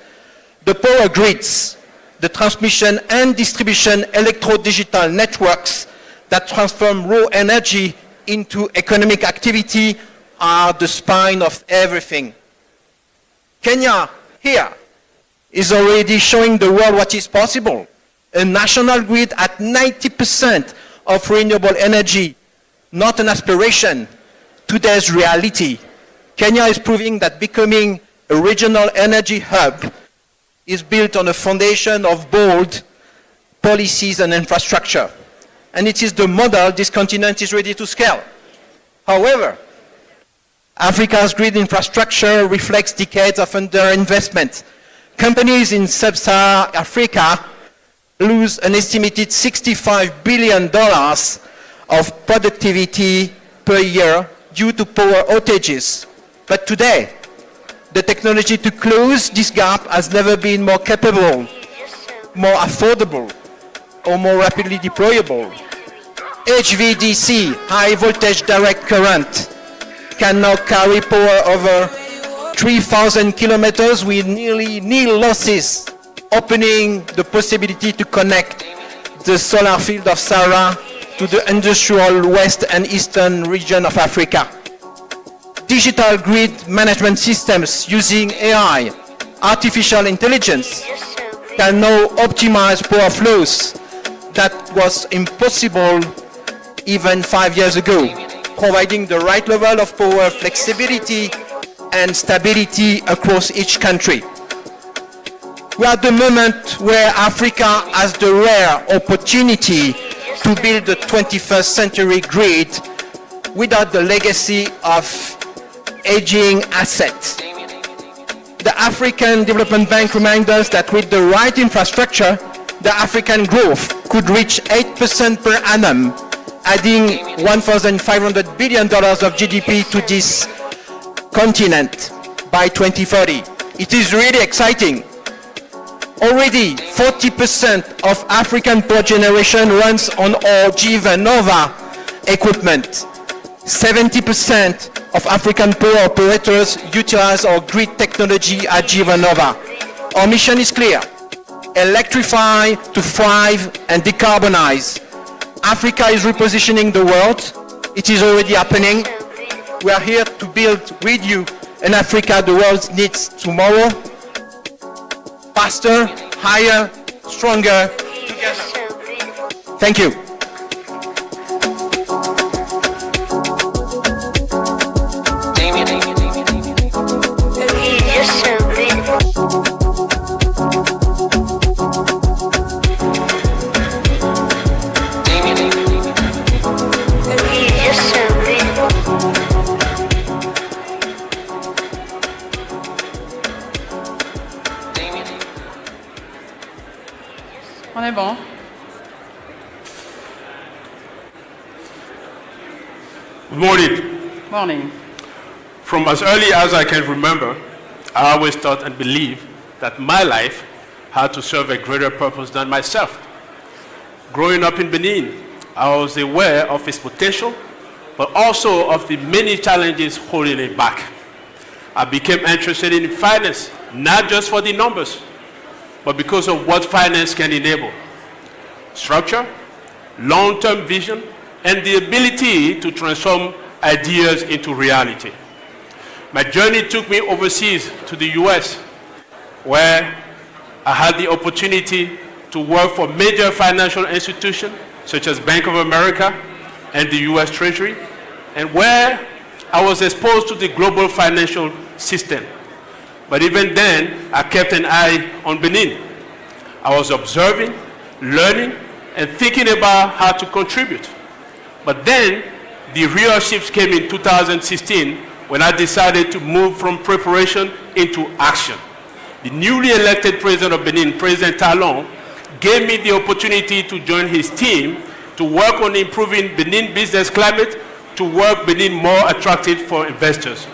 The power grids, the transmission and distribution electro-digital networks that transform raw energy into economic activity are the spine of everything. Kenya, here, is already showing the world what is possible. A national grid at 90% of renewable energy, not an aspiration, today's reality. Kenya is proving that becoming a regional energy hub is built on a foundation of bold policies and infrastructure. And it is the model this continent is ready to scale. However, Africa's grid infrastructure reflects decades of underinvestment. Companies in sub-Saharan Africa lose an estimated $65 billion of productivity per year due to power outages. But today, the technology to close this gap has never been more capable, more affordable, or more rapidly deployable. HVDC, high voltage direct current, can now carry power over 3,000 kilometers with nearly nil losses, opening the possibility to connect the solar field of Sahara to the industrial west and eastern region of Africa. Digital grid management systems using AI, artificial intelligence, can now optimize power flows that was impossible even 5 years ago, providing the right level of power flexibility and stability across each country. We are at the moment where Africa has the rare opportunity to build the 21st century grid without the legacy of aging assets. The African Development Bank reminds us that with the right infrastructure, the African growth could reach 8% per annum, adding $1,500 billion of GDP to this continent by 2030. It is really exciting. Already, 40% of African power generation runs on our Giva Nova equipment. 70% of African poor operators utilize our grid technology at Givanova. Our mission is clear: electrify to thrive and decarbonize. Africa is repositioning the world. It is already happening. We are here to build with you an Africa the world needs tomorrow. Faster, higher, stronger, together. Thank you. On est bon. Good morning. Morning. From as early as I can remember, I always thought and believed that my life had to serve a greater purpose than myself. Growing up in Benin, I was aware of its potential, but also of the many challenges holding it back. I became interested in finance, not just for the numbers, but because of what finance can enable: structure, long-term vision, and the ability to transform ideas into reality. My journey took me overseas to the US, where I had the opportunity to work for major financial institutions such as Bank of America and the US Treasury, and where I was exposed to the global financial system. But even then, I kept an eye on Benin. I was observing, learning, and thinking about how to contribute. But then, the real shift came in 2016 when I decided to move from preparation into action. The newly elected president of Benin, President Talon, gave me the opportunity to join his team to work on improving Benin business climate to work Benin more attractive for investors.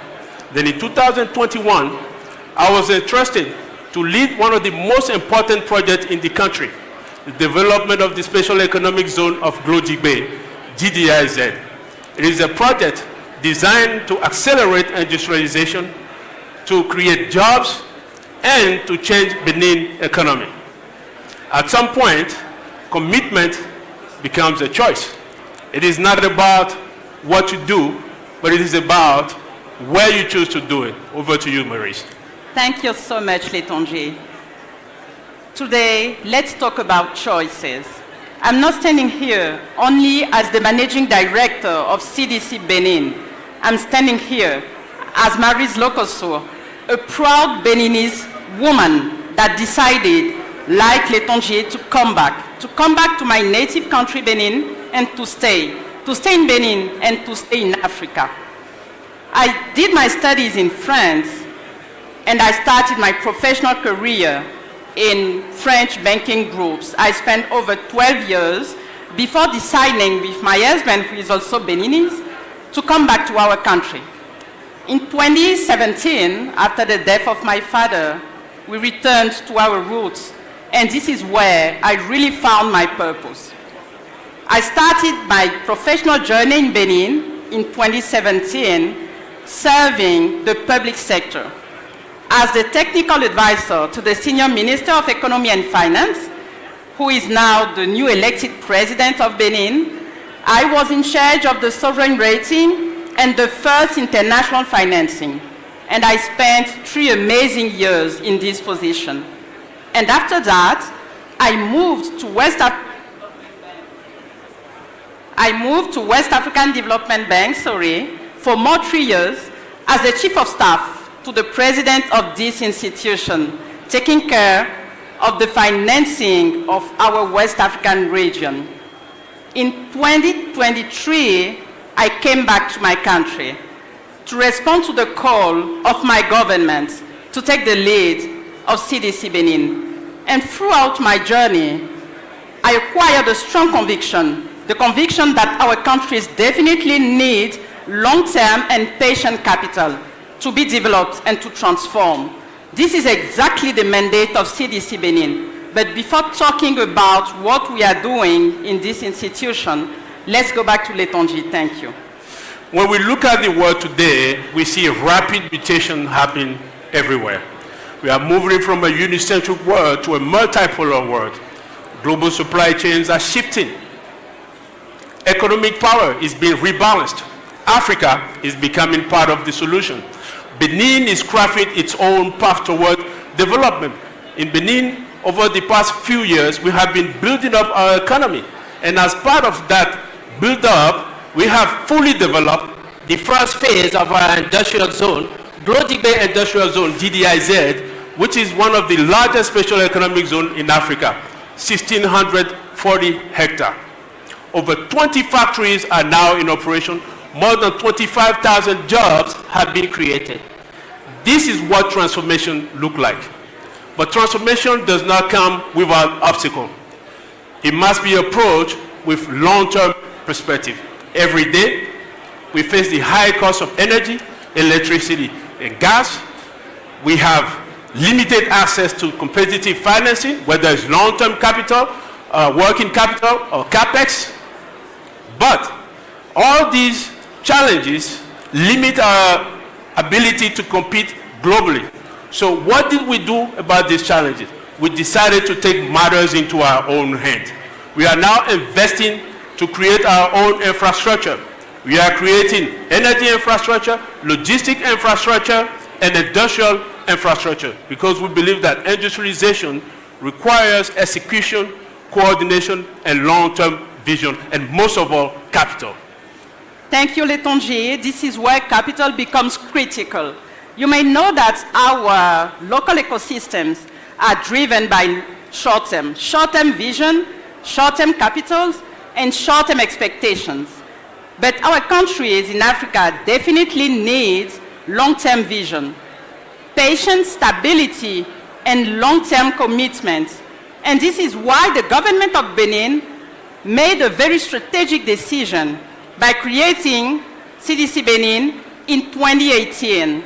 Then in 2021, I was entrusted to lead one of the most important projects in the country, the development of the Special Economic Zone of Glojigbe, GDIZ. It is a project designed to accelerate industrialization, to create jobs, and to change Benin economy. At some point, commitment becomes a choice. It is not about what you do, but it is about where you choose to do it. Over to you, Maurice. Thank you so much, Letonji. Today, let's talk about choices. I'm not standing here only as the managing director of CDC Benin. I'm standing here as Mary's Lokoso, a proud Beninese woman that decided, like Letonji, to come back to my native country, Benin, and to stay in Benin and to stay in Africa. I did my studies in France, and I started my professional career in French banking groups. I spent over 12 years before deciding with my husband, who is also Beninese, to come back to our country. In 2017, after the death of my father, we returned to our roots, and this is where I really found my purpose. I started my professional journey in Benin in 2017, serving the public sector. As the technical advisor to the Senior Minister of Economy and Finance, who is now the new elected president of Benin, I was in charge of the sovereign rating and the first international financing. And I spent 3 amazing years in this position. And after that, I moved to West African Development Bank, for more 3 years as the chief of staff to the president of this institution, taking care of the financing of our West African region. In 2023, I came back to my country to respond to the call of my government to take the lead of CDC Benin. And throughout my journey, I acquired a strong conviction, the conviction that our countries definitely need long-term and patient capital to be developed and to transform. This is exactly the mandate of CDC Benin. But before talking about what we are doing in this institution, Let's go back to Letonji. Thank you. When we look at the world today, we see a rapid mutation happening everywhere. We are moving from a unicentric world to a multipolar world. Global supply chains are shifting. Economic power is being rebalanced. Africa is becoming part of the solution. Benin is crafting its own path toward development. In Benin, over the past few years, we have been building up our economy. And as part of that build-up, we have fully developed the first phase of our industrial zone, Global Industrial Zone, GDIZ, which is one of the largest special economic zones in Africa, 1,640 hectares. Over 20 factories are now in operation. More than 25,000 jobs have been created. This is what transformation looks like. But transformation does not come without obstacles. It must be approached with long-term perspective. Every day, we face the high cost of energy, electricity, and gas. We have limited access to competitive financing, whether it's long-term capital, working capital, or capex. But all these challenges limit our ability to compete globally. So what did we do about these challenges? We decided to take matters into our own hands. We are now investing to create our own infrastructure. We are creating energy infrastructure, logistic infrastructure, and industrial infrastructure, because we believe that industrialization requires execution, coordination, and long-term vision, and most of all, capital. Thank you, Letonji. This is where capital becomes critical. You may know that our local ecosystems are driven by short-term vision, short-term capitals, and short-term expectations. But our countries in Africa definitely need long-term vision, patience, stability, and long-term commitment. And this is why the government of Benin made a very strategic decision by creating CDC Benin in 2018.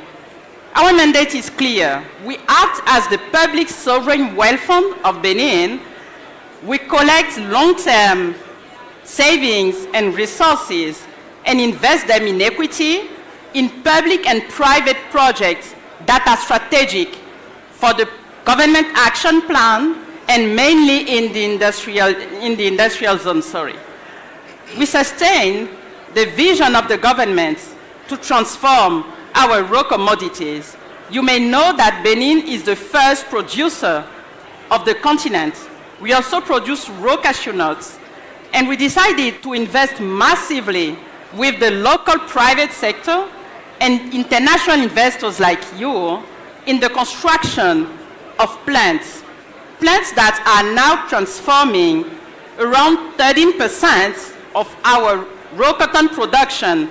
Our mandate is clear. We act as the public sovereign wealth fund of Benin. We collect long-term savings and resources and invest them in equity, in public and private projects that are strategic for the government action plan and mainly in the industrial zone. We sustain the vision of the government to transform our raw commodities. You may know that Benin is the first producer of the continent. We also produce raw cashew nuts, and we decided to invest massively with the local private sector and international investors like you in the construction of plants that are now transforming around 13% of our raw cotton production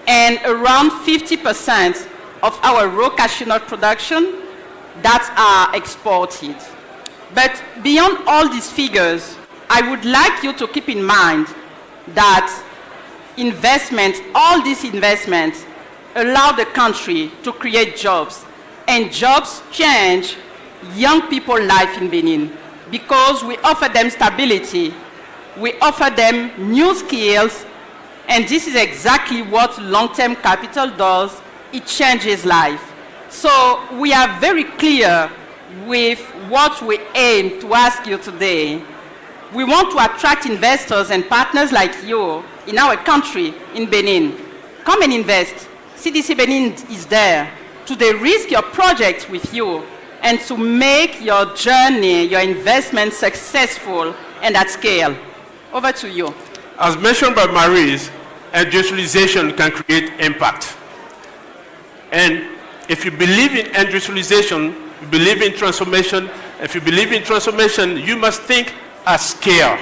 and around 50% of our raw cashew nut production that are exported. But beyond all these figures, I would like you to keep in mind that all these investments allow the country to create jobs, and jobs change young people's life in Benin because we offer them stability, we offer them new skills, and this is exactly what long-term capital does. It changes life. So we are very clear with what we aim to ask you today. We want to attract investors and partners like you in our country, in Benin. Come and invest. CDC Benin is there to de-risk your projects with you and to make your journey, your investment successful and at scale. Over to you. As mentioned by Maurice, industrialization can create impact. And if you believe in industrialization, you believe in transformation. If you believe in transformation, you must think at scale.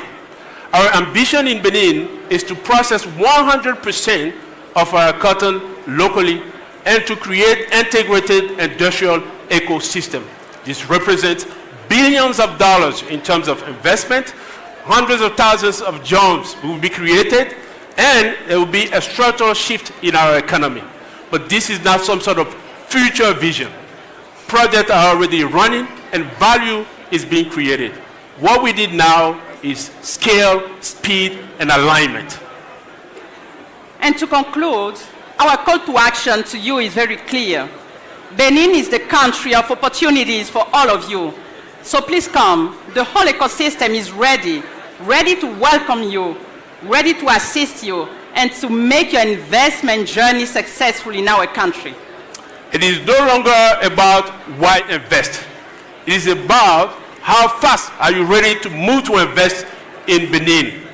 Our ambition in Benin is to process 100% of our cotton locally and to create integrated industrial ecosystem. This represents billions of dollars in terms of investment, hundreds of thousands of jobs will be created, and there will be a structural shift in our economy. But this is not some sort of future vision. Projects are already running and value is being created. What we need now is scale, speed, and alignment. And to conclude, our call to action to you is very clear. Benin is the country of opportunities for all of you. So please come. The whole ecosystem is ready to welcome you, ready to assist you, and to make your investment journey successful in our country. It is no longer about why invest. It is about how fast are you ready to move to invest in Benin.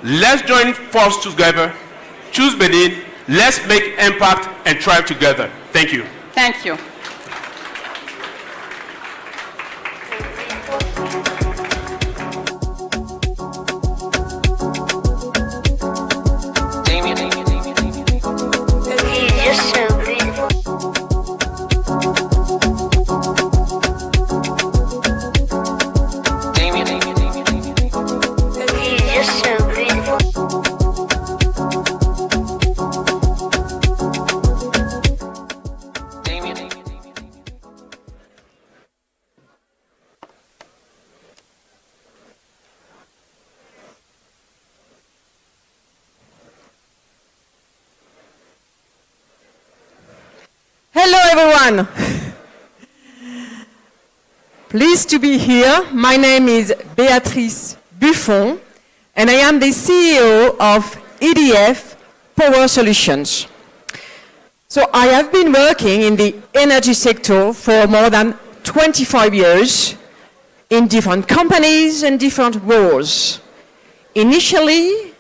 Let's join forces together, choose Benin, let's make impact and thrive together. Thank you. Thank you. Hello everyone. Pleased to be here. My name is Béatrice Buffon and I am the CEO of EDF Power Solutions. So I have been working in the energy sector for more than 25 years in different companies and different roles. Initially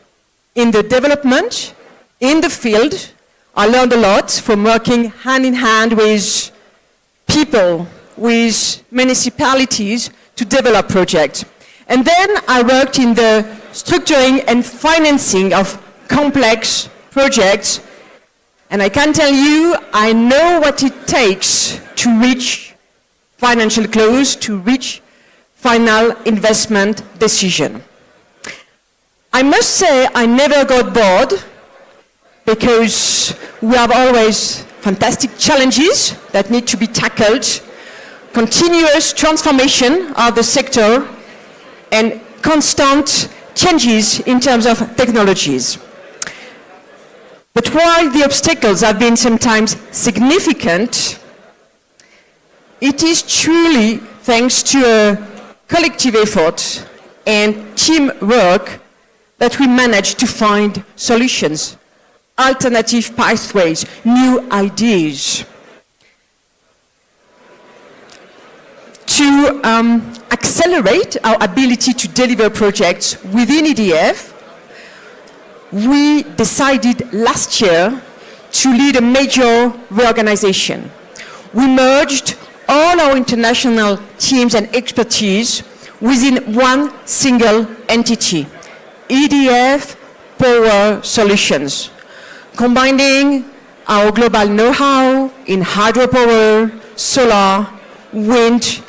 in the development, in the field, I learned a lot from working hand in hand with people, with municipalities to develop projects. And then I worked in the structuring and financing of complex projects. And I can tell you, I know what it takes to reach financial close, to reach final investment decision. I must say I never got bored, because we have always fantastic challenges that need to be tackled, continuous transformation of the sector, and constant changes in terms of technologies. But while the obstacles have been sometimes significant, it is truly thanks to a collective effort and teamwork that we manage to find solutions, alternative pathways, new ideas. To accelerate our ability to deliver projects within EDF, we decided last year to lead a major reorganization. We merged all our international teams and expertise within one single entity, EDF Power Solutions, combining our global know-how in hydropower, solar, wind,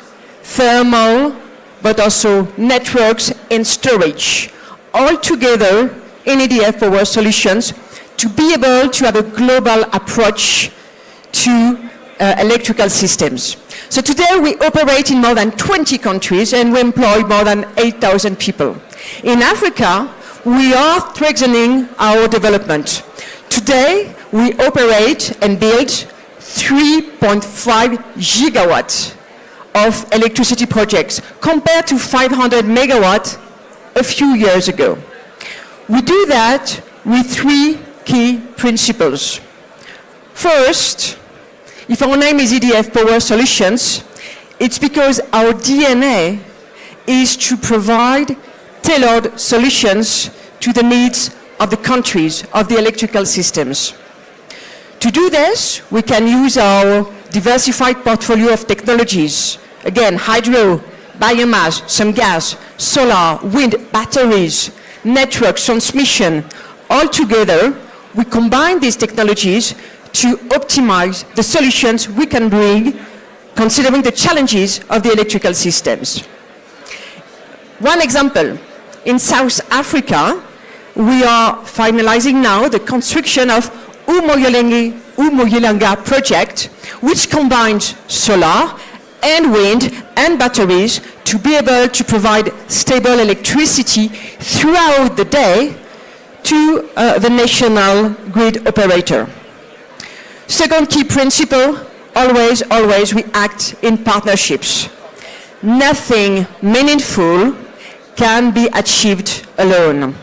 thermal, but also networks and storage, all together in EDF Power Solutions to be able to have a global approach to electrical systems. So today we operate in more than 20 countries and we employ more than 8,000 people. In Africa, we are strengthening our development. Today, we operate and build 3.5 gigawatts of electricity projects compared to 500 megawatts a few years ago. We do that with three key principles. First, if our name is EDF Power Solutions, it's because our DNA is to provide tailored solutions to the needs of the countries, of the electrical systems. To do this, we can use our diversified portfolio of technologies. Again, hydro, biomass, some gas, solar, wind, batteries, networks, transmission. All together, we combine these technologies to optimize the solutions we can bring, considering the challenges of the electrical systems. One example, in South Africa, we are finalizing now the construction of Umoyilanga project, which combines solar and wind and batteries to be able to provide stable electricity throughout the day to the national grid operator. Second key principle, always we act in partnerships. Nothing meaningful can be achieved alone.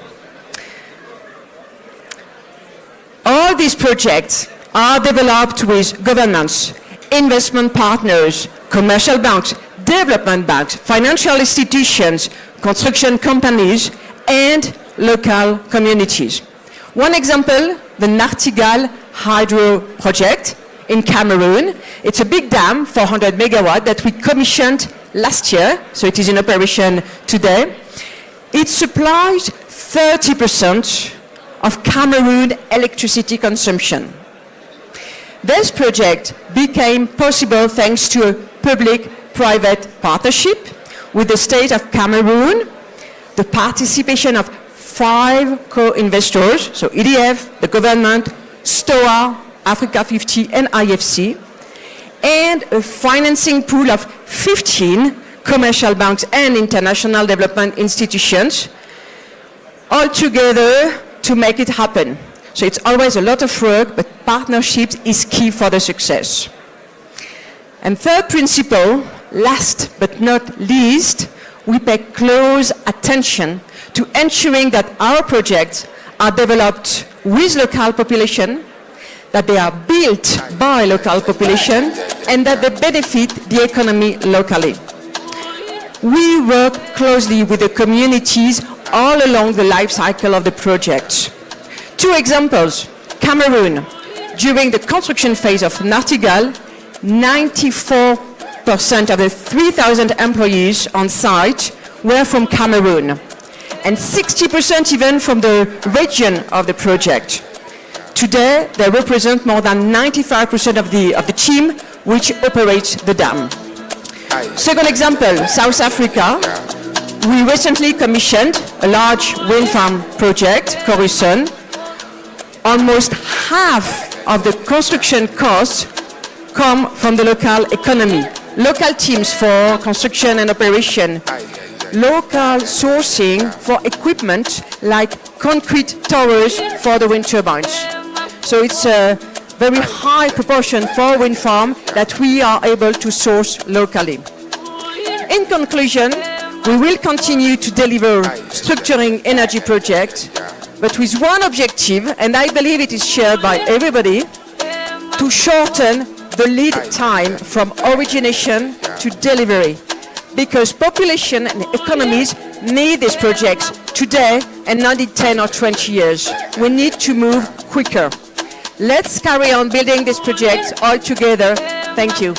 All these projects are developed with governments, investment partners, commercial banks, development banks, financial institutions, construction companies, and local communities. One example, the Nachtigal Hydro Project in Cameroon. It's a big dam, 400 megawatt, that we commissioned last year, so it is in operation today. It supplies 30% of Cameroon electricity consumption. This project became possible thanks to a public-private partnership with the state of Cameroon, the participation of 5 co-investors, so EDF, the government, STOA, Africa-50 and IFC, and a financing pool of 15 commercial banks and international development institutions, all together to make it happen. So it's always a lot of work, but partnerships is key for the success. And third principle, last but not least, we pay close attention to ensuring that our projects are developed with local population, that they are built by local population, and that they benefit the economy locally. We work closely with the communities all along the life cycle of the project. 2 examples. Cameroon. During the construction phase of Nachtigal, 94% of the 3,000 employees on site were from Cameroon, and 60% even from the region of the project. Today, they represent more than 95% of the team which operates the dam. Second example, South Africa. We recently commissioned a large wind farm project, Coruscant. Almost half of the construction costs come from the local economy. Local teams for construction and operation. Local sourcing for equipment like concrete towers for the wind turbines. So it's a very high proportion for wind farm that we are able to source locally. In conclusion, we will continue to deliver structuring energy projects, but with one objective, and I believe it is shared by everybody, to shorten the lead time from origination to delivery. Because population and economies need these projects today and not in 10 or 20 years. We need to move quicker. Let's carry on building these projects all together. Thank you.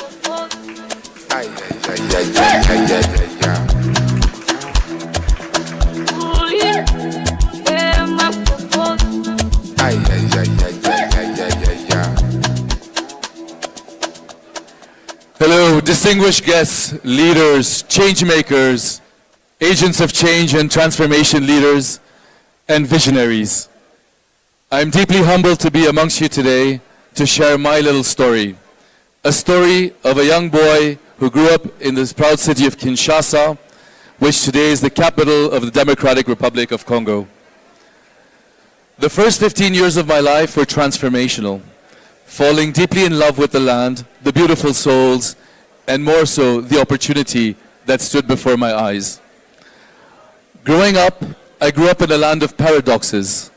Hello, distinguished guests, leaders, change makers, agents of change and transformation leaders, and visionaries. I'm deeply humbled to be amongst you today to share my little story. A story of a young boy who grew up in this proud city of Kinshasa, which today is the capital of the Democratic Republic of Congo. The first 15 years of my life were transformational, falling deeply in love with the land, the beautiful souls, and more so, the opportunity that stood before my eyes. Growing up, I grew up in a land of paradoxes,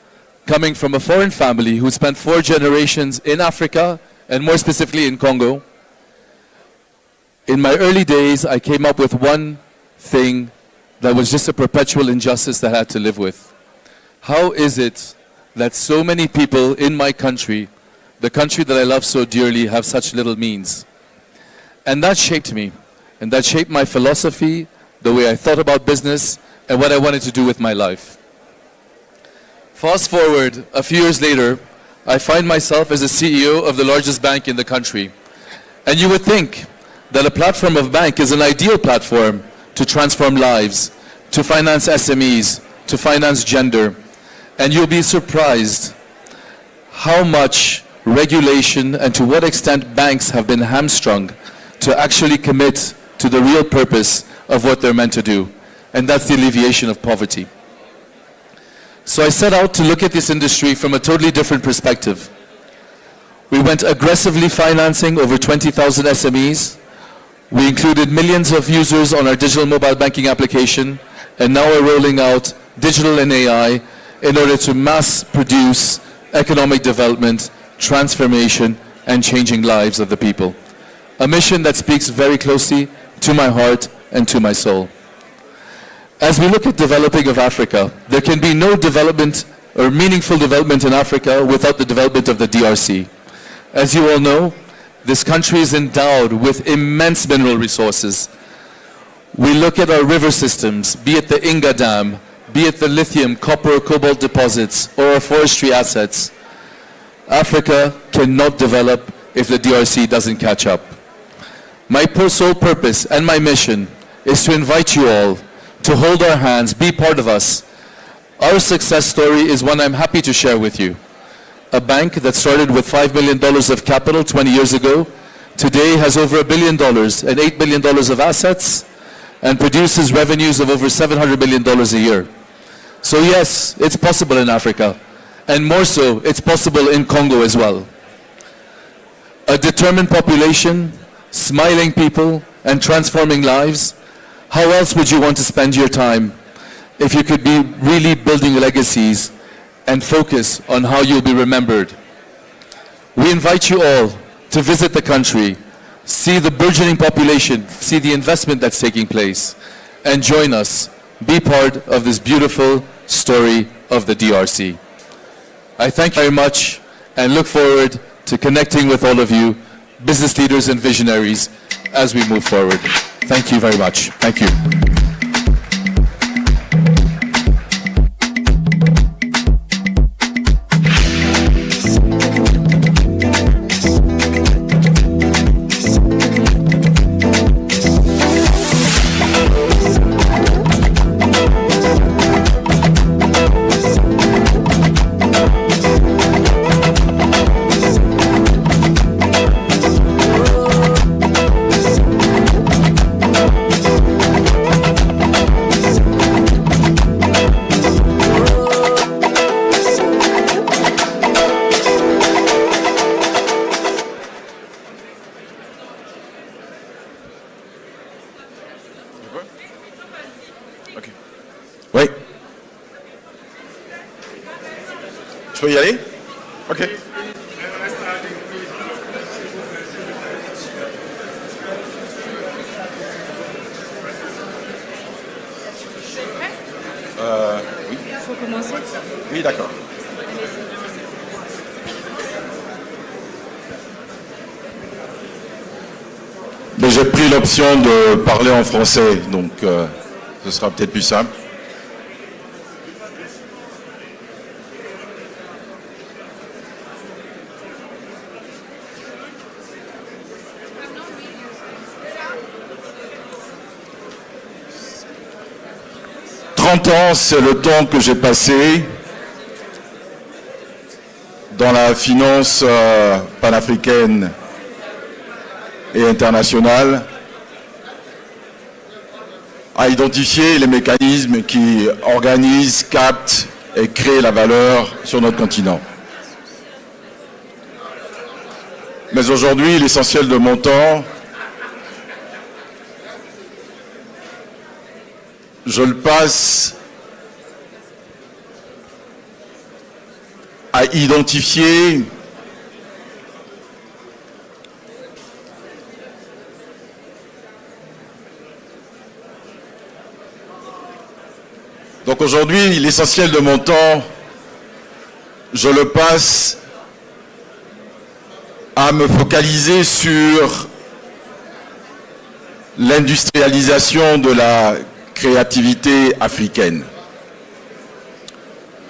coming from a foreign family who spent 4 generations in Africa, and more specifically in Congo. In my early days, I came up with one thing that was just a perpetual injustice that I had to live with. How is it that so many people in my country, the country that I love so dearly, have such little means? And that shaped me, and that shaped my philosophy, the way I thought about business, and what I wanted to do with my life. Fast forward, a few years later, I find myself as the CEO of the largest bank in the country. And you would think that a platform of bank is an ideal platform to transform lives, to finance SMEs, to finance gender. And you'll be surprised how much regulation and to what extent banks have been hamstrung to actually commit to the real purpose of what they're meant to do, and that's the alleviation of poverty. So I set out to look at this industry from a totally different perspective. We went aggressively financing over 20,000 SMEs. We included millions of users on our digital mobile banking application, and now we're rolling out digital and AI in order to mass produce economic development, transformation, and changing lives of the people. A mission that speaks very closely to my heart and to my soul. As we look at developing of Africa, there can be no development or meaningful development in Africa without the development of the DRC. As you all know, this country is endowed with immense mineral resources. We look at our river systems, be it the Inga Dam, be it the lithium, copper, or cobalt deposits, or our forestry assets. Africa cannot develop if the DRC doesn't catch up. My sole purpose and my mission is to invite you all to hold our hands, be part of us. Our success story is one I'm happy to share with you. A bank that started with $5 million of capital 20 years ago, today has over $1 billion and $8 billion of assets, and produces revenues of over $700 million a year. So yes, it's possible in Africa, and more so, it's possible in Congo as well. A determined population, smiling people, and transforming lives. How else would you want to spend your time if you could be really building legacies and focus on how you'll be remembered? We invite you all to visit the country, see the burgeoning population, see the investment that's taking place, and join us. Be part of this beautiful story of the DRC. I thank you very much and look forward to connecting with all of you, business leaders and visionaries, as we move forward. Thank you very much. Thank you. Oui. Je peux y aller? Ok. Oui. Il faut commencer. Oui, d'accord. Mais j'ai pris l'option de parler en français, donc ce sera peut-être plus simple. C'est le temps que j'ai passé dans la finance panafricaine et internationale à identifier les mécanismes qui organisent, captent et créent la valeur sur notre continent. Mais aujourd'hui, l'essentiel de mon temps, je le passe à identifier donc aujourd'hui, l'essentiel de mon temps, je le passe à me focaliser sur l'industrialisation de la créativité africaine.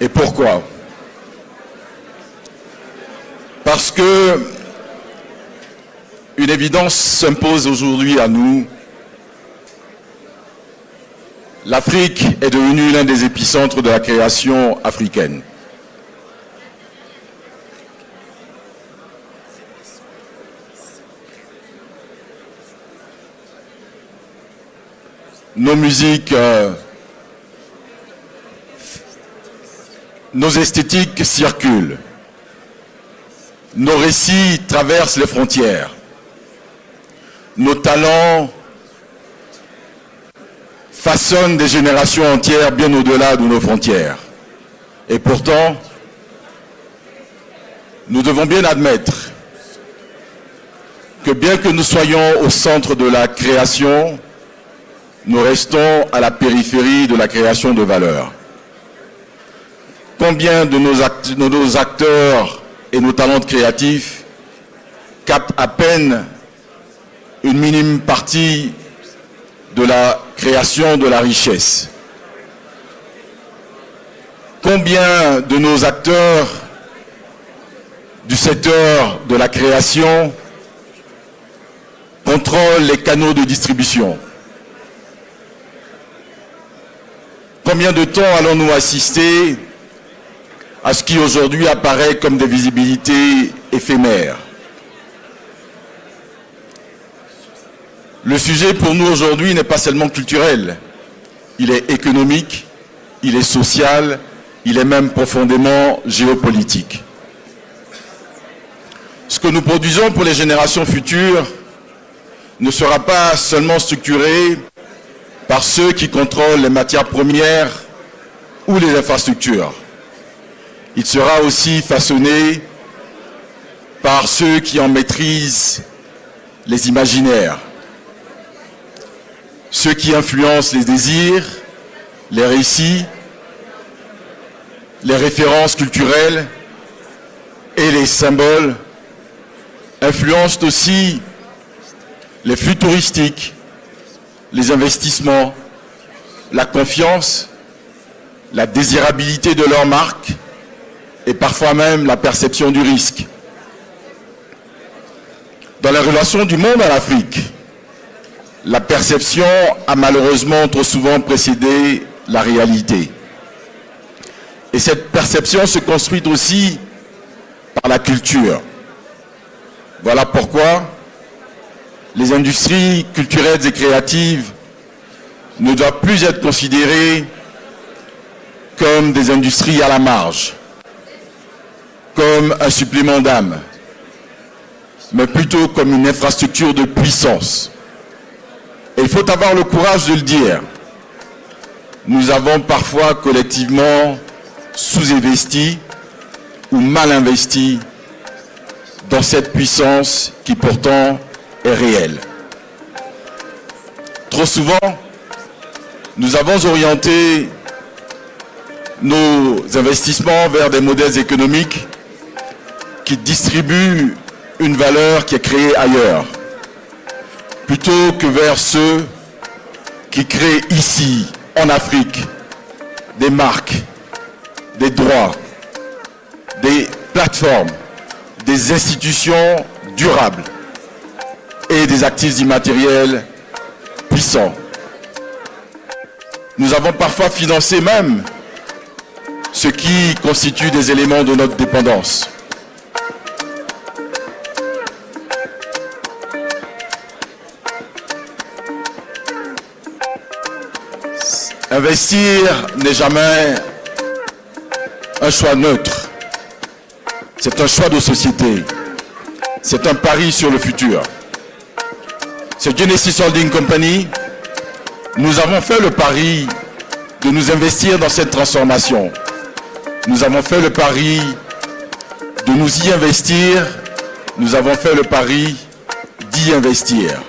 Et pourquoi? Parce que une évidence s'impose aujourd'hui à nous. L'Afrique est devenue l'un des épicentres de la création africaine. nos musiques, nos esthétiques circulent. Nos récits traversent les frontières. Nos talents façonnent des générations entières bien au-delà de nos frontières. Et pourtant, nous devons bien admettre que bien que nous soyons au centre de la création, nous restons à la périphérie de la création de valeur. Combien de nos acteurs et nos talents créatifs captent à peine une minime partie de la création de la richesse? Combien de nos acteurs du secteur de la création contrôlent les canaux de distribution? Combien de temps allons-nous assister à ce qui aujourd'hui apparaît comme des visibilités éphémères? Le sujet pour nous aujourd'hui n'est pas seulement culturel, il est économique, il est social, il est même profondément géopolitique. Ce que nous produisons pour les générations futures ne sera pas seulement structuré par ceux qui contrôlent les matières premières ou les infrastructures. Il sera aussi façonné par ceux qui en maîtrisent les imaginaires, ceux qui influencent les désirs, les récits, les références culturelles et les symboles, influencent aussi les flux touristiques, les investissements, la confiance, la désirabilité de leur marque et parfois même la perception du risque. Dans la relation du monde à l'Afrique, la perception a malheureusement trop souvent précédé la réalité. Et cette perception se construit aussi par la culture. Voilà pourquoi les industries culturelles et créatives ne doivent plus être considérées comme des industries à la marge, comme un supplément d'âme, mais plutôt comme une infrastructure de puissance. Et il faut avoir le courage de le dire. Nous avons parfois collectivement sous-investi ou mal investi dans cette puissance qui pourtant est réelle. Trop souvent, nous avons orienté nos investissements vers des modèles économiques qui distribuent une valeur qui est créée ailleurs, plutôt que vers ceux qui créent ici, en Afrique, des marques, des droits, des plateformes, des institutions durables et des actifs immatériels puissants. Nous avons parfois financé même ce qui constitue des éléments de notre dépendance. Investir n'est jamais un choix neutre. C'est un choix de société. C'est un pari sur le futur. C'est Genesis Holding Company. Nous avons fait le pari de nous investir dans cette transformation. Nous avons fait le pari de nous y investir. Nous avons fait le pari d'y investir.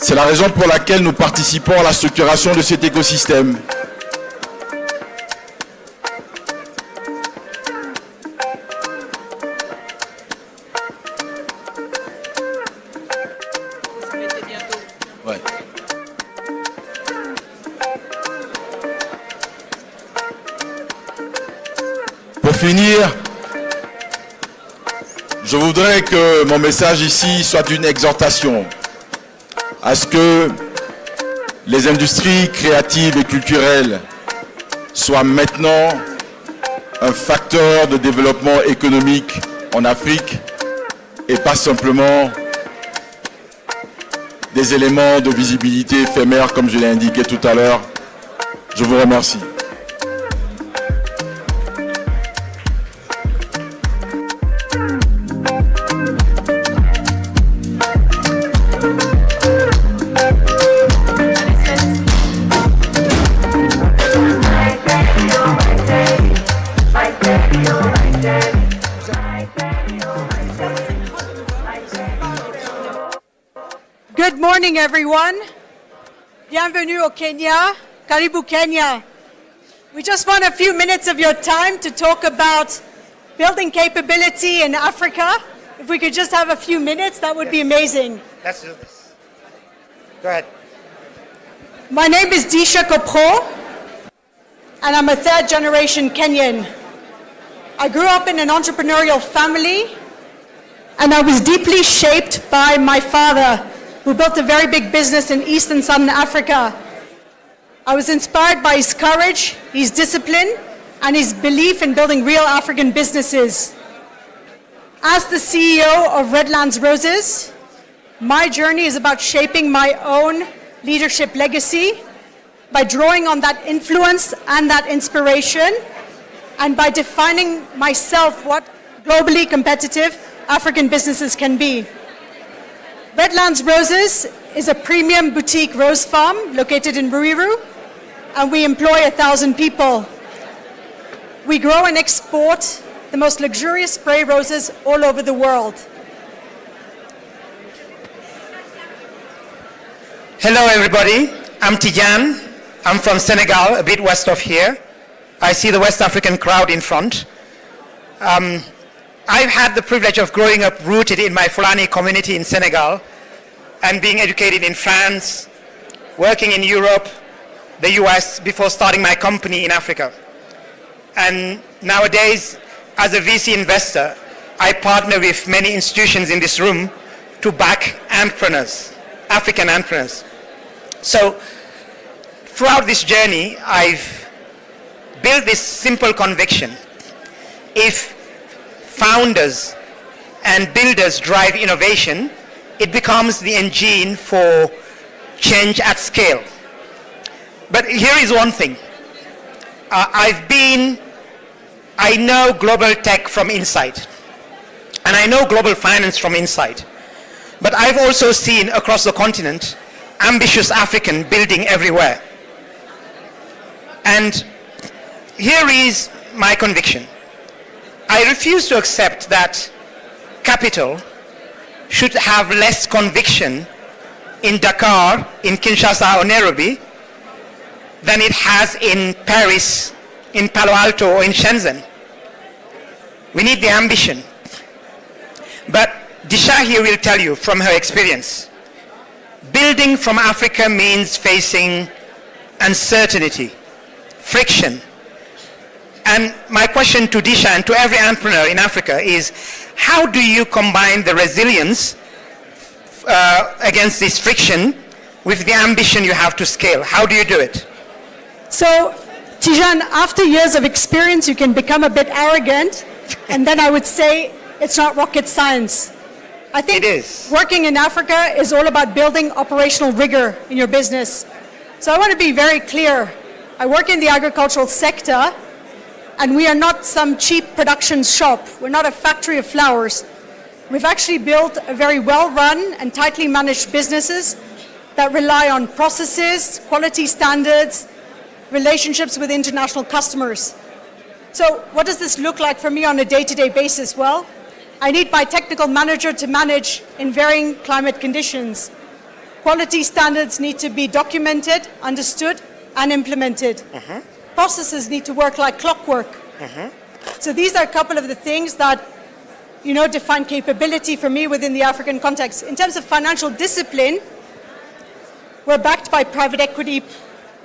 C'est la raison pour laquelle nous participons à la structuration de cet écosystème. Ouais. Pour finir, je voudrais que mon message ici soit une exhortation à ce que les industries créatives et culturelles soient maintenant un facteur de développement économique en Afrique et pas simplement des éléments de visibilité éphémères, comme je l'ai indiqué tout à l'heure. Je vous remercie. Good morning, everyone. Bienvenue au Kenya. Karibu Kenya. We just want a few minutes of your time to talk about building capability in Africa. If we could just have a few minutes, that would be amazing. Let's do this. Go ahead. My name is Disha Kopro, and I'm a third-generation Kenyan. I grew up in an entrepreneurial family, and I was deeply shaped by my father, who built a very big business in East and Southern Africa. I was inspired by his courage, his discipline, and his belief in building real African businesses. As the CEO of Redlands Roses, my journey is about shaping my own leadership legacy by drawing on that influence and that inspiration, and by defining myself what globally competitive African businesses can be. Redlands Roses is a premium boutique rose farm located in Ruiru, and we employ 1,000 people. We grow and export the most luxurious spray roses all over the world. Hello, everybody. I'm Tijan. I'm from Senegal, a bit west of here. I see the West African crowd in front. I've had the privilege of growing up rooted in my Fulani community in Senegal and being educated in France, working in Europe, the US, before starting my company in Africa. And nowadays, as a VC investor, I partner with many institutions in this room to back entrepreneurs, African entrepreneurs. So throughout this journey, I've built this simple conviction. If founders and builders drive innovation, it becomes the engine for change at scale. But here is one thing. I know global tech from inside, and I know global finance from inside. But I've also seen across the continent ambitious African building everywhere. And here is my conviction. I refuse to accept that capital should have less conviction in Dakar, in Kinshasa or Nairobi than it has in Paris, in Palo Alto or in Shenzhen. We need the ambition. But Disha here will tell you from her experience, building from Africa means facing uncertainty, friction. And my question to Disha and to every entrepreneur in Africa is, how do you combine the resilience against this friction with the ambition you have to scale? How do you do it? So, Tijan, after years of experience, you can become a bit arrogant, and then I would say it's not rocket science. I think working in Africa is all about building operational rigor in your business. So I want to be very clear. I work in the agricultural sector, and we are not some cheap production shop. We're not a factory of flowers. We've actually built a very well-run and tightly managed businesses that rely on processes, quality standards, relationships with international customers. So what does this look like for me on a day-to-day basis? Well, I need my technical manager to manage in varying climate conditions. Quality standards need to be documented, understood, and implemented. Processes need to work like clockwork. So these are a couple of the things that, define capability for me within the African context. In terms of financial discipline, we're backed by private equity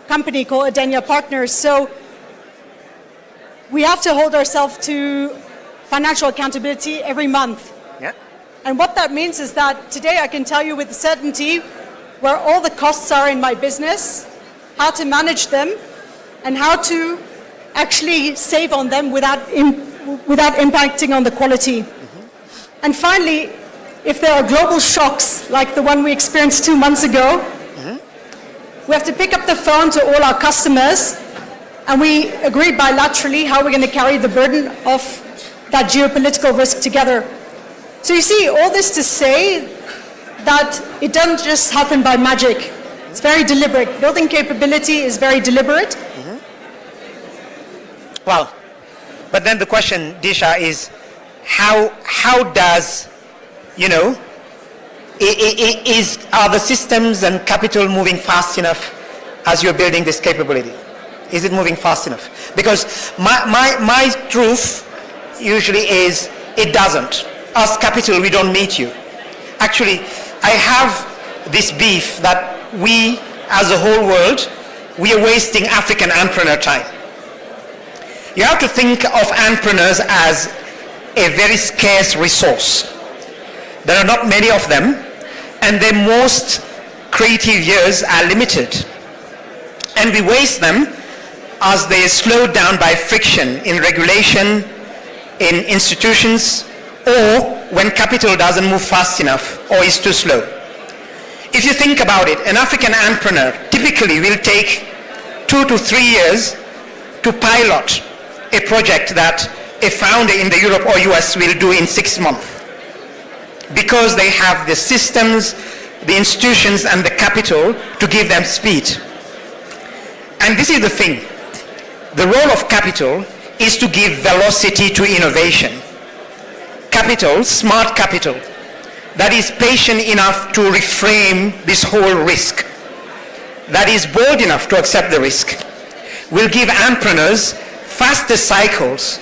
company called Adenia Partners. So we have to hold ourselves to financial accountability every month. And what that means is that today I can tell you with certainty where all the costs are in my business, how to manage them, and how to actually save on them without impacting on the quality. And finally, if there are global shocks like the one we experienced 2 months ago, we have to pick up the phone to all our customers, and we agree bilaterally how we're going to carry the burden of that geopolitical risk together. So you see, all this to say that it doesn't just happen by magic. It's very deliberate. Building capability is very deliberate. Well, but then the question, Disha, is how does, are the systems and capital moving fast enough as you're building this capability? Is it moving fast enough? Because my truth usually is it doesn't. As capital, we don't meet you. Actually, I have this beef that we, as a whole world, we are wasting African entrepreneur time. You have to think of entrepreneurs as a very scarce resource. There are not many of them, and their most creative years are limited. And we waste them as they are slowed down by friction in regulation, in institutions, or when capital doesn't move fast enough or is too slow. If you think about it, an African entrepreneur typically will take 2 to 3 years to pilot a project that a founder in the Europe or US will do in 6 months. Because they have the systems, the institutions, and the capital to give them speed. And this is the thing. The role of capital is to give velocity to innovation. Capital, smart capital, that is patient enough to reframe this whole risk, that is bold enough to accept the risk, will give entrepreneurs faster cycles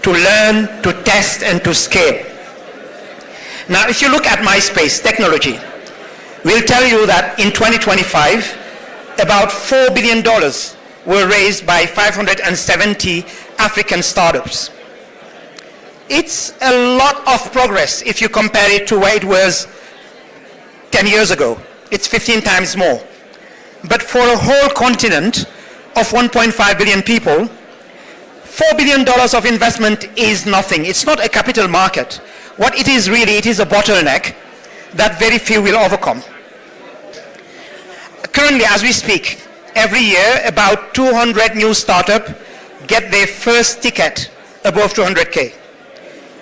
to learn, to test, and to scale. Now, if you look at MySpace technology, we'll tell you that in 2025, about $4 billion were raised by 570 African startups. It's a lot of progress if you compare it to where it was 10 years ago. It's 15 times more. But for a whole continent of 1.5 billion people, $4 billion of investment is nothing. It's not a capital market. What it is really, it is a bottleneck that very few will overcome. Currently, as we speak, every year about 200 new startups get their first ticket above 200K.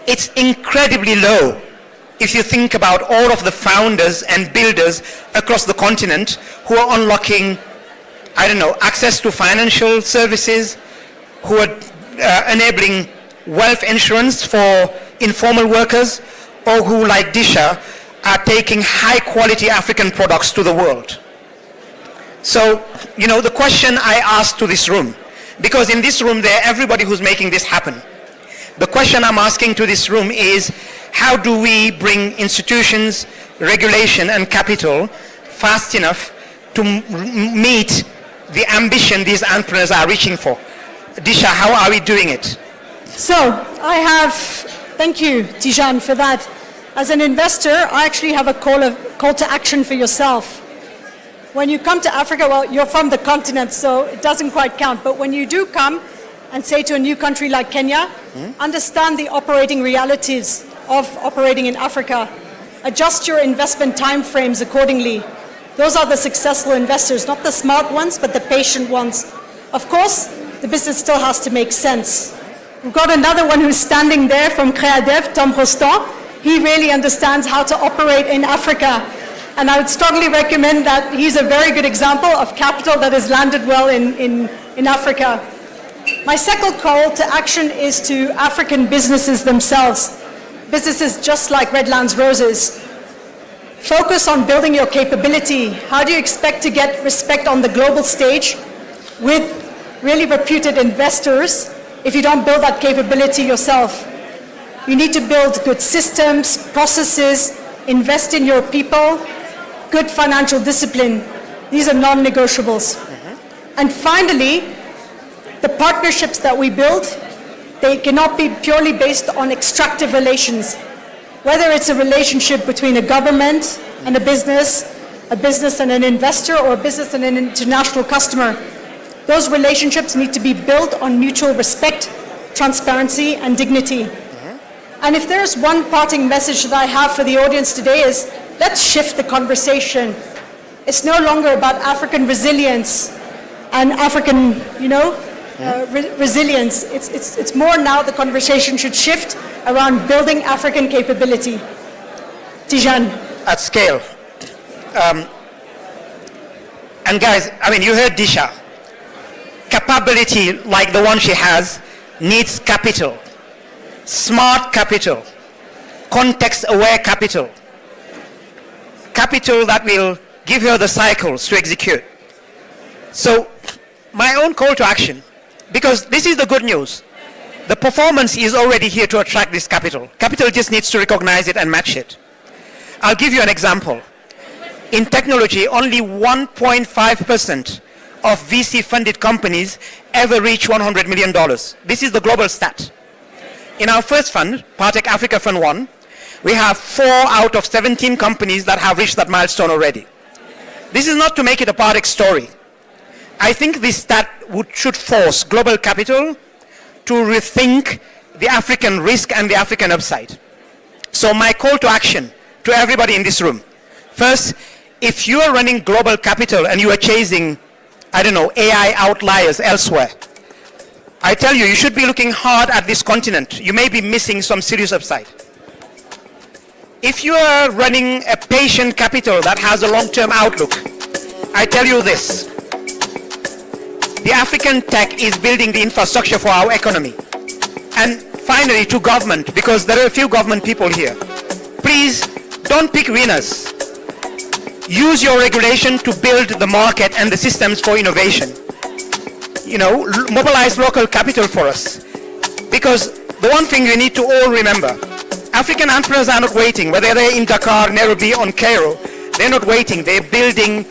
It's incredibly low if you think about all of the founders and builders across the continent who are unlocking, access to financial services, who are enabling wealth insurance for informal workers, or who, like Disha, are taking high quality African products to the world. So, the question I ask to this room, because in this room there, everybody who's making this happen. The question I'm asking to this room is, how do we bring institutions, regulation, and capital fast enough to meet the ambition these entrepreneurs are reaching for? Disha, how are we doing it? So, thank you, Tijan, for that. As an investor, I actually have a call to action for yourself. When you come to Africa, well, you're from the continent, so it doesn't quite count. But when you do come and say to a new country like Kenya, understand the operating realities of operating in Africa. Adjust your investment timeframes accordingly. Those are the successful investors, not the smart ones, but the patient ones. Of course, the business still has to make sense. We've got another one who's standing there from Créadev, Tom Rostand. He really understands how to operate in Africa. And I would strongly recommend that he's a very good example of capital that has landed well in Africa. My second call to action is to African businesses themselves. Businesses just like Redlands Roses. Focus on building your capability. How do you expect to get respect on the global stage with really reputed investors if you don't build that capability yourself? You need to build good systems, processes, invest in your people, good financial discipline. These are non-negotiables. And finally, the partnerships that we build, they cannot be purely based on extractive relations. Whether it's a relationship between a government and a business and an investor, or a business and an international customer, those relationships need to be built on mutual respect, transparency, and dignity. And if there's one parting message that I have for the audience today is, let's shift the conversation. It's no longer about African resilience and African, resilience. It's more now the conversation should shift around building African capability. Tijan. At scale. And guys, you heard Disha. Capability like the one she has needs capital. Smart capital. Context-aware capital. Capital that will give her the cycles to execute. So, my own call to action, because this is the good news. The performance is already here to attract this capital. Capital just needs to recognize it and match it. I'll give you an example. In technology, only 1.5% of VC-funded companies ever reach $100 million. This is the global stat. In our first fund, Partech Africa Fund 1, we have 4 out of 17 companies that have reached that milestone already. This is not to make it a Partech story. I think this stat should force global capital to rethink the African risk and the African upside. So my call to action to everybody in this room. First, if you are running global capital and you are chasing, AI outliers elsewhere, I tell you, you should be looking hard at this continent. You may be missing some serious upside. If you are running a patient capital that has a long-term outlook, I tell you this. The African tech is building the infrastructure for our economy. And finally, to government, because there are a few government people here. Please, don't pick winners. Use your regulation to build the market and the systems for innovation. Mobilize local capital for us. Because the one thing we need to all remember, African entrepreneurs are not waiting, whether they're in Dakar, Nairobi, or Cairo. They're not waiting, they're building,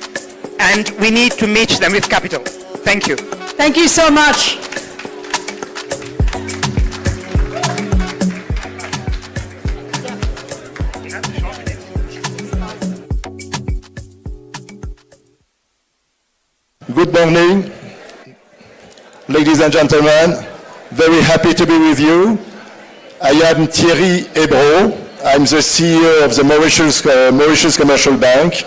and we need to match them with capital. Thank you. Thank you so much. Good morning, ladies and gentlemen. Very happy to be with you. I am Thierry Ebro. I'm the CEO of the Mauritius Commercial Bank,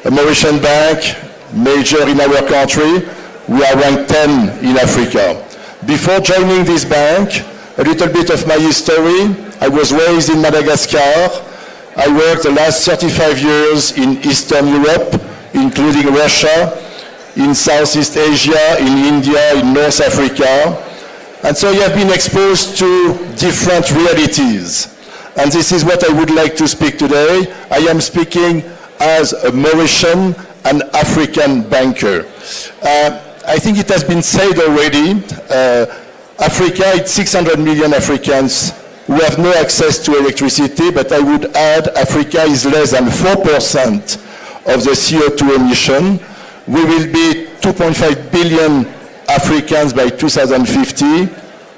a Mauritian bank, major in our country. We are ranked 10 in Africa. Before joining this bank, a little bit of my history. I was raised in Madagascar. I worked the last 35 years in Eastern Europe, including Russia, in Southeast Asia, in India, in North Africa. And so I have been exposed to different realities. And this is what I would like to speak today. I am speaking as a Mauritian and African banker. I think it has been said already, Africa, it's 600 million Africans who have no access to electricity, but I would add Africa is less than 4% of the CO2 emission. We will be 2.5 billion Africans by 2050.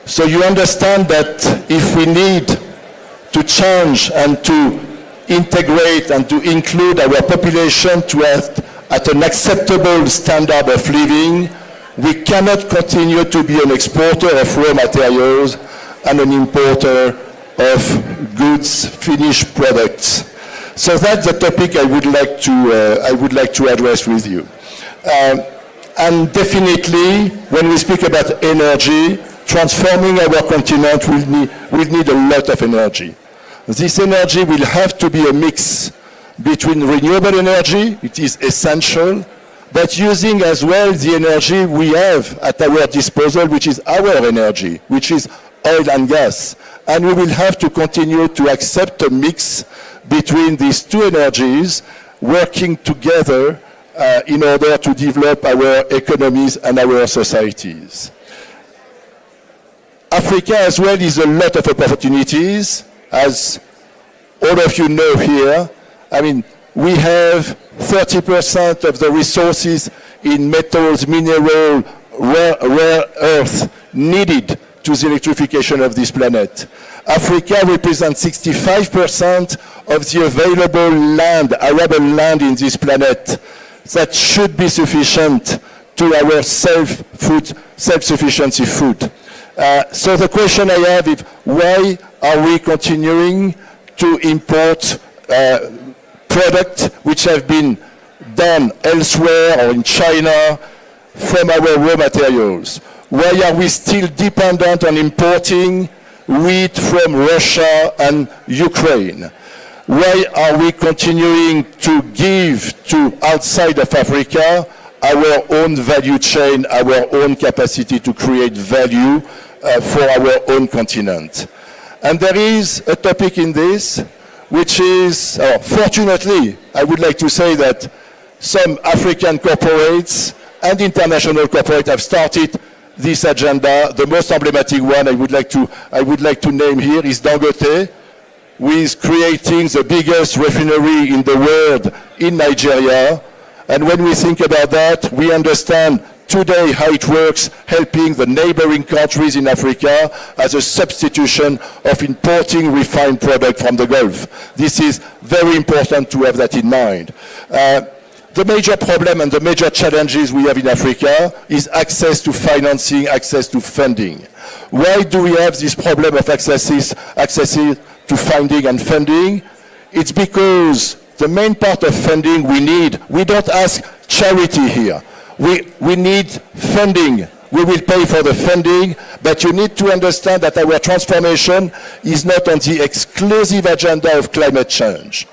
So you understand that if we need to change and to integrate and to include our population to at an acceptable standard of living, we cannot continue to be an exporter of raw materials and an importer of goods, finished products. So that's the topic I would like to address with you. And definitely, when we speak about energy, transforming our continent will need a lot of energy. This energy will have to be a mix between renewable energy, it is essential, but using as well the energy we have at our disposal, which is our energy, which is oil and gas. And we will have to continue to accept a mix between these two energies, working together in order to develop our economies and our societies. Africa as well is a lot of opportunities, as all of you know here. I mean, we have 30% of the resources in metals, mineral, rare earth needed to the electrification of this planet. Africa represents 65% of the available land, arable land in this planet. That should be sufficient to our self-sufficiency food. So the question I have is, why are we continuing to import products which have been done elsewhere or in China from our raw materials? Why are we still dependent on importing wheat from Russia and Ukraine? Why are we continuing to give to outside of Africa our own value chain, our own capacity to create value for our own continent? And there is a topic in this which is, fortunately, I would like to say that some African corporates and international corporates have started this agenda. The most emblematic one I would like to name here is Dangote, who is creating the biggest refinery in the world in Nigeria. And when we think about that, we understand today how it works, helping the neighboring countries in Africa as a substitution of importing refined product from the Gulf. This is very important to have that in mind. The major problem and the major challenges we have in Africa is access to financing, access to funding. Why do we have this problem of access to funding and funding? It's because the main part of funding we don't ask charity here. We need funding. We will pay for the funding, but you need to understand that our transformation is not on the exclusive agenda of climate change.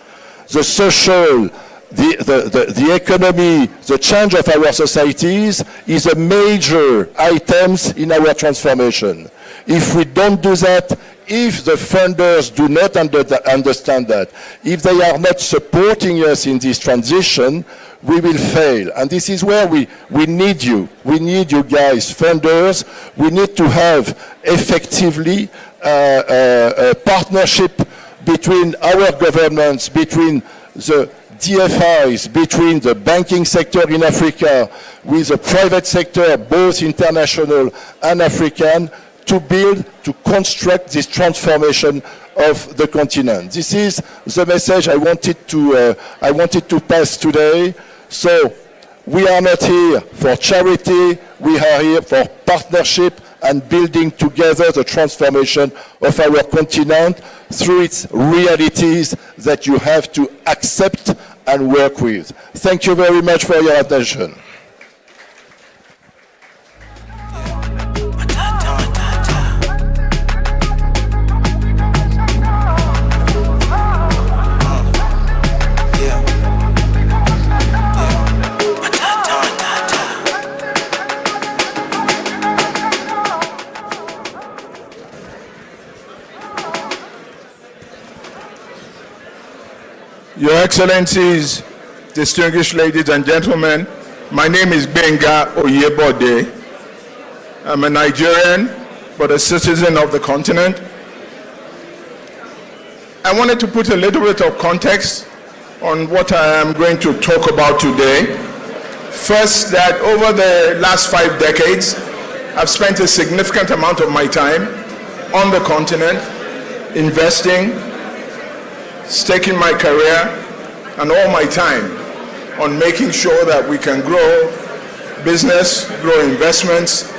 The social, the economy, the change of our societies is a major item in our transformation. If we don't do that, if the funders do not understand that, if they are not supporting us in this transition, we will fail. And this is where we need you. We need you guys, funders. We need to have effectively a partnership between our governments, between the DFIs, between the banking sector in Africa, with the private sector, both international and African, to build, to construct this transformation of the continent. This is the message I wanted to pass today. So we are not here for charity, we are here for partnership and building together the transformation of our continent through its realities that you have to accept and work with. Thank you very much for your attention. Your Excellencies, distinguished ladies and gentlemen, my name is Benga Oyebode. I'm a Nigerian, but a citizen of the continent. I wanted to put a little bit of context on what I am going to talk about today. First, that over the last 5 decades, I've spent a significant amount of my time on the continent, investing, staking my career and all my time on making sure that we can grow business, grow investments,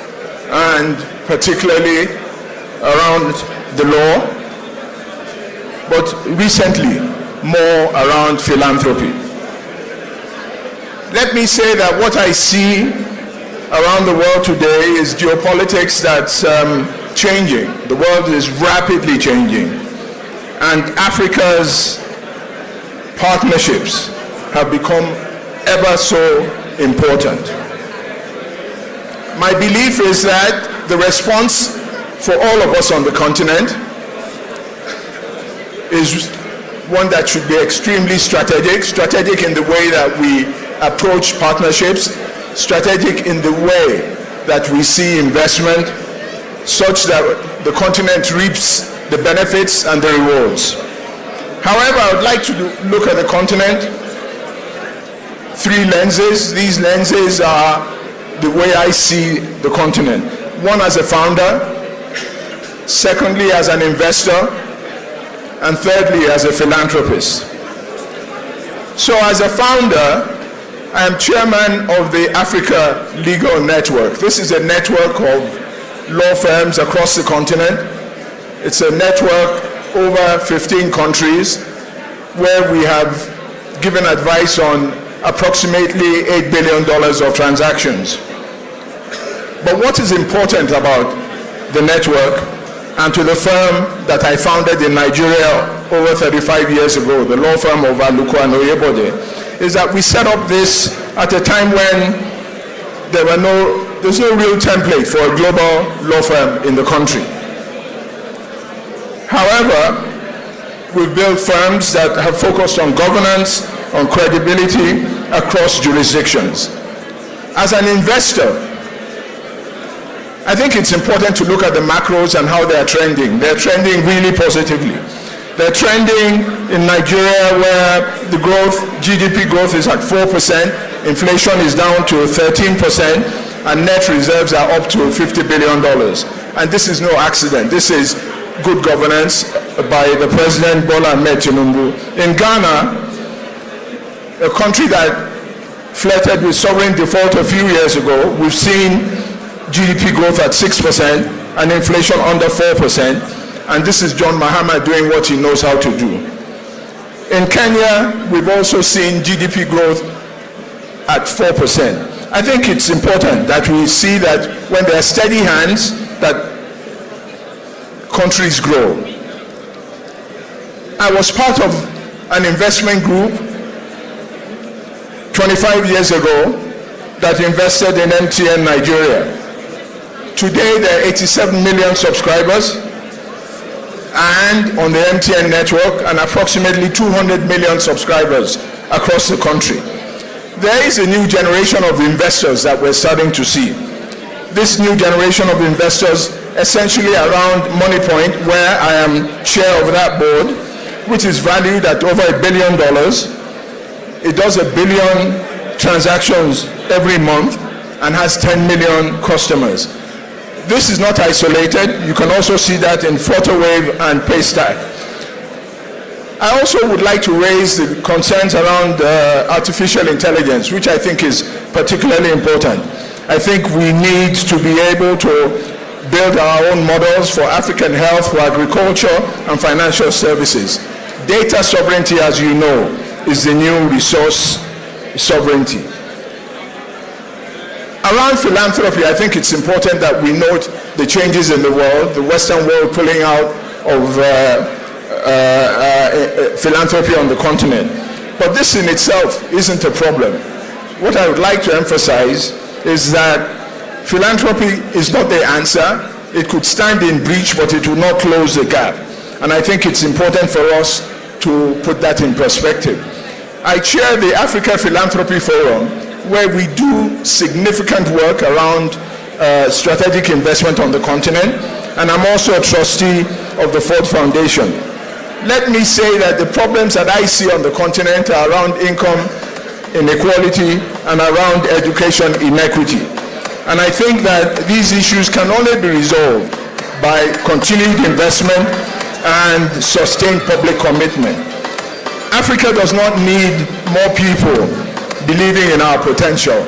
and particularly around the law, but recently more around philanthropy. Let me say that what I see around the world today is geopolitics that's changing. The world is rapidly changing. And Africa's partnerships have become ever so important. My belief is that the response for all of us on the continent is one that should be extremely strategic in the way that we approach partnerships, strategic in the way that we see investment, such that the continent reaps the benefits and the rewards. However, I would like to look at the continent 3 lenses. These lenses are the way I see the continent. One as a founder, secondly as an investor, and thirdly as a philanthropist. So as a founder, I am chairman of the Africa Legal Network. This is a network of law firms across the continent. It's a network over 15 countries where we have given advice on approximately $8 billion of transactions. But what is important about the network, and to the firm that I founded in Nigeria over 35 years ago, the law firm of Aluko and Oyebode, is that we set up this at a time when there's no real template for a global law firm in the country. However, we've built firms that have focused on governance, on credibility across jurisdictions. As an investor, I think it's important to look at the macros and how they are trending. They're trending really positively. They're trending in Nigeria where the growth, GDP growth is at 4%, inflation is down to 13%, and net reserves are up to $50 billion. And this is no accident. This is good governance by the President Bola Ahmed Tinubu. In Ghana, a country that flirted with sovereign default a few years ago, we've seen GDP growth at 6% and inflation under 4%. And this is John Mahama doing what he knows how to do. In Kenya, we've also seen GDP growth at 4%. I think it's important that we see that when there are steady hands, that countries grow. I was part of an investment group 25 years ago that invested in MTN Nigeria. Today, there are 87 million subscribers and on the MTN network, and approximately 200 million subscribers across the country. There is a new generation of investors that we're starting to see. This new generation of investors essentially around MoneyPoint, where I am chair of that board, which is valued at over $1 billion. It does 1 billion transactions every month and has 10 million customers. This is not isolated. You can also see that in PhotoWave and Paystack. I also would like to raise the concerns around artificial intelligence, which I think is particularly important. I think we need to be able to build our own models for African health, for agriculture, and financial services. Data sovereignty, as you know, is the new resource sovereignty. Around philanthropy, I think it's important that we note the changes in the world, the Western world pulling out of philanthropy on the continent. But this in itself isn't a problem. What I would like to emphasize is that philanthropy is not the answer. It could stand in breach, but it will not close the gap. And I think it's important for us to put that in perspective. I chair the Africa Philanthropy Forum, where we do significant work around strategic investment on the continent, and I'm also a trustee of the Ford Foundation. Let me say that the problems that I see on the continent are around income inequality and around education inequity. And I think that these issues can only be resolved by continued investment and sustained public commitment. Africa does not need more people believing in our potential.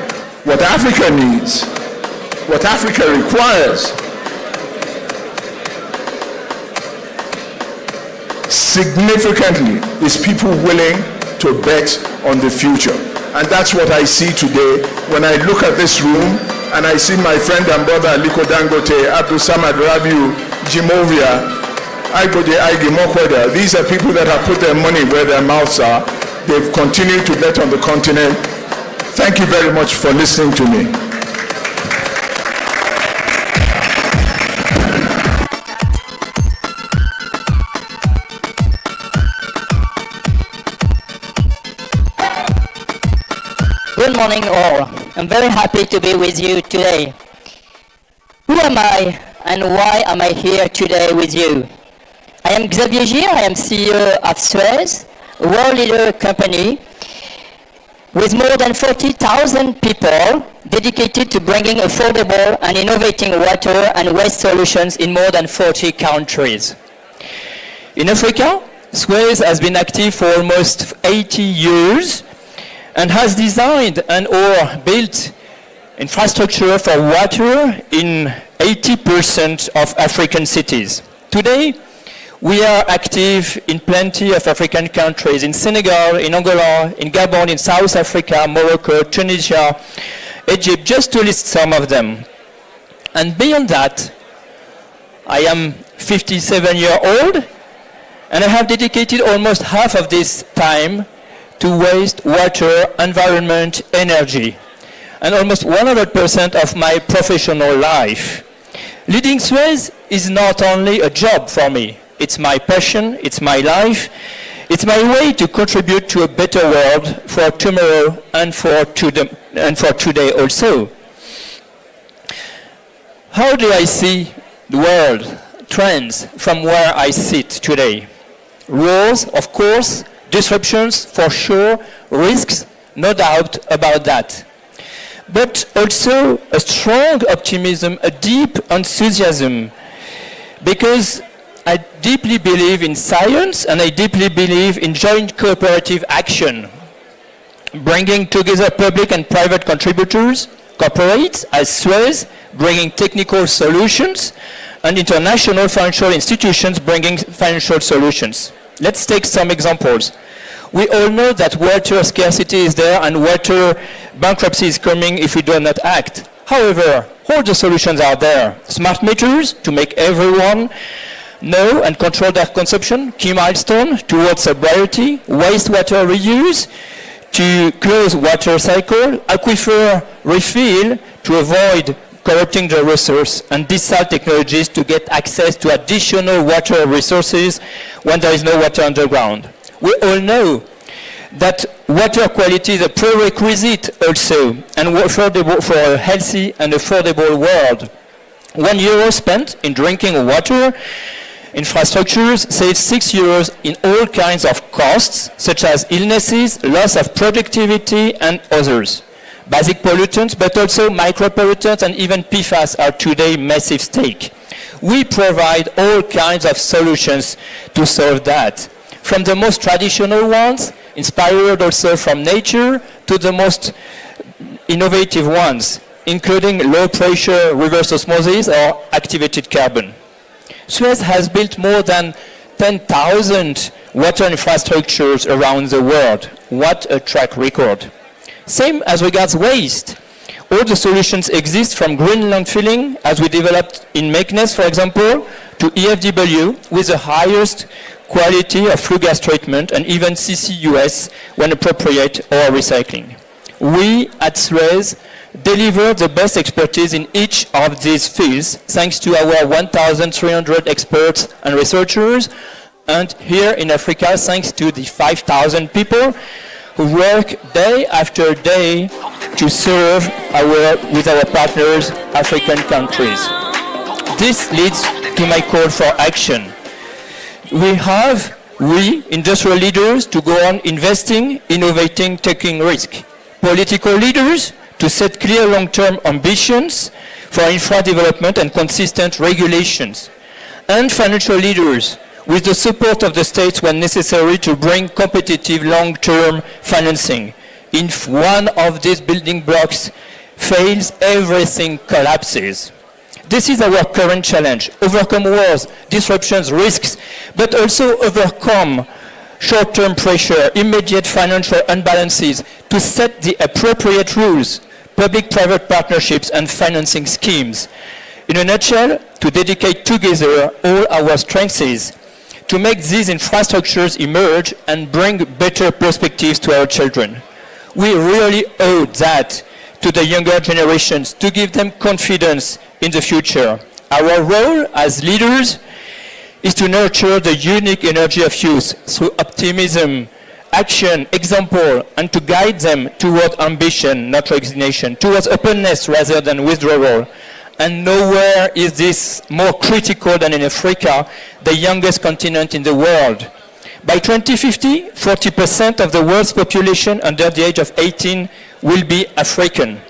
What Africa needs, what Africa requires, significantly, is people willing to bet on the future. And that's what I see today when I look at this room and I see my friend and brother Aliko Dangote, Abdul Samad Rabiu, Jimovia, Aigode Aigi Mokweda. These are people that have put their money where their mouths are. They've continued to bet on the continent. Thank you very much for listening to me. Good morning all. I'm very happy to be with you today. Who am I and why am I here today with you? I am Xavier Gir, I am CEO of Suez, a world leader company with more than 40,000 people dedicated to bringing affordable and innovating water and waste solutions in more than 40 countries. In Africa, Suez has been active for almost 80 years and has designed and or built infrastructure for water in 80% of African cities. Today, we are active in plenty of African countries, in Senegal, in Angola, in Gabon, in South Africa, Morocco, Tunisia, Egypt, just to list some of them. And beyond that, I am 57 years old, and I have dedicated almost half of this time to waste, water, environment, energy, and almost 100% of my professional life. Leading Suez is not only a job for me, it's my passion, it's my life, it's my way to contribute to a better world for tomorrow and for today also. How do I see the world, trends, from where I sit today? Rules, of course, disruptions, for sure, risks, no doubt about that. But also a strong optimism, a deep enthusiasm, because I deeply believe in science and I deeply believe in joint cooperative action, bringing together public and private contributors, corporates as Suez, bringing technical solutions, and international financial institutions bringing financial solutions. Let's take some examples. We all know that water scarcity is there and water bankruptcy is coming if we do not act. However, all the solutions are there. Smart meters to make everyone know and control their consumption, key milestone towards sobriety, wastewater reuse, to close water cycle, aquifer refill to avoid corrupting the resource, and desal technologies to get access to additional water resources when there is no water underground. We all know that water quality is a prerequisite also, and affordable for a healthy and affordable world. €1 spent in drinking water infrastructures saves €6 in all kinds of costs, such as illnesses, loss of productivity, and others. Basic pollutants, but also micropollutants and even PFAS are today massive stake. We provide all kinds of solutions to solve that. From the most traditional ones, inspired also from nature, to the most innovative ones, including low pressure reverse osmosis or activated carbon. Suez has built more than 10,000 water infrastructures around the world. What a track record. Same as regards waste. All the solutions exist, from green landfilling, as we developed in Meknes, for example, to EFW with the highest quality of flue gas treatment, and even CCUS when appropriate, or recycling. We at Suez deliver the best expertise in each of these fields, thanks to our 1,300 experts and researchers, and here in Africa, thanks to the 5,000 people who work day after day to serve with our partners, African countries. This leads to my call for action. We, industrial leaders, to go on investing, innovating, taking risk. Political leaders, to set clear long-term ambitions for infra development and consistent regulations. And financial leaders, with the support of the states when necessary, to bring competitive long-term financing. If one of these building blocks fails, everything collapses. This is our current challenge: overcome wars, disruptions, risks, but also overcome short-term pressure, immediate financial imbalances, to set the appropriate rules, public-private partnerships and financing schemes. In a nutshell, to dedicate together all our strengths to make these infrastructures emerge and bring better perspectives to our children. We really owe that to the younger generations, to give them confidence in the future. Our role as leaders is to nurture the unique energy of youth through optimism, action, example, and to guide them toward ambition, not resignation, towards openness rather than withdrawal. And nowhere is this more critical than in Africa, the youngest continent in the world. By 2050, 40% of the world's population under the age of 18 will be African.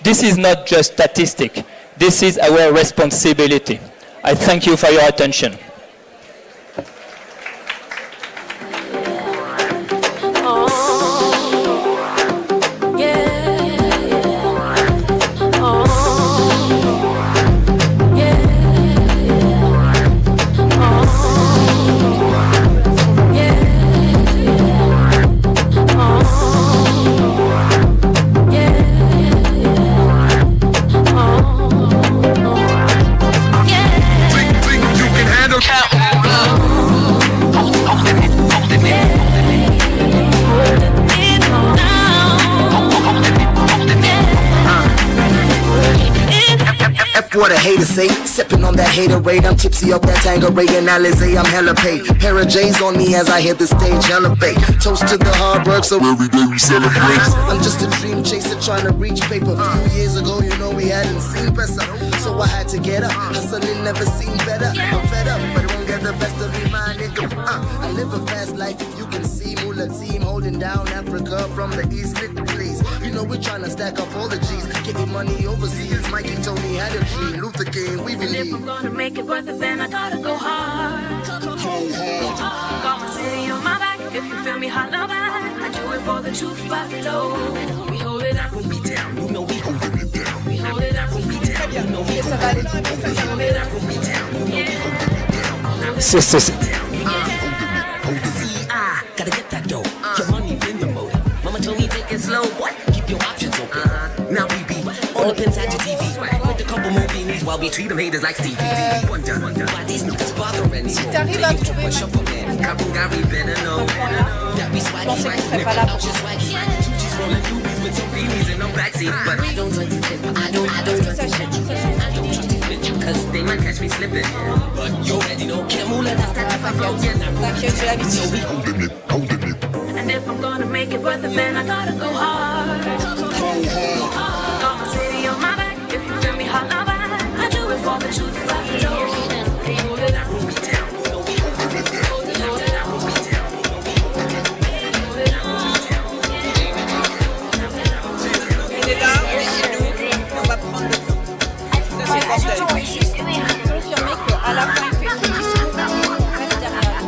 This is not just statistic. This is our responsibility. I thank you for your attention. what a hater say. Sipping on that haterade, I'm tipsy off that Tanqueray and Alizé, I'm hella paid. Pair of J's on me as I hit the stage, elevate. Toast to the hard work, so every day we celebrate. I'm just a dream chaser trying to reach paper. A few years ago, you know we hadn't seen better, so I had to get up. Hustling never seemed better. I'm fed up, but it won't get the best of me, my nigga. I live a fast life, you can see. Moolah team holding down Africa from the east, please. You know we're trying to stack up all the G's, getting money overseas. Mikey told me had a dream, Luther King, we believe. And if I'm gonna make it worth it, then I gotta go hard. Got my city on my back, if you feel me, holla back. I do it for the truth, Buffalo. We hold it up, we down, you know we holding it down. We hold it up, we down, you know we hold it down. We hold it up, we down, you know we hold it down. Sisters. Gotta get that dough. Your money in the motor. Mama told me take it slow, boy. Keep your options open. Now we be all up inside your TV. With a couple more beanies while we treat them haters like Stevie. Wonder why these niggas bother anymore. Si t'arrives à trouver that we swaggy, swaggy, rolling doobies with some beanies in no backseat. But I don't trust these bitches. I don't trust these bitches. Cause they might catch me slipping. But you already know Kimula, that's that if I flow. So we holding it. And if I'm gonna make it worth it, then I gotta go hard. Got my city on my back, if you feel me, holla back. I do it for the truth, Buffalo. We hold it up, we down. We hold it down. On va prendre le temps. C'est confirmer qu'à la fin, il fait le discours, reste derrière.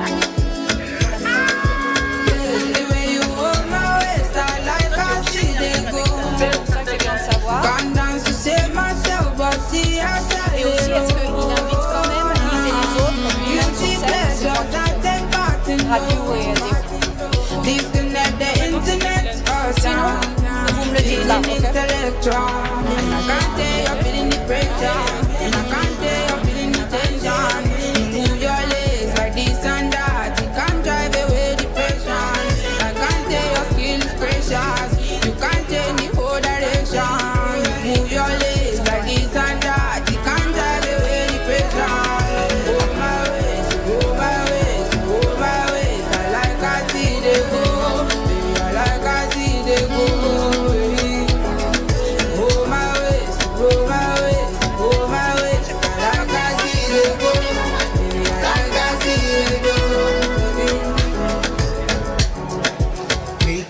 Et aussi, est-ce qu'il invite quand même à liser les autres, même sur scène, radio et sinon, vous me le dites là, ok?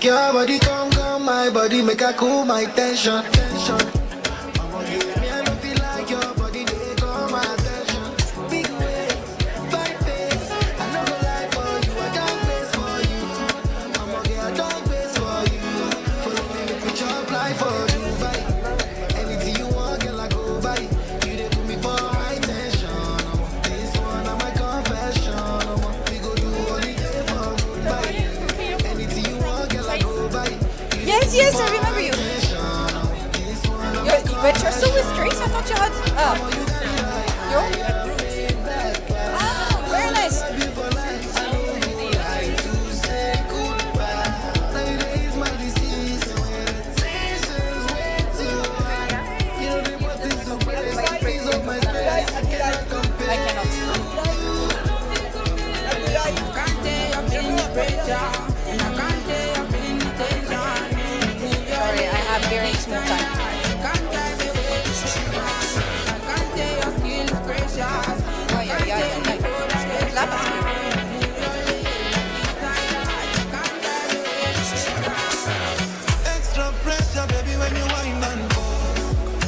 Your body come, my body make a cool my tension. Yes, I remember you. But you're still with Grace? I thought you had... very nice. I cannot. Sorry, I have very small time. Là, parce que... Extra pressure, baby, when you wind and fall.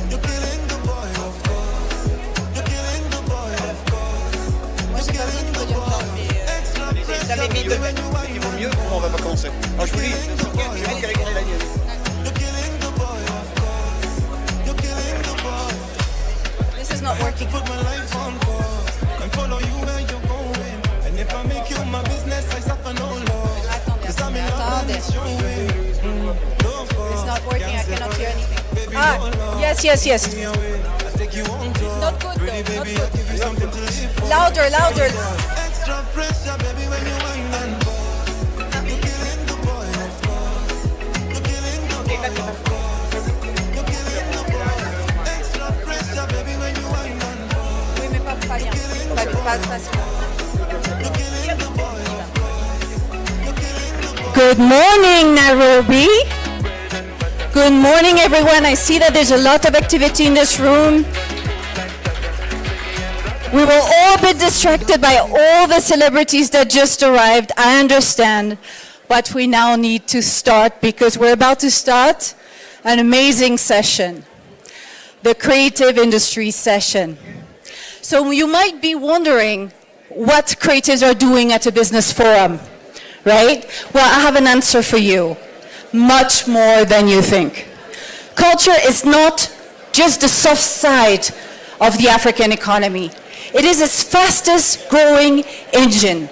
You're killing the boy, of course. You're killing the boy, of course. You're killing the boy. Extra pressure, baby, when you wind and fall. On va pas commencer. Alors je vous dis, je vais tirer la ligne. This is not working. Put my life on pause and follow you where you're going. And if I make you my business, I suffer no loss. Cause I'm in love and it's showing. It's not working, I cannot hear anything. Yes. Not good though, not good. Louder. Extra pressure, baby, when you wind and fall. You're killing the boy, of course. You're killing the boy, of course. You're killing the boy. Extra pressure, baby, when you wind Good morning, Nairobi. Good morning, everyone. I see that there's a lot of activity in this room. We will all be distracted by all the celebrities that just arrived. I understand, but we now need to start because we're about to start an amazing session, the Creative Industry session. So you might be wondering what creatives are doing at a business forum, right? Well, I have an answer for you. Much more than you think. Culture is not just the soft side of the African economy. It is its fastest growing engine.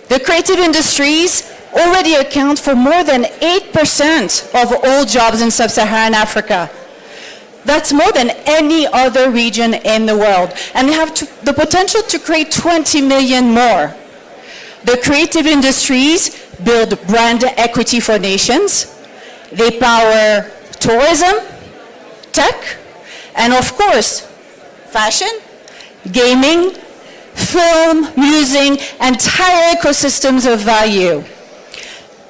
The creative industries already account for more than 8% of all jobs in sub-Saharan Africa. That's more than any other region in the world. And they have the potential to create 20 million more. The creative industries build brand equity for nations. They power tourism, tech, and of course, fashion, gaming, film, music, entire ecosystems of value.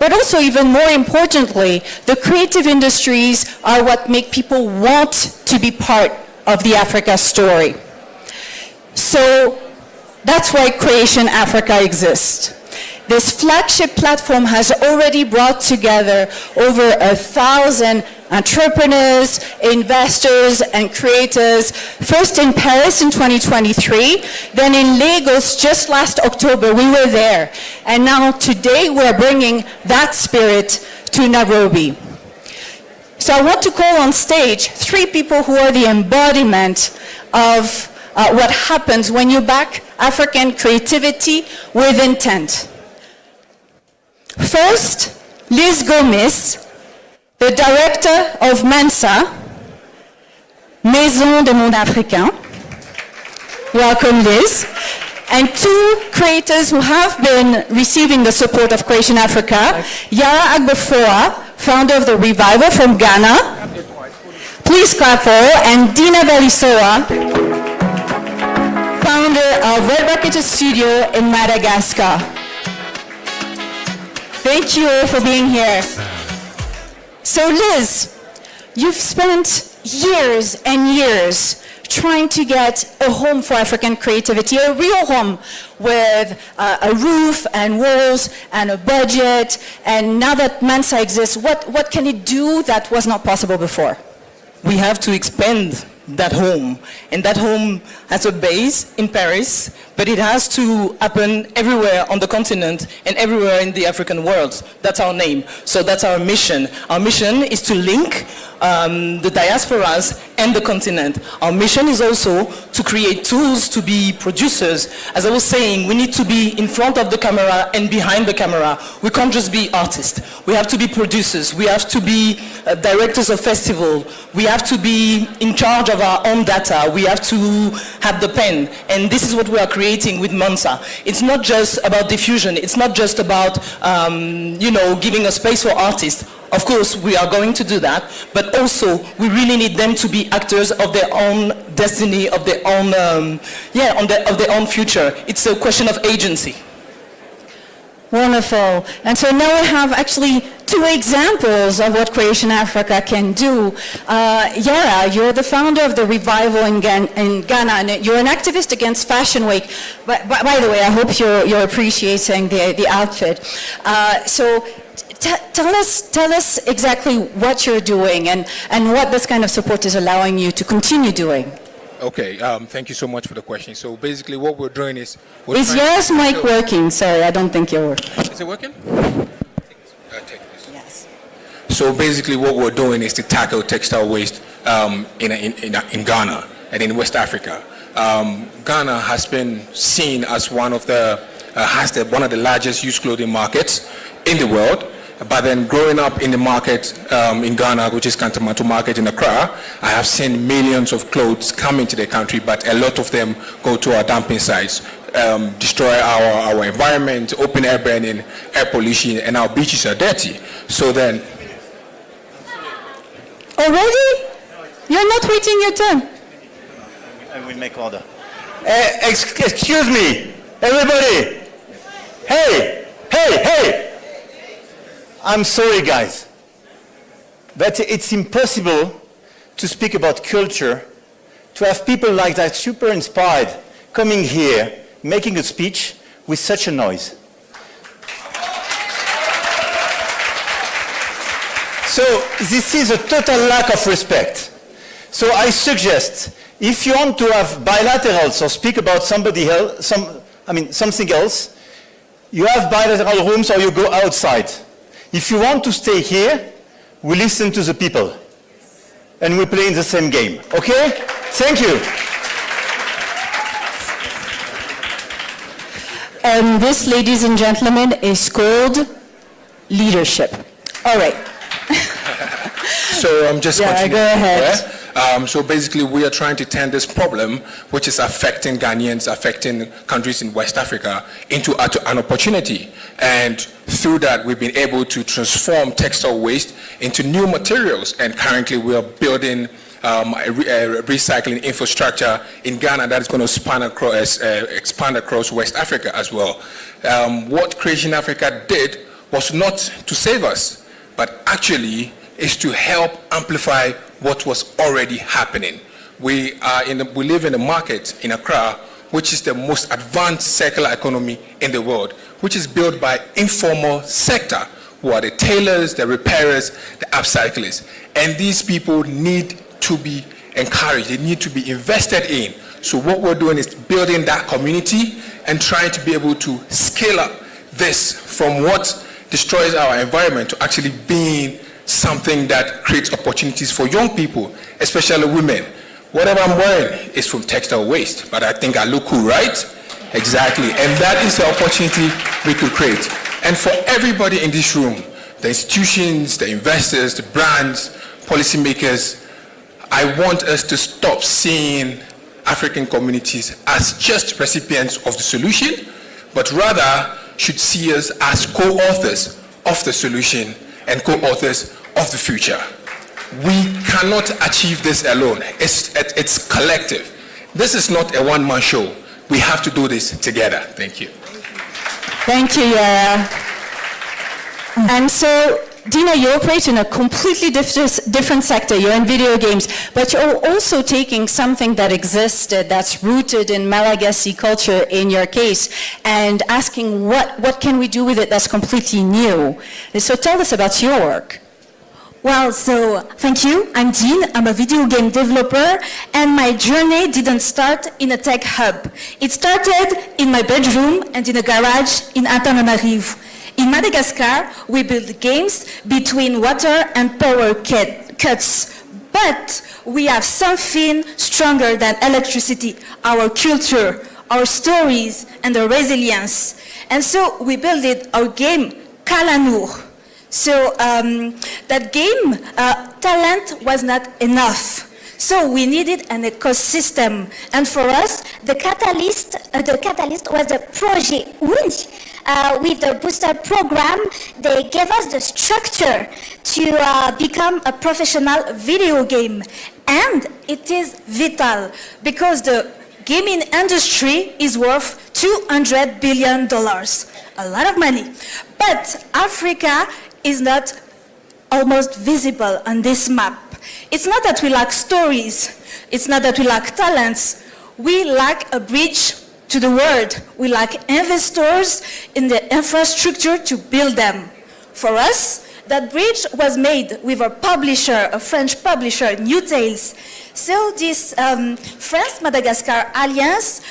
But also, even more importantly, the creative industries are what make people want to be part of the Africa story. So that's why Creation Africa exists. This flagship platform has already brought together over 1,000 entrepreneurs, investors, and creators, first in Paris in 2023, then in Lagos just last October. We were there. And now today we're bringing that spirit to Nairobi. So I want to call on stage 3 people who are the embodiment of what happens when you back African creativity with intent. First, Liz Gomez, the director of Mensa, Maison du Monde Africain. Welcome, Liz. And 2 creators who have been receiving the support of Creation Africa, Yara Agbefoa, founder of The Revival from Ghana. Please clap for her. And Dina Velisoa, founder of Red Rocket Studio in Madagascar. Thank you all for being here. So Liz, you've spent years and years trying to get a home for African creativity, a real home with a roof and walls and a budget. And now that Mensa exists, what can it do that was not possible before? We have to expand that home. And that home has a base in Paris, but it has to happen everywhere on the continent and everywhere in the African world. That's our name. So that's our mission. Our mission is to link the diasporas and the continent. Our mission is also to create tools to be producers. As I was saying, we need to be in front of the camera and behind the camera. We can't just be artists. We have to be producers. We have to be directors of festival. We have to be in charge of our own data. We have to have the pen. And this is what we are creating with Mensa. It's not just about diffusion. It's not just about, giving a space for artists. Of course, we are going to do that, but also we really need them to be actors of their own destiny, of their own, of their own future. It's a question of agency. Wonderful. And so now we have actually 2 examples of what Creation Africa can do. Yara, you're the founder of The Revival in Ghana, and you're an activist against Fashion Week. By the way, I hope you're appreciating the outfit. So tell us exactly what you're doing and what this kind of support is allowing you to continue doing. Okay, thank you so much for the question. So basically what we're doing is... Is yours mic working? Sorry, I don't think you're working. Is it working? Take this. Yes. So basically what we're doing is to tackle textile waste in Ghana and in West Africa. Ghana has been seen as one of the largest used clothing markets in the world. But then growing up in the market in Ghana, which is Continentale market in Accra, I have seen millions of clothes come into the country, but a lot of them go to our dumping sites, destroy our environment, open air burning, air pollution, and our beaches are dirty. So then... Already? You're not waiting your turn. I will make order. Excuse me, everybody. Hey. I'm sorry, guys, but it's impossible to speak about culture, to have people like that super inspired coming here, making a speech with such a noise. So this is a total lack of respect. So I suggest, if you want to have bilaterals or speak about somebody else, something else, you have bilateral rooms or you go outside. If you want to stay here, we listen to the people. And we play in the same game. Okay? Thank you. And this, ladies and gentlemen, is called leadership. All right. So I'm just continuing. Go ahead. So basically, we are trying to turn this problem, which is affecting Ghanaians, affecting countries in West Africa, into an opportunity. And through that, we've been able to transform textile waste into new materials. And currently, we are building a recycling infrastructure in Ghana that is going to expand across West Africa as well. What Creation Africa did was not to save us, but actually is to help amplify what was already happening. We live in a market in Accra, which is the most advanced circular economy in the world, which is built by informal sector, who are the tailors, the repairers, the upcyclers. And these people need to be encouraged, they need to be invested in. So what we're doing is building that community and trying to be able to scale up this from what destroys our environment to actually being something that creates opportunities for young people, especially women. Whatever I'm wearing is from textile waste, but I think I look cool, right? Exactly, and that is the opportunity we could create. And for everybody in this room, the institutions, the investors, the brands, policymakers, I want us to stop seeing African communities as just recipients of the solution, but rather should see us as co-authors of the solution and co-authors of the future. We cannot achieve this alone. It's collective. This is not a one-man show. We have to do this together. Thank you. Thank you, Yara. And so, Dina, you operate in a completely different sector. You're in video games, but you're also taking something that existed, that's rooted in Malagasy culture in your case, and asking what can we do with it that's completely new. And so tell us about your work. Well, so thank you. I'm Jean. I'm a video game developer, and my journey didn't start in a tech hub. It started in my bedroom and in a garage in Antananarivo. In Madagascar, we build games between water and power cuts. But we have something stronger than electricity, our culture, our stories, and our resilience. And so we built our game, Kalanur. So that game, talent was not enough. So we needed an ecosystem. And for us, the catalyst was the Project Und. With the booster program, they gave us the structure to become a professional video game. And it is vital because the gaming industry is worth $200 billion, a lot of money. But Africa is not almost visible on this map. It's not that we lack stories, it's not that we lack talents, we lack a bridge to the world. We lack investors in the infrastructure to build them. For us, that bridge was made with a publisher, a French publisher, New Tales. So this France-Madagascar alliance,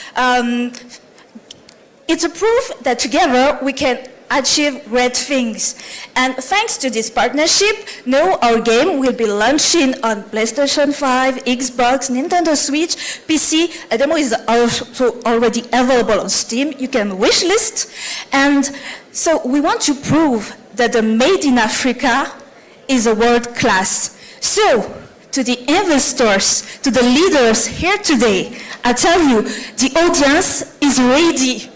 it's a proof that together we can achieve great things. And thanks to this partnership, now our game will be launching on PlayStation 5, Xbox, Nintendo Switch, PC. A demo is also already available on Steam. You can wishlist. And so we want to prove that the Made in Africa is a world class. So, to the investors, to the leaders here today, I tell you, the audience is ready.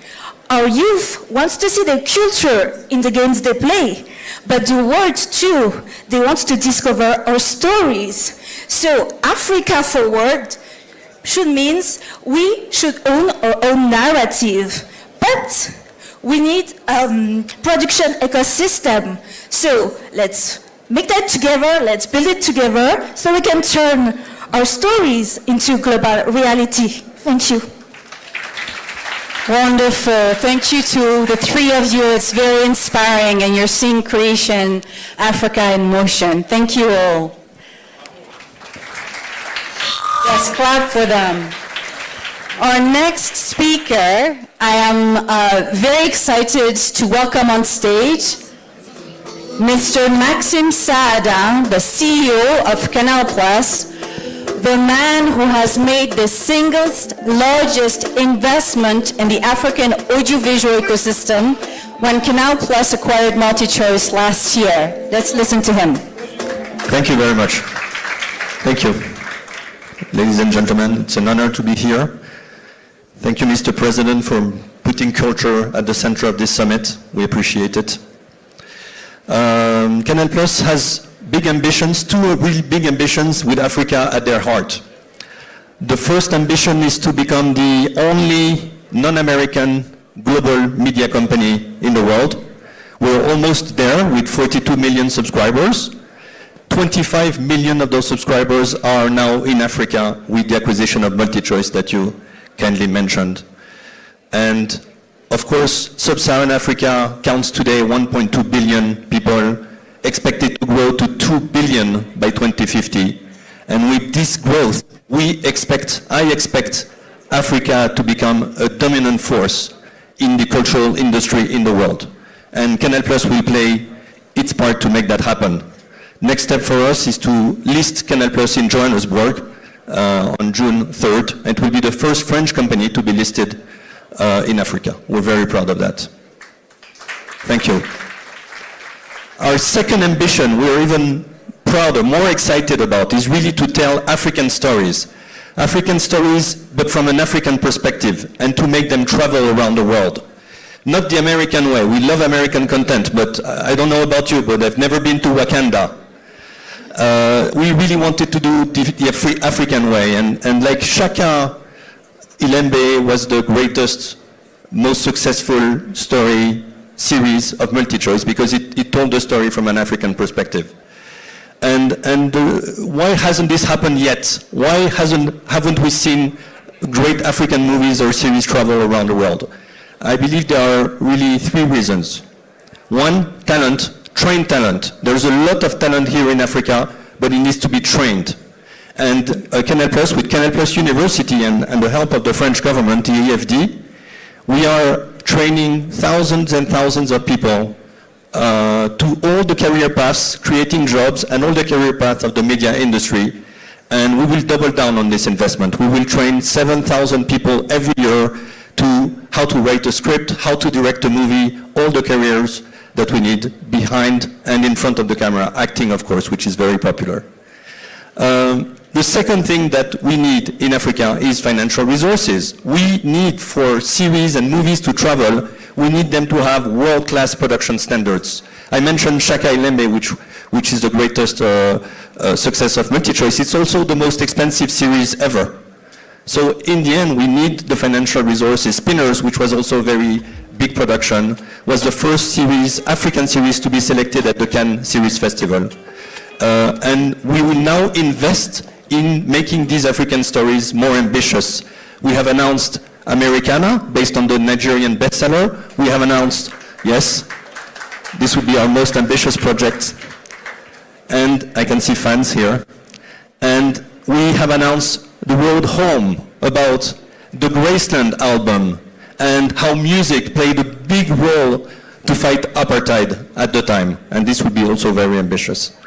Our youth wants to see the culture in the games they play, but the world too, they want to discover our stories. So Africa Forward means we should own our own narrative, but we need a production ecosystem. So let's make that together, let's build it together so we can turn our stories into global reality. Thank you. Wonderful. Thank you to the three of you. It's very inspiring, and you're seeing Creation Africa in motion. Thank you all. Yes, clap for them. Our next speaker, I am very excited to welcome on stage Mr. Maxime Saada, the CEO of Canal+, the man who has made the single largest investment in the African audiovisual ecosystem when Canal+ acquired MultiChoice last year. Let's listen to him. Thank you very much. Thank you. Ladies and gentlemen, it's an honor to be here. Thank you, Mr. President, for putting culture at the center of this summit. We appreciate it. Canal+ has big ambitions, two really big ambitions with Africa at their heart. The first ambition is to become the only non-American global media company in the world. We're almost there with 42 million subscribers. 25 million of those subscribers are now in Africa with the acquisition of MultiChoice that you kindly mentioned. And of course, Sub-Saharan Africa counts today 1.2 billion people, expected to grow to 2 billion by 2050. And with this growth, I expect Africa to become a dominant force in the cultural industry in the world. And Canal+ will play its part to make that happen. Next step for us is to list Canal+ in Johannesburg on June 3rd. It will be the first French company to be listed in Africa. We're very proud of that. Thank you. Our second ambition, we're even prouder, more excited about, is really to tell African stories. African stories, but from an African perspective, and to make them travel around the world. Not the American way. We love American content, but I don't know about you, but I've never been to Wakanda. We really wanted to do the African way, and like Shaka Ilembe was the greatest, most successful story series of MultiChoice because it told the story from an African perspective. And why hasn't this happened yet? Why haven't we seen great African movies or series travel around the world? I believe there are really three reasons. One, talent, trained talent. There's a lot of talent here in Africa, but it needs to be trained. And Canal+, with Canal+ University and the help of the French government, the EFD, we are training thousands and thousands of people to all the career paths, creating jobs, and all the career paths of the media industry. And we will double down on this investment. We will train 7,000 people every year to how to write a script, how to direct a movie, all the careers that we need behind and in front of the camera, acting, of course, which is very popular. The second thing that we need in Africa is financial resources. We need, for series and movies to travel, we need them to have world-class production standards. I mentioned Shaka Ilembe, which is the greatest success of MultiChoice. It's also the most expensive series ever. So in the end, we need the financial resources. Spinners, which was also a very big production, was the first series, African series, to be selected at the Cannes Series Festival. And we will now invest in making these African stories more ambitious. We have announced Americana, based on the Nigerian bestseller. We have announced, yes, this will be our most ambitious project. And I can see fans here. And we have announced The Road Home, about the Graceland album and how music played a big role to fight apartheid at the time. And this would be also very ambitious.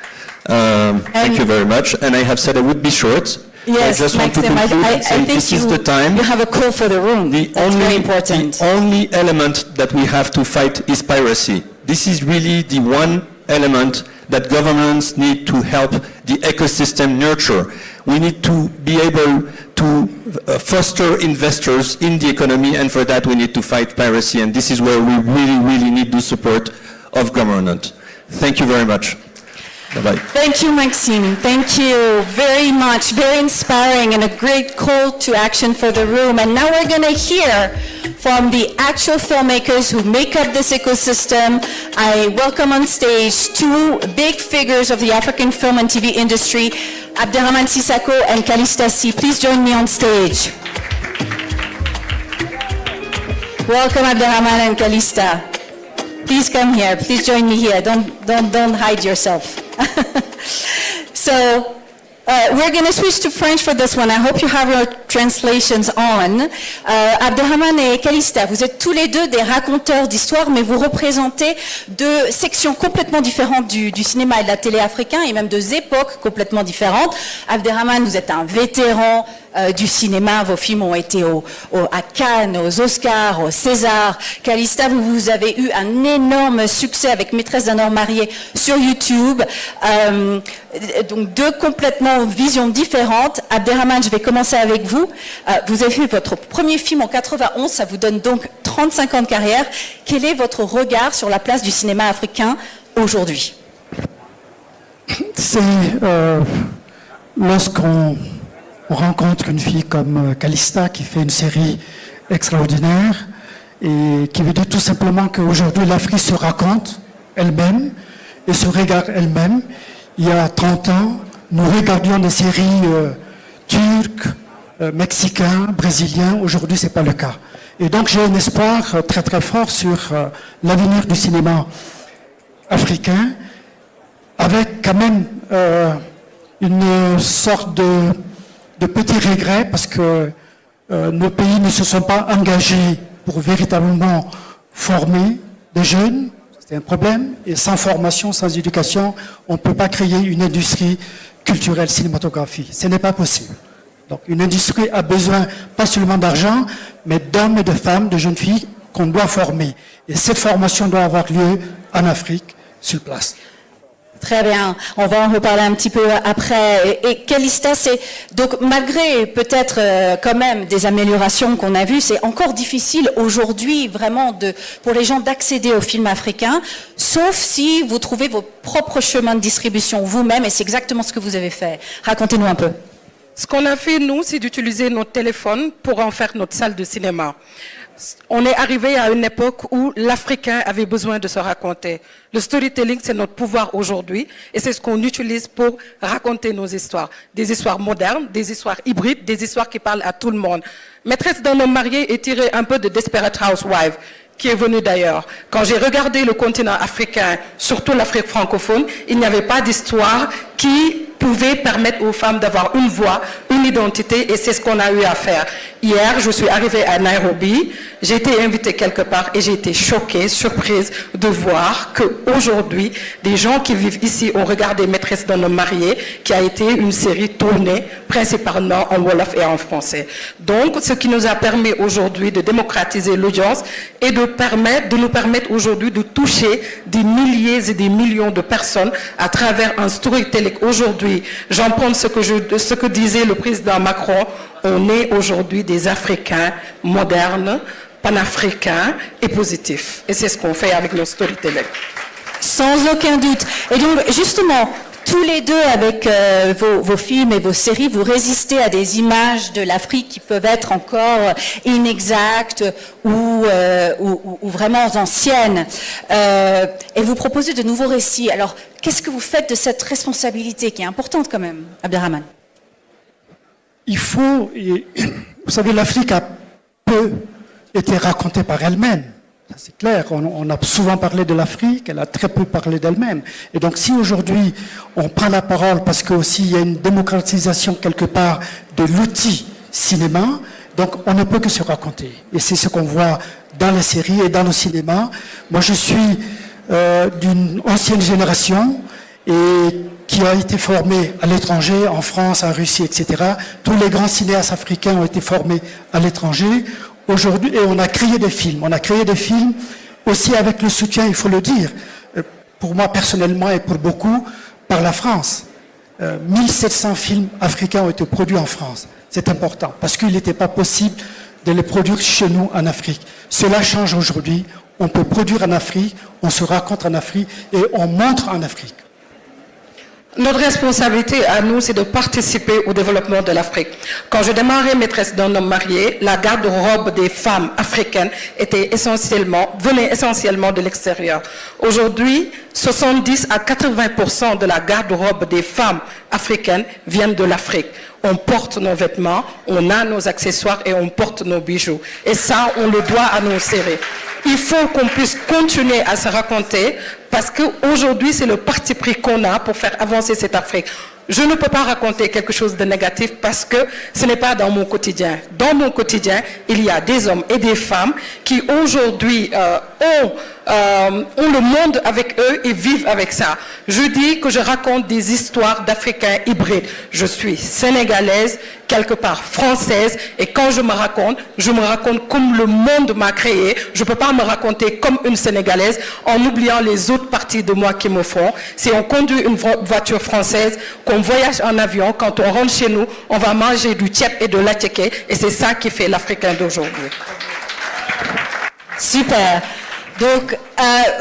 Thank you very much. And I have said I would be short. Yes, I just want to Maxime, conclude and say this is the time. You have a call for the room. That's very important. The only element that we have to fight is piracy. This is really the one element that governments need to help the ecosystem nurture. We need to be able to foster investors in the economy, and for that we need to fight piracy, and this is where we really, really need the support of government. Thank you very much. Bye-bye. Thank you, Maxime. Thank you very much. Very inspiring and a great call to action for the room. And now we're going to hear from the actual filmmakers who make up this ecosystem, I welcome on stage two big figures of the African film and TV industry, Abderrahmane Sissako and Kalista Si. Please join me on stage. Welcome, Abderrahmane and Kalista. Please come here. Please join me here. Don't hide yourself. So we're going to switch to French for this one. I hope you have your translations on. Abderrahmane et Kalista, vous êtes tous les deux des raconteurs d'histoire, mais vous représentez deux sections complètement différentes du cinéma et de la télé africain, et même deux époques complètement différentes. Abderrahmane, vous êtes un vétéran du cinéma, vos films ont été à Cannes, aux Oscars, au César. Kalista, vous avez eu un énorme succès avec Maîtresse d'un homme marié sur YouTube. Donc deux complètement visions différentes. Abderrahmane, je vais commencer avec vous. Vous avez fait votre premier film en 91, ça vous donne donc 35 ans de carrière. Quel est votre regard sur la place du cinéma africain aujourd'hui? C'est lorsqu'on rencontre une fille comme Kalista qui fait une série extraordinaire et qui veut dire tout simplement qu'aujourd'hui l'Afrique se raconte elle-même et se regarde elle-même. Il y a 30 ans, nous regardions des séries turques, mexicains, brésiliens. Aujourd'hui, ce n'est pas le cas. Et donc, j'ai un espoir très très fort sur l'avenir du cinéma africain, avec quand même une sorte de petit regret, parce que nos pays ne se sont pas engagés pour véritablement former des jeunes. C'est un problème. Et sans formation, sans éducation, on ne peut pas créer une industrie culturelle cinématographique. Ce n'est pas possible. Donc une industrie a besoin pas seulement d'argent, mais d'hommes et de femmes, de jeunes filles qu'on doit former. Et cette formation doit avoir lieu en Afrique, sur place. Très bien, on va en reparler un petit peu après. Et Kalista, c'est donc malgré peut-être quand même des améliorations qu'on a vues, c'est encore difficile aujourd'hui vraiment pour les gens d'accéder aux films africains, sauf si vous trouvez vos propres chemins de distribution vous-même, et c'est exactement ce que vous avez fait. Racontez-nous un peu. Ce qu'on a fait, nous, c'est d'utiliser notre téléphone pour en faire notre salle de cinéma. On est arrivé à une époque où l'Africain avait besoin de se raconter. Le storytelling, c'est notre pouvoir aujourd'hui, et c'est ce qu'on utilise pour raconter nos histoires. Des histoires modernes, des histoires hybrides, des histoires qui parlent à tout le monde. Maîtresse d'un homme marié est tirée un peu de Desperate Housewives, qui est venu d'ailleurs. Quand j'ai regardé le continent africain, surtout l'Afrique francophone, il n'y avait pas d'histoire qui pouvait permettre aux femmes d'avoir une voix, une identité, et c'est ce qu'on a eu à faire. Hier, je suis arrivée à Nairobi, j'ai été invitée quelque part et j'ai été choquée, surprise de voir qu'aujourd'hui, des gens qui vivent ici ont regardé Maîtresse d'un homme marié, qui a été une série tournée principalement en Wolof et en français. Donc, ce qui nous a permis aujourd'hui de démocratiser l'audience et de nous permettre aujourd'hui de toucher des milliers et des millions de personnes à travers un storytelling. Aujourd'hui, j'en prends ce que disait le président Macron, on est aujourd'hui des Africains modernes, panafricains et positifs. Et c'est ce qu'on fait avec nos storytelling. Sans aucun doute. Et donc, justement, tous les deux, avec vos films et vos séries, vous résistez à des images de l'Afrique qui peuvent être encore inexactes ou vraiment anciennes. Et vous proposez de nouveaux récits. Alors, qu'est-ce que vous faites de cette responsabilité qui est importante quand même, Abderrahmane? Il faut, vous savez, l'Afrique a peu été racontée par elle-même. C'est clair, on a souvent parlé de l'Afrique, elle a très peu parlé d'elle-même. Et donc si aujourd'hui on prend la parole parce qu'aussi il y a une démocratisation quelque part de l'outil cinéma, donc on ne peut que se raconter. Et c'est ce qu'on voit dans les séries et dans le cinéma. Moi je suis d'une ancienne génération et qui a été formée à l'étranger, en France, en Russie, etc. Tous les grands cinéastes africains ont été formés à l'étranger. Aujourd'hui, et on a créé des films. On a créé des films aussi avec le soutien, il faut le dire, pour moi personnellement et pour beaucoup, par la France. 1700 films africains ont été produits en France. C'est important, parce qu'il n'était pas possible de les produire chez nous en Afrique. Cela change aujourd'hui. On peut produire en Afrique, on se raconte en Afrique et on montre en Afrique. Notre responsabilité à nous, c'est de participer au développement de l'Afrique. Quand je démarrais maîtresse d'un homme marié, la garde-robe des femmes africaines venait essentiellement de l'extérieur. Aujourd'hui, 70 à 80% de la garde-robe des femmes africaines viennent de l'Afrique. On porte nos vêtements, on a nos accessoires et on porte nos bijoux. Et ça, on le doit à nos séries. Il faut qu'on puisse continuer à se raconter parce qu'aujourd'hui, c'est le parti pris qu'on a pour faire avancer cette Afrique. Je ne peux pas raconter quelque chose de négatif parce que ce n'est pas dans mon quotidien. Dans mon quotidien, il y a des hommes et des femmes qui aujourd'hui ont le monde avec eux et vivent avec ça. Je dis que je raconte des histoires d'Africains hybrides. Je suis sénégalaise, quelque part française, et quand je me raconte comme le monde m'a créé. Je ne peux pas me raconter comme une Sénégalaise en oubliant les autres parties de moi qui me font. Si on conduit une voiture française, qu'on voyage en avion, quand on rentre chez nous, on va manger du tchèp et de l'attiéké, et c'est ça qui fait l'Africain d'aujourd'hui. Super. Donc,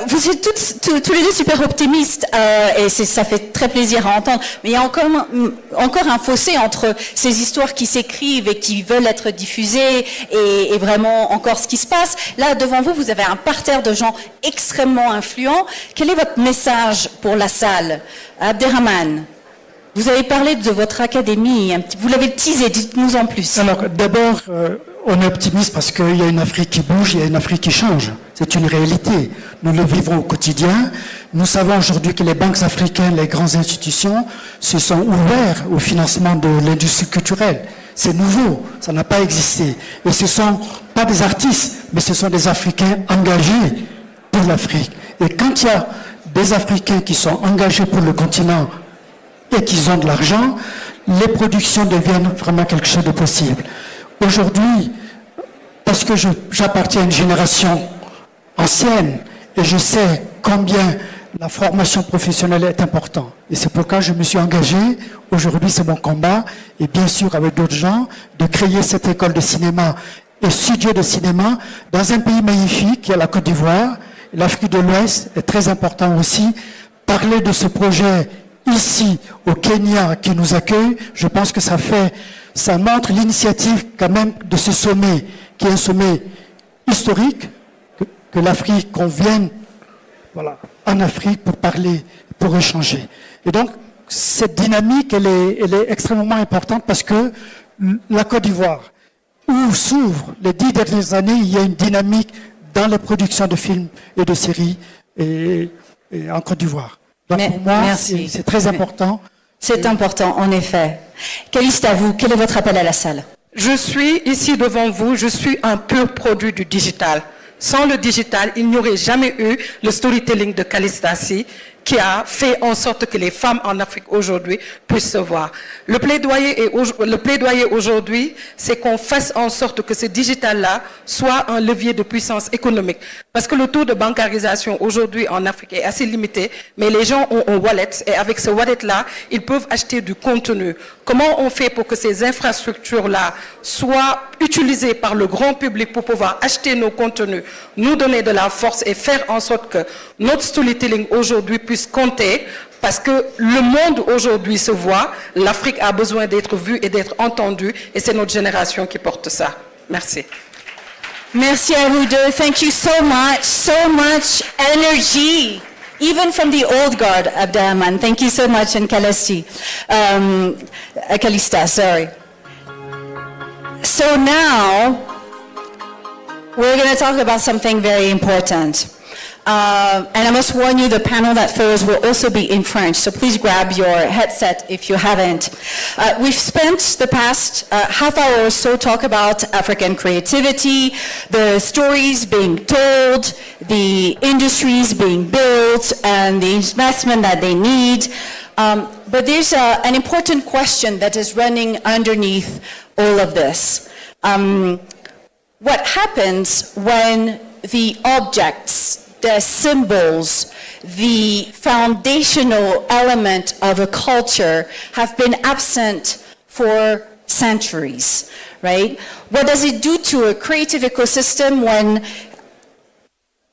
vous êtes tous les deux super optimistes et ça fait très plaisir à entendre. Mais il y a encore un fossé entre ces histoires qui s'écrivent et qui veulent être diffusées et vraiment encore ce qui se passe. Là, devant vous, vous avez un parterre de gens extrêmement influents. Quel est votre message pour la salle? Abderrahmane, vous avez parlé de votre académie, vous l'avez teasé, dites-nous en plus. Alors, d'abord, on est optimiste parce qu'il y a une Afrique qui bouge, il y a une Afrique qui change. C'est une réalité. Nous le vivons au quotidien. Nous savons aujourd'hui que les banques africaines, les grandes institutions, se sont ouvertes au financement de l'industrie culturelle. C'est nouveau, ça n'a pas existé. Et ce ne sont pas des artistes, mais ce sont des Africains engagés pour l'Afrique. Et quand il y a des Africains qui sont engagés pour le continent et qui ont de l'argent, les productions deviennent vraiment quelque chose de possible. Aujourd'hui, parce que j'appartiens à une génération ancienne et je sais combien la formation professionnelle est importante. Et c'est pourquoi je me suis engagé, aujourd'hui c'est mon combat, et bien sûr avec d'autres gens, de créer cette école de cinéma et studio de cinéma dans un pays magnifique qui est la Côte d'Ivoire. L'Afrique de l'Ouest est très important aussi. Parler de ce projet ici au Kenya qui nous accueille, je pense que ça montre l'initiative quand même de ce sommet, qui est un sommet historique, que l'Afrique, qu'on vienne en Afrique pour parler, pour échanger. Et donc, cette dynamique, elle est extrêmement importante parce que la Côte d'Ivoire, où s'ouvre les 10 dernières années, il y a une dynamique dans les productions de films et de séries et en Côte d'Ivoire. Donc pour moi, c'est très important. C'est important, en effet. Calista, vous, quel est votre appel à la salle? Je suis ici devant vous, je suis un pur produit du digital. Sans le digital, il n'y aurait jamais eu le storytelling de Calista qui a fait en sorte que les femmes en Afrique aujourd'hui puissent se voir. Le plaidoyer aujourd'hui, c'est qu'on fasse en sorte que ce digital-là soit un levier de puissance économique. Parce que le taux de bancarisation aujourd'hui en Afrique est assez limité, mais les gens ont un wallet et avec ce wallet-là, ils peuvent acheter du contenu. Comment on fait pour que ces infrastructures-là soient utilisées par le grand public pour pouvoir acheter nos contenus, nous donner de la force et faire en sorte que notre storytelling aujourd'hui puisse compter, parce que le monde aujourd'hui se voit, l'Afrique a besoin d'être vue et d'être entendue, et c'est notre génération qui porte ça. Merci. Merci à vous deux. Thank you so much energy. Even from the old guard, Abderrahmane. Thank you so much, and Calista, sorry. So now, we're going to talk about something very important. And I must warn you, the panel that follows will also be in French, so please grab your headset if you haven't. We've spent the past half hour or so talk about African creativity, the stories being told, the industries being built, and the investment that they need. But there's an important question that is running underneath all of this. What happens when the objects, the symbols, the foundational element of a culture have been absent for centuries, right? What does it do to a creative ecosystem when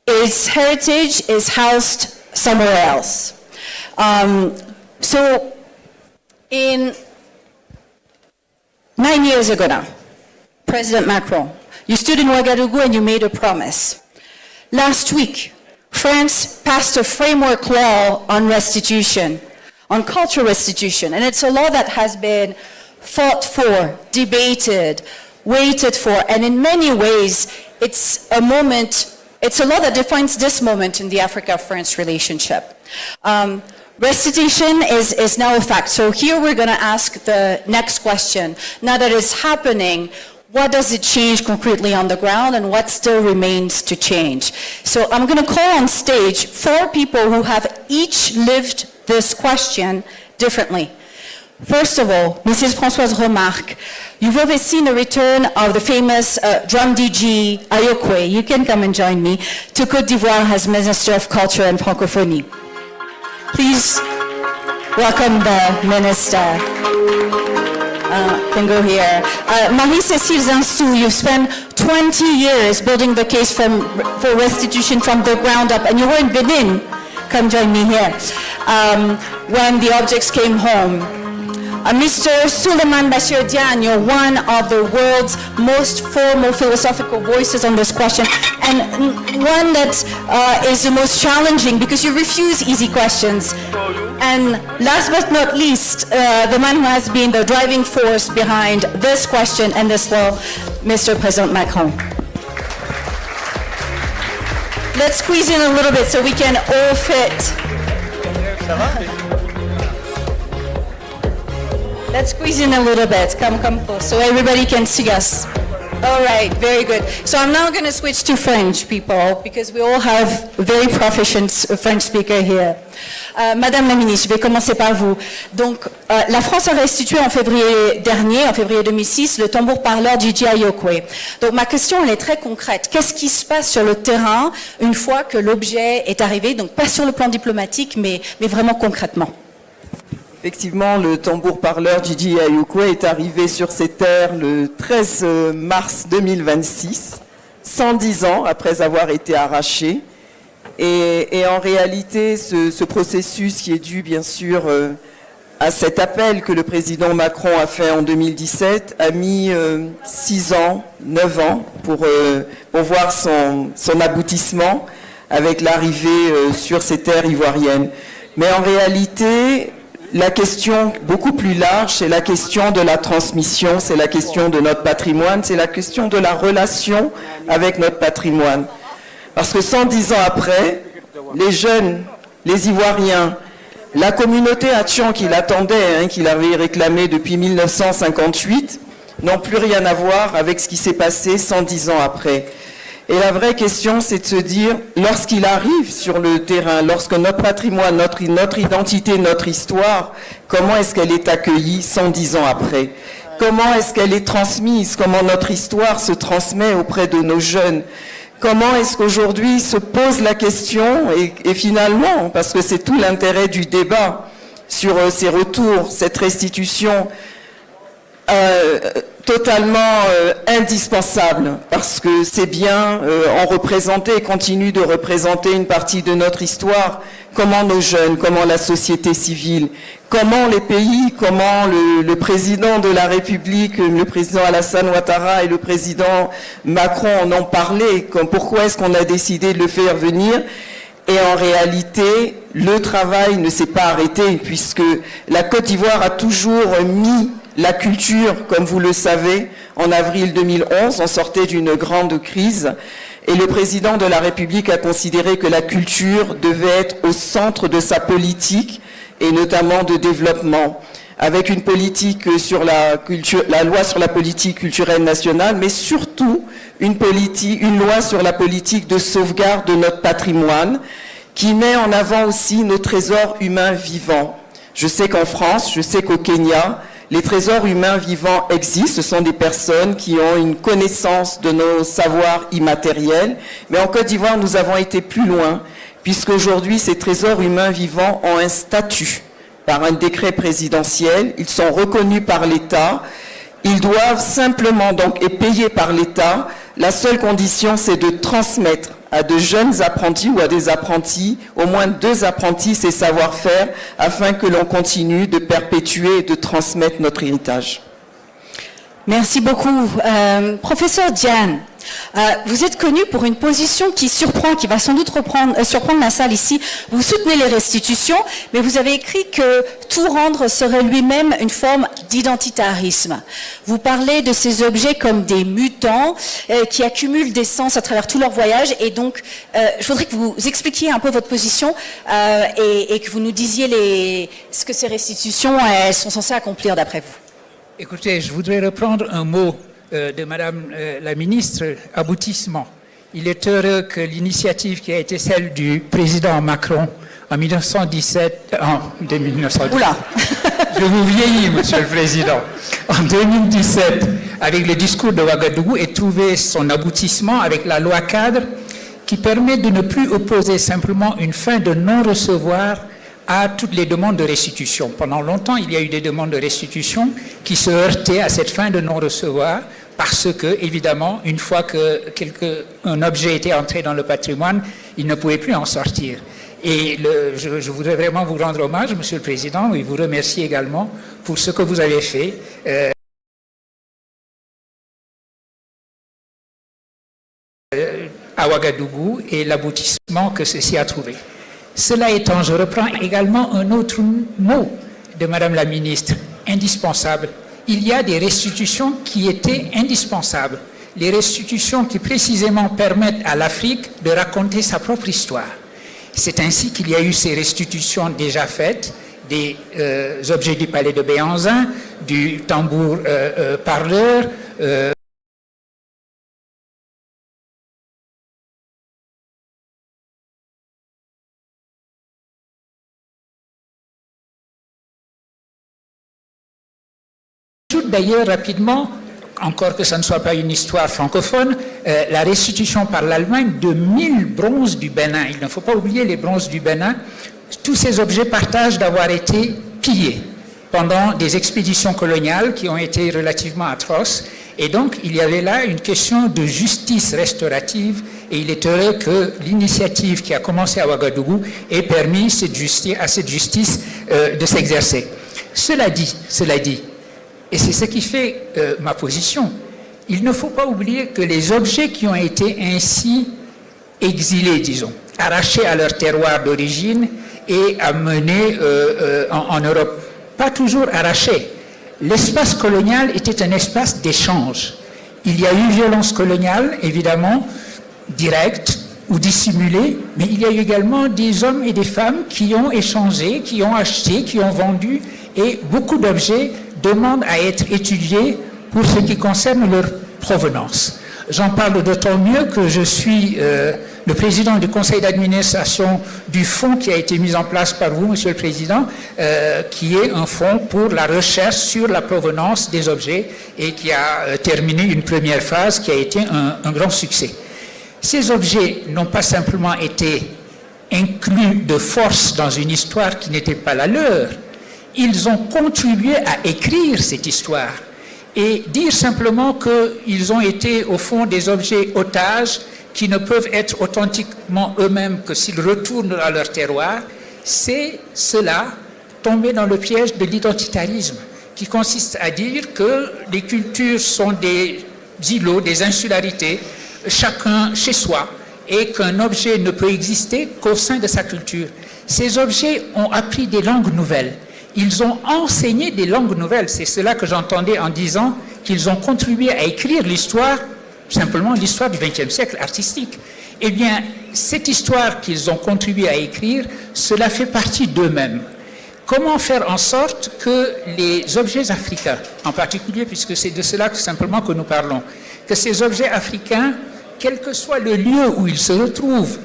its heritage is housed somewhere else? So, in 9 years ago now, President Macron, you stood in Ouagadougou and you made a promise. Last week, France passed a framework law on restitution, on cultural restitution, and it's a law that has been fought for, debated, waited for, and in many ways, it's a law that defines this moment in the Africa-France relationship. Restitution is now a fact. So here we're going to ask the next question. Now that it's happening, what does it change concretely on the ground and what still remains to change? So I'm going to call on stage 4 people who have each lived this question differently. First of all, Mrs. Françoise Remarque, you've overseen the return of the famous drum DJ Ayokwe, you can come and join me, to Côte d'Ivoire as Minister of Culture and Francophonie. Please welcome the Minister. Can go here. Marie-Cécile Zinsou, you've spent 20 years building the case for restitution from the ground up, and you were in Benin. Come join me here. When the objects came home. Mr. Suleiman Bashir Diagne, you're one of the world's most formal philosophical voices on this question, and one that is the most challenging because you refuse easy questions. And last but not least, the man who has been the driving force behind this question and this law, Mr. President Macron. Let's squeeze in a little bit so we can all fit. Let's squeeze in a little bit. Come close so everybody can see us. All right, very good. So I'm now going to switch to French, people, because we all have very proficient French speaker here. Madame la ministre, je vais commencer par vous. Donc, la France a restitué en février dernier, en février 2006, le tambour parleur DJ Ayokwe. Donc, ma question, elle est très concrète. Qu'est-ce qui se passe sur le terrain une fois que l'objet est arrivé? Donc, pas sur le plan diplomatique, mais vraiment concrètement. Effectivement, le tambour parleur DJ Ayokwe est arrivé sur ces terres le 13 mars 2026, 110 ans après avoir été arraché. Et en réalité, ce processus qui est dû bien sûr à cet appel que le président Macron a fait en 2017 a mis 6 ans, 9 ans pour voir son aboutissement avec l'arrivée sur ces terres ivoiriennes. Mais en réalité, la question beaucoup plus large, c'est la question de la transmission, c'est la question de notre patrimoine, c'est la question de la relation avec notre patrimoine. Parce que 110 ans après, les jeunes, les Ivoiriens, la communauté Hatchian qui l'attendait, qu'il avait réclamé depuis 1958, n'ont plus rien à voir avec ce qui s'est passé 110 ans après. Et la vraie question, c'est de se dire, lorsqu'il arrive sur le terrain, lorsque notre patrimoine, notre identité, notre histoire, comment est-ce qu'elle est accueillie 110 ans après? Comment est-ce qu'elle est transmise? Comment notre histoire se transmet auprès de nos jeunes? Comment est-ce qu'aujourd'hui se pose la question, et finalement, parce que c'est tout l'intérêt du débat sur ces retours, cette restitution totalement indispensable, parce que c'est bien en représenter et continue de représenter une partie de notre histoire, comment nos jeunes, comment la société civile, comment les pays, comment le président de la République, le président Alassane Ouattara et le président Macron en ont parlé, pourquoi est-ce qu'on a décidé de le faire venir? Et en réalité, le travail ne s'est pas arrêté, puisque la Côte d'Ivoire a toujours mis la culture, comme vous le savez, en avril 2011, on sortait d'une grande crise, et le président de la République a considéré que la culture devait être au centre de sa politique, et notamment de développement, avec une politique sur la culture, la loi sur la politique culturelle nationale, mais surtout une loi sur la politique de sauvegarde de notre patrimoine, qui met en avant aussi nos trésors humains vivants. Je sais qu'en France, je sais qu'au Kenya, les trésors humains vivants existent, ce sont des personnes qui ont une connaissance de nos savoirs immatériels, mais en Côte d'Ivoire, nous avons été plus loin, puisqu'aujourd'hui, ces trésors humains vivants ont un statut par un décret présidentiel, ils sont reconnus par l'État, ils doivent simplement donc être payés par l'État. La seule condition, c'est de transmettre à de jeunes apprentis ou à des apprentis, au moins 2 apprentis, ces savoir-faire, afin que l'on continue de perpétuer et de transmettre notre héritage. Merci beaucoup. Professeur Diane, vous êtes connu pour une position qui surprend, qui va sans doute surprendre la salle ici. Vous soutenez les restitutions, mais vous avez écrit que tout rendre serait lui-même une forme d'identitarisme. Vous parlez de ces objets comme des mutants qui accumulent des sens à travers tout leur voyage. Et donc, je voudrais que vous expliquiez un peu votre position et que vous nous disiez ce que ces restitutions elles sont censées accomplir d'après vous. Écoutez, je voudrais reprendre un mot de Madame la ministre, aboutissement. Il est heureux que l'initiative qui a été celle du président Macron en 1917, Oula. Je vous vieillis, Monsieur le Président, en 2017, avec le discours de Ouagadougou, ait trouvé son aboutissement avec la loi cadre qui permet de ne plus opposer simplement une fin de non-recevoir à toutes les demandes de restitution. Pendant longtemps, il y a eu des demandes de restitution qui se heurtaient à cette fin de non-recevoir parce que, évidemment, une fois qu'un objet était entré dans le patrimoine, il ne pouvait plus en sortir. Et je voudrais vraiment vous rendre hommage, Monsieur le Président, et vous remercier également pour ce que vous avez fait. À Ouagadougou et l'aboutissement que ceci a trouvé. Cela étant, je reprends également un autre mot de Madame la Ministre, indispensable. Il y a des restitutions qui étaient indispensables. Les restitutions qui précisément permettent à l'Afrique de raconter sa propre histoire. C'est ainsi qu'il y a eu ces restitutions déjà faites, des objets du palais de Béhanzin, du tambour parleur, d'ailleurs rapidement, encore que ça ne soit pas une histoire francophone, la restitution par l'Allemagne de 1000 bronzes du Bénin. Il ne faut pas oublier les bronzes du Bénin. Tous ces objets partagent d'avoir été pillés pendant des expéditions coloniales qui ont été relativement atroces. Et donc, il y avait là une question de justice restaurative et il est heureux que l'initiative qui a commencé à Ouagadougou ait permis à cette justice de s'exercer. Cela dit, et c'est ce qui fait ma position, il ne faut pas oublier que les objets qui ont été ainsi exilés, disons, arrachés à leur terroir d'origine et amenés en Europe, pas toujours arrachés. L'espace colonial était un espace d'échange. Il y a eu violence coloniale, évidemment, directe ou dissimulée, mais il y a eu également des hommes et des femmes qui ont échangé, qui ont acheté, qui ont vendu, et beaucoup d'objets demandent à être étudiés pour ce qui concerne leur provenance. J'en parle d'autant mieux que je suis le président du conseil d'administration du fonds qui a été mis en place par vous, Monsieur le Président, qui est un fonds pour la recherche sur la provenance des objets et qui a terminé une première phase qui a été un grand succès. Ces objets n'ont pas simplement été inclus de force dans une histoire qui n'était pas la leur, ils ont contribué à écrire cette histoire. Et dire simplement qu'ils ont été au fond des objets otages qui ne peuvent être authentiquement eux-mêmes que s'ils retournent à leur terroir, c'est cela, tomber dans le piège de l'identitarisme, qui consiste à dire que les cultures sont des îlots, des insularités, chacun chez soi, et qu'un objet ne peut exister qu'au sein de sa culture. Ces objets ont appris des langues nouvelles. Ils ont enseigné des langues nouvelles. C'est cela que j'entendais en disant qu'ils ont contribué à écrire l'histoire, simplement l'histoire du XXe siècle artistique. Eh bien, cette histoire qu'ils ont contribué à écrire, cela fait partie d'eux-mêmes. Comment faire en sorte que les objets africains, en particulier, puisque c'est de cela simplement que nous parlons, que ces objets africains, quel que soit le lieu où ils se retrouvent,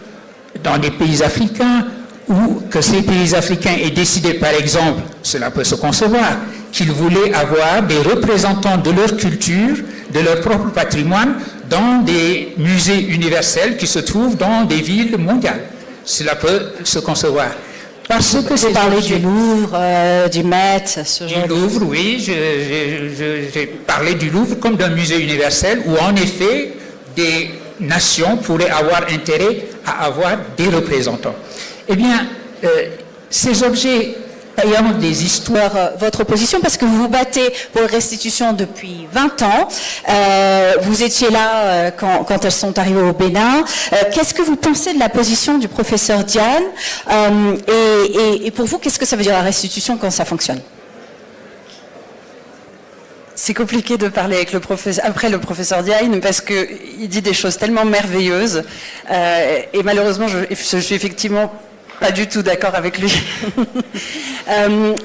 dans des pays africains, ou que ces pays africains aient décidé, par exemple, cela peut se concevoir, qu'ils voulaient avoir des représentants de leur culture, de leur propre patrimoine, dans des musées universels qui se trouvent dans des villes mondiales. Cela peut se concevoir. Parce que c'est parler du Louvre, du Met, ce genre du Louvre, oui, j'ai parlé du Louvre comme d'un musée universel où en effet des nation pourrait avoir intérêt à avoir des représentants. Eh bien, ces objets ayant des histoires... Votre position, parce que vous vous battez pour la restitution depuis 20 ans. Vous étiez là quand elles sont arrivées au Bénin. Qu'est-ce que vous pensez de la position du professeur Diane et pour vous, qu'est-ce que ça veut dire la restitution quand ça fonctionne? C'est compliqué de parler avec après le professeur Diane parce qu'il dit des choses tellement merveilleuses et malheureusement je suis effectivement pas du tout d'accord avec lui.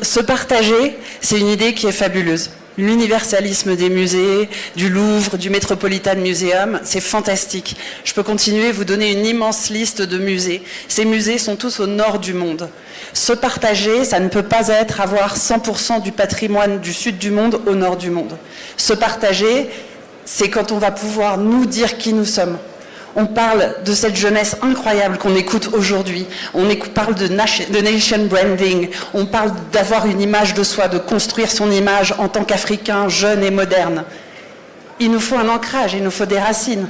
Se partager, c'est une idée qui est fabuleuse. L'universalisme des musées, du Louvre, du Metropolitan Museum, c'est fantastique. Je peux continuer, vous donner une immense liste de musées. Ces musées sont tous au nord du monde. Se partager, ça ne peut pas être avoir 100% du patrimoine du sud du monde au nord du monde. Se partager, c'est quand on va pouvoir nous dire qui nous sommes. On parle de cette jeunesse incroyable qu'on écoute aujourd'hui. On parle de nation branding. On parle d'avoir une image de soi, de construire son image en tant qu'Africain jeune et moderne. Il nous faut un ancrage, il nous faut des racines.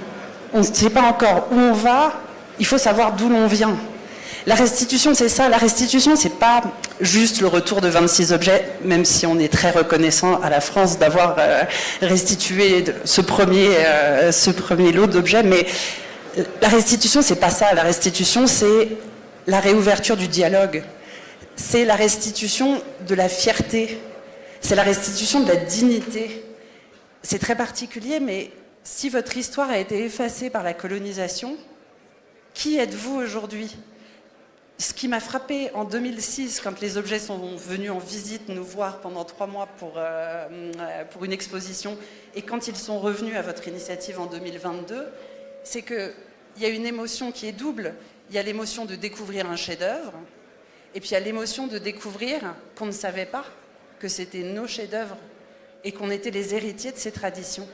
On ne sait pas encore où on va, il faut savoir d'où l'on vient. La restitution, c'est ça. La restitution, c'est pas juste le retour de 26 objets, même si on est très reconnaissant à la France d'avoir restitué ce premier lot d'objets, mais la restitution, c'est pas ça. La restitution, c'est la réouverture du dialogue. C'est la restitution de la fierté. C'est la restitution de la dignité. C'est très particulier, mais si votre histoire a été effacée par la colonisation, qui êtes-vous aujourd'hui? Ce qui m'a frappé en 2006, quand les objets sont venus en visite nous voir pendant 3 mois pour une exposition, et quand ils sont revenus à votre initiative en 2022, c'est qu'il y a une émotion qui est double. Il y a l'émotion de découvrir un chef-d'œuvre, et puis il y a l'émotion de découvrir qu'on ne savait pas que c'était nos chefs-d'œuvre et qu'on était les héritiers de ces traditions.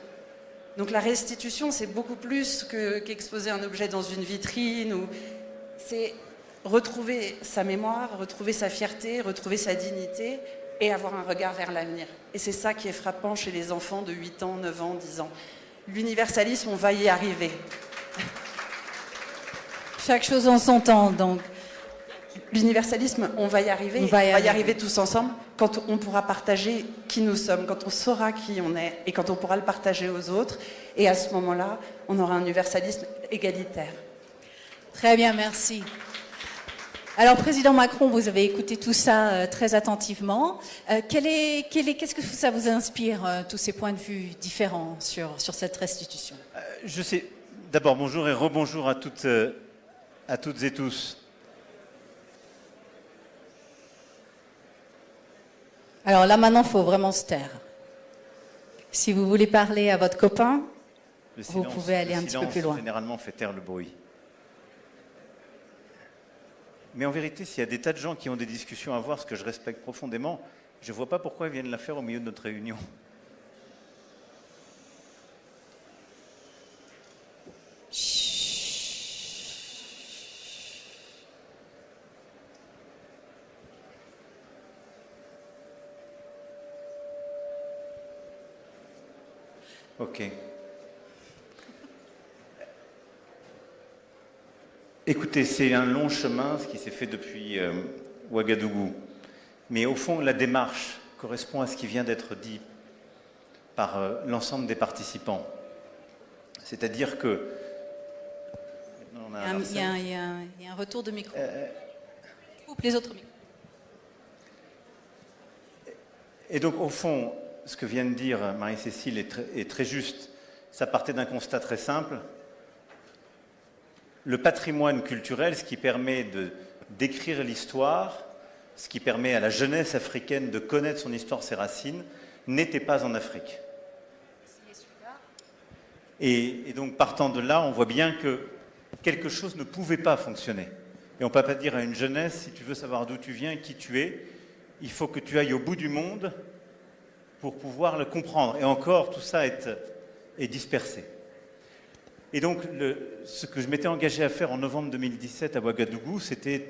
Donc la restitution, c'est beaucoup plus qu'exposer un objet dans une vitrine. C'est retrouver sa mémoire, retrouver sa fierté, retrouver sa dignité et avoir un regard vers l'avenir. Et c'est ça qui est frappant chez les enfants de 8 ans, 9 ans, 10 ans. L'universalisme, on va y arriver. Chaque chose en son temps, donc. L'universalisme, on va y arriver. On va y arriver tous ensemble quand on pourra partager qui nous sommes, quand on saura qui on est et quand on pourra le partager aux autres. Et à ce moment-là, on aura un universalisme égalitaire. Très bien, merci. Alors, Président Macron, vous avez écouté tout ça très attentivement. Qu'est-ce que ça vous inspire, tous ces points de vue différents sur cette restitution? Je sais. D'abord, bonjour et rebonjour à toutes et tous. Alors là, maintenant, il faut vraiment se taire. Si vous voulez parler à votre copain, vous pouvez aller un petit peu plus loin. Généralement, fait taire le bruit. Mais en vérité, s'il y a des tas de gens qui ont des discussions à avoir, ce que je respecte profondément, je ne vois pas pourquoi ils viennent la faire au milieu de notre réunion. Ok. Écoutez, c'est un long chemin, ce qui s'est fait depuis Ouagadougou. Mais au fond, la démarche correspond à ce qui vient d'être dit par l'ensemble des participants. C'est-à-dire que... Il y a un retour de micro. Coupe les autres micros. Et donc, au fond, ce que vient de dire Marie-Cécile est très juste. Ça partait d'un constat très simple. Le patrimoine culturel, ce qui permet d'écrire l'histoire, ce qui permet à la jeunesse africaine de connaître son histoire, ses racines, n'était pas en Afrique. Et donc, partant de là, on voit bien que quelque chose ne pouvait pas fonctionner. Et on ne peut pas dire à une jeunesse, si tu veux savoir d'où tu viens et qui tu es, il faut que tu ailles au bout du monde pour pouvoir le comprendre. Et encore, tout ça est dispersé. Et donc, ce que je m'étais engagé à faire en novembre 2017 à Ouagadougou, c'était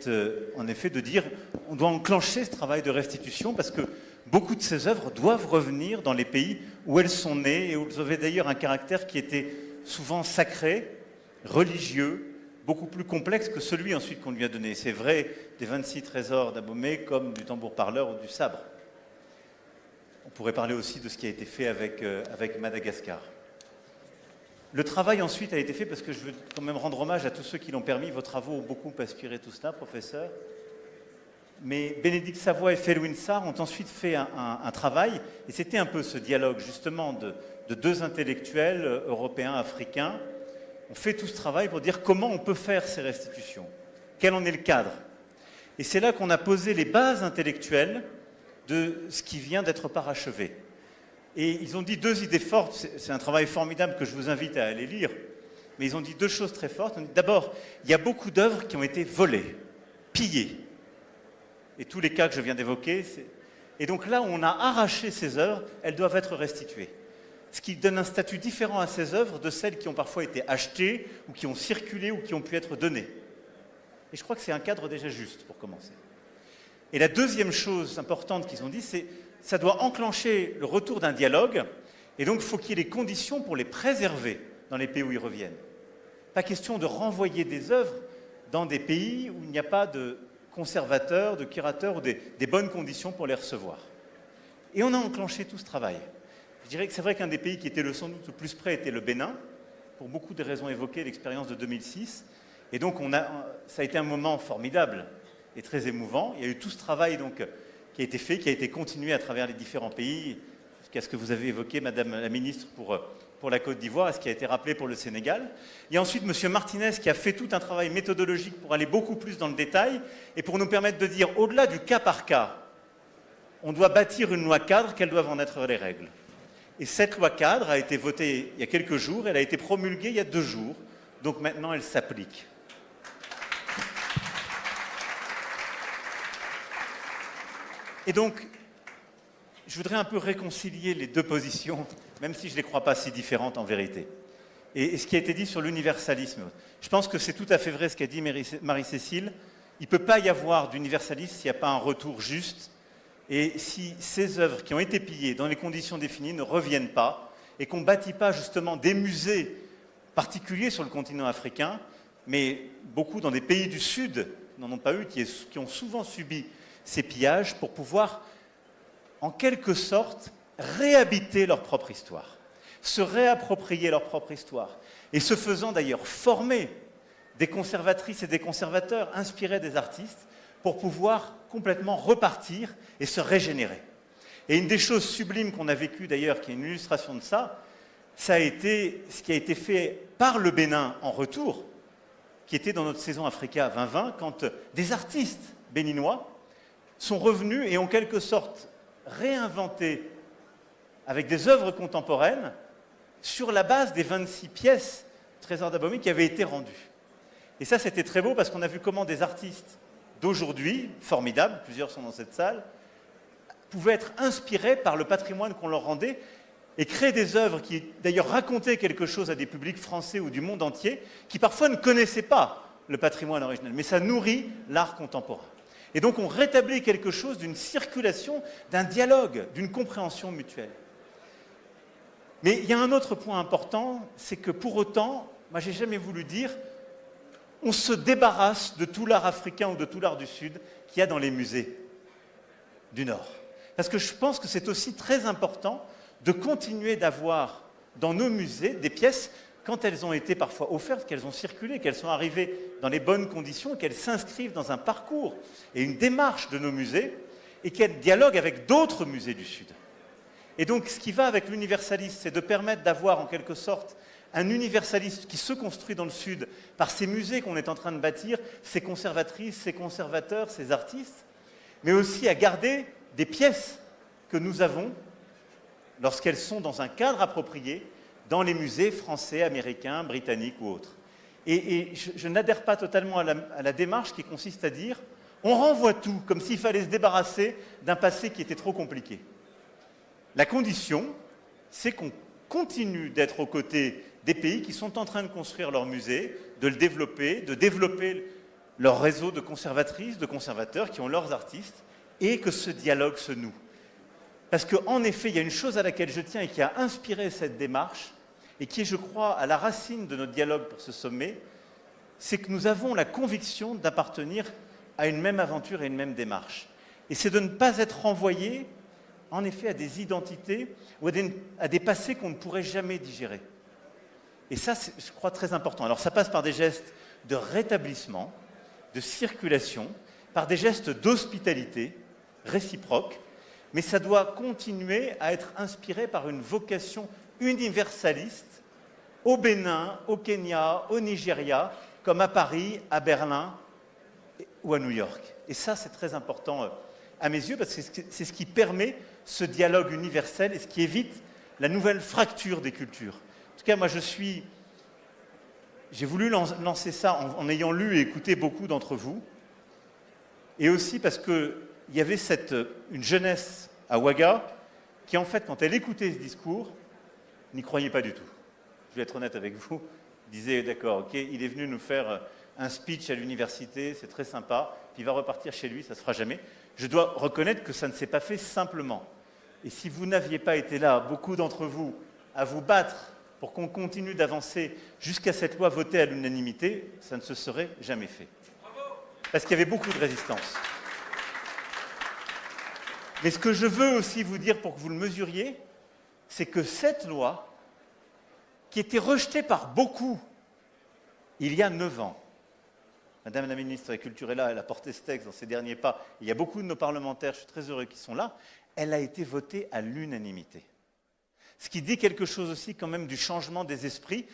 en effet de dire on doit enclencher ce travail de restitution parce que beaucoup de ces œuvres doivent revenir dans les pays où elles sont nées et où elles avaient d'ailleurs un caractère qui était souvent sacré religieux, beaucoup plus complexe que celui ensuite qu'on lui a donné. C'est vrai des 26 trésors d'Abomey comme du tambour-parleur ou du sabre. On pourrait parler aussi de ce qui a été fait avec Madagascar. Le travail ensuite a été fait, parce que je veux quand même rendre hommage à tous ceux qui l'ont permis. Vos travaux ont beaucoup inspiré tout cela, professeur. Mais Bénédicte Savoie et Felwine Sarr ont ensuite fait un travail, et c'était un peu ce dialogue justement de deux intellectuels européens, africains. On fait tout ce travail pour dire comment on peut faire ces restitutions, quel en est le cadre. Et c'est là qu'on a posé les bases intellectuelles de ce qui vient d'être parachevé. Et ils ont dit deux idées fortes, c'est un travail formidable que je vous invite à aller lire, mais ils ont dit deux choses très fortes. D'abord, il y a beaucoup d'œuvres qui ont été volées, pillées. Et tous les cas que je viens d'évoquer, et donc là où on a arraché ces œuvres, elles doivent être restituées. Ce qui donne un statut différent à ces œuvres de celles qui ont parfois été achetées, ou qui ont circulé, ou qui ont pu être données. Et je crois que c'est un cadre déjà juste pour commencer. Et la deuxième chose importante qu'ils ont dit, c'est que ça doit enclencher le retour d'un dialogue, et donc il faut qu'il y ait les conditions pour les préserver dans les pays où ils reviennent. Pas question de renvoyer des œuvres dans des pays où il n'y a pas de conservateurs, de curateurs ou des bonnes conditions pour les recevoir. Et on a enclenché tout ce travail. Je dirais que c'est vrai qu'un des pays qui était sans doute le plus près était le Bénin, pour beaucoup de raisons évoquées, l'expérience de 2006. Et donc ça a été un moment formidable et très émouvant. Il y a eu tout ce travail donc, qui a été fait, qui a été continué à travers les différents pays, jusqu'à ce que vous avez évoqué, Madame la Ministre, pour la Côte d'Ivoire, et ce qui a été rappelé pour le Sénégal. Il y a ensuite M. Martinez qui a fait tout un travail méthodologique pour aller beaucoup plus dans le détail et pour nous permettre de dire, au-delà du cas par cas, on doit bâtir une loi cadre, quelles doivent en être les règles. Et cette loi cadre a été votée il y a quelques jours, elle a été promulguée il y a 2 jours, donc maintenant elle s'applique. Et donc, je voudrais un peu réconcilier les deux positions, même si je ne les crois pas si différentes en vérité. Et ce qui a été dit sur l'universalisme, je pense que c'est tout à fait vrai ce qu'a dit Marie-Cécile. Il ne peut pas y avoir d'universalisme s'il n'y a pas un retour juste, et si ces œuvres qui ont été pillées dans les conditions définies ne reviennent pas, et qu'on ne bâtit pas justement des musées particuliers sur le continent africain, mais beaucoup dans des pays du Sud n'en ont pas eu, qui ont souvent subi ces pillages pour pouvoir, en quelque sorte, réhabiter leur propre histoire, se réapproprier leur propre histoire, et ce faisant d'ailleurs former des conservatrices et des conservateurs, inspirer des artistes, pour pouvoir complètement repartir et se régénérer. Et une des choses sublimes qu'on a vécues d'ailleurs, qui est une illustration de ça, ça a été ce qui a été fait par le Bénin en retour, qui était dans notre saison Africa 2020, quand des artistes béninois sont revenus et en quelque sorte réinventé avec des œuvres contemporaines sur la base des 26 pièces Trésors d'Abomey qui avaient été rendues. Et ça, c'était très beau parce qu'on a vu comment des artistes d'aujourd'hui, formidables, plusieurs sont dans cette salle, pouvaient être inspirés par le patrimoine qu'on leur rendait et créer des œuvres qui, d'ailleurs, racontaient quelque chose à des publics français ou du monde entier qui, parfois, ne connaissaient pas le patrimoine original. Mais ça nourrit l'art contemporain. Et donc, on rétablit quelque chose d'une circulation, d'un dialogue, d'une compréhension mutuelle. Mais il y a un autre point important, c'est que pour autant, moi, j'ai jamais voulu dire on se débarrasse de tout l'art africain ou de tout l'art du Sud qu'il y a dans les musées du Nord. Parce que je pense que c'est aussi très important de continuer d'avoir dans nos musées des pièces, quand elles ont été parfois offertes, qu'elles ont circulé, qu'elles sont arrivées dans les bonnes conditions, qu'elles s'inscrivent dans un parcours et une démarche de nos musées, et qu'elles dialoguent avec d'autres musées du Sud. Et donc, ce qui va avec l'universalisme, c'est de permettre d'avoir en quelque sorte un universaliste qui se construit dans le Sud par ces musées qu'on est en train de bâtir, ces conservatrices, ces conservateurs, ces artistes, mais aussi à garder des pièces que nous avons lorsqu'elles sont dans un cadre approprié dans les musées français, américains, britanniques ou autres. Et je n'adhère pas totalement à la démarche qui consiste à dire on renvoie tout, comme s'il fallait se débarrasser d'un passé qui était trop compliqué. La condition, c'est qu'on continue d'être aux côtés des pays qui sont en train de construire leur musée, de le développer, de développer leur réseau de conservatrices, de conservateurs qui ont leurs artistes, et que ce dialogue se noue. Parce qu'en effet, il y a une chose à laquelle je tiens et qui a inspiré cette démarche, et qui est, je crois, à la racine de notre dialogue pour ce sommet, c'est que nous avons la conviction d'appartenir à une même aventure et une même démarche. Et c'est de ne pas être renvoyé, en effet, à des identités ou à des passés qu'on ne pourrait jamais digérer. Et ça, c'est, je crois, très important. Alors ça passe par des gestes de rétablissement, de circulation, par des gestes d'hospitalité réciproque, mais ça doit continuer à être inspiré par une vocation universaliste au Bénin, au Kenya, au Nigeria, comme à Paris, à Berlin ou à New York. Et ça, c'est très important à mes yeux, parce que c'est ce qui permet ce dialogue universel et ce qui évite la nouvelle fracture des cultures. En tout cas, moi, j'ai voulu lancer ça en ayant lu et écouté beaucoup d'entre vous, et aussi parce qu'il y avait une jeunesse à Ouaga qui, en fait, quand elle écoutait ce discours, n'y croyait pas du tout. Je vais être honnête avec vous. Disait, d'accord, ok, il est venu nous faire un speech à l'université, c'est très sympa, puis il va repartir chez lui, ça ne se fera jamais. Je dois reconnaître que ça ne s'est pas fait simplement. Et si vous n'aviez pas été là, beaucoup d'entre vous, à vous battre pour qu'on continue d'avancer jusqu'à cette loi votée à l'unanimité, ça ne se serait jamais fait. Parce qu'il y avait beaucoup de résistance. Mais ce que je veux aussi vous dire pour que vous le mesuriez, c'est que cette loi, qui était rejetée par beaucoup il y a 9 ans, Madame la ministre de la Culture est là, elle a porté ce texte dans ses derniers pas, il y a beaucoup de nos parlementaires, je suis très heureux qu'ils sont là, elle a été votée à l'unanimité. Ce qui dit quelque chose aussi quand même du changement des esprits,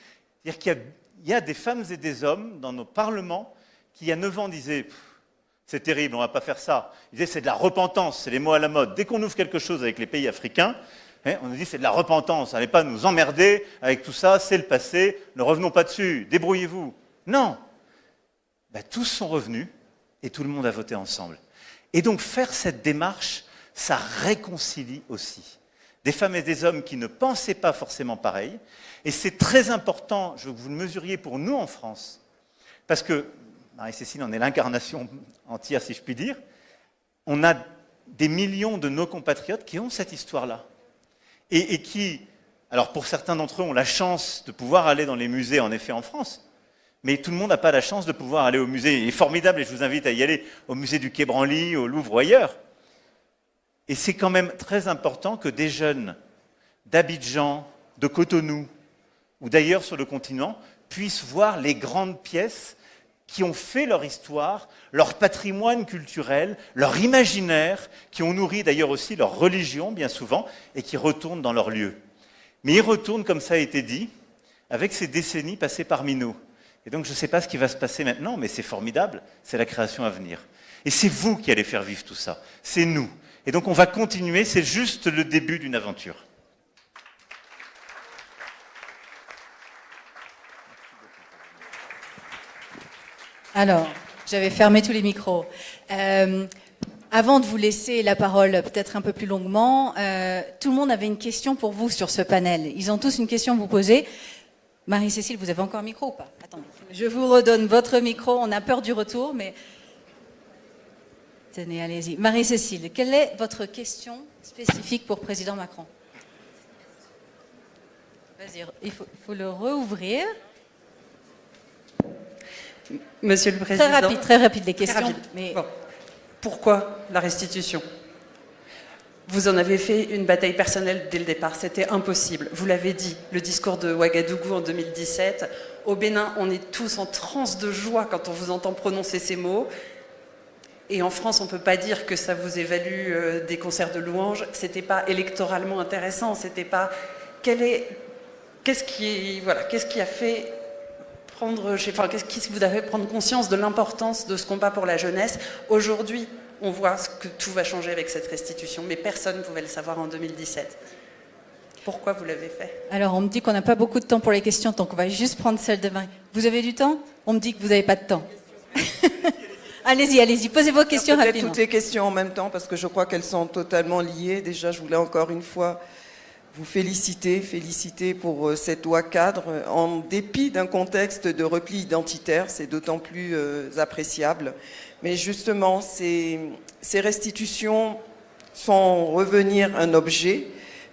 c'est-à-dire qu'il y a des femmes et des hommes dans nos parlements qui il y a 9 ans disaient « c'est terrible, on ne va pas faire ça ». Ils disaient « c'est de la repentance, c'est les mots à la mode ». Dès qu'on ouvre quelque chose avec les pays africains, on nous dit c'est de la repentance, n'allez pas nous emmerder avec tout ça, c'est le passé, ne revenons pas dessus, débrouillez-vous. Non, tous sont revenus et tout le monde a voté ensemble. Et donc faire cette démarche, ça réconcilie aussi des femmes et des hommes qui ne pensaient pas forcément pareil. Et c'est très important, je veux que vous le mesuriez pour nous en France, parce que, Marie-Cécile en est l'incarnation entière si je puis dire, on a des millions de nos compatriotes qui ont cette histoire-là. Et qui, alors pour certains d'entre eux, ont la chance de pouvoir aller dans les musées, en effet, en France. Mais tout le monde n'a pas la chance de pouvoir aller au musée. Il est formidable, et je vous invite à y aller, au musée du Quai Branly, au Louvre ou ailleurs. Et c'est quand même très important que des jeunes d'Abidjan, de Cotonou, ou d'ailleurs sur le continent, puissent voir les grandes pièces qui ont fait leur histoire, leur patrimoine culturel, leur imaginaire, qui ont nourri d'ailleurs aussi leur religion, bien souvent, et qui retournent dans leur lieu. Mais ils retournent, comme ça a été dit, avec ces décennies passées parmi nous. Et donc je ne sais pas ce qui va se passer maintenant, mais c'est formidable, c'est la création à venir. Et c'est vous qui allez faire vivre tout ça, c'est nous. Et donc on va continuer, c'est juste le début d'une aventure. Alors, j'avais fermé tous les micros. Avant de vous laisser la parole peut-être un peu plus longuement, tout le monde avait une question pour vous sur ce panel. Ils ont tous une question à vous poser. Marie-Cécile, vous avez encore un micro ou pas? Attendez, je vous redonne votre micro. On a peur du retour, mais... Tenez, allez-y. Marie-Cécile, quelle est votre question spécifique pour Président Macron? Vas-y, il faut le rouvrir. Monsieur le Président. Très rapide les questions. Rapide. Mais... Bon. Pourquoi la restitution? Vous en avez fait une bataille personnelle dès le départ, c'était impossible. Vous l'avez dit, le discours de Ouagadougou en 2017. Au Bénin, on est tous en transe de joie quand on vous entend prononcer ces mots. Et en France, on ne peut pas dire que ça vous ait valu des concerts de louanges. C'était pas électoralement intéressant. C'était pas. Qu'est-ce qui a fait qu'est-ce qui vous a fait prendre conscience de l'importance de ce combat pour la jeunesse? Aujourd'hui, on voit que tout va changer avec cette restitution, mais personne ne pouvait le savoir en 2017. Pourquoi vous l'avez fait? Alors, on me dit qu'on n'a pas beaucoup de temps pour les questions, donc on va juste prendre celle de Marie. Vous avez du temps? On me dit que vous n'avez pas de temps. Allez-y, posez vos questions rapidement. Toutes les questions en même temps, parce que je crois qu'elles sont totalement liées. Déjà, je voulais encore une fois vous féliciter pour cette loi cadre. En dépit d'un contexte de repli identitaire, c'est d'autant plus appréciable. Mais justement, ces restitutions font revenir un objet,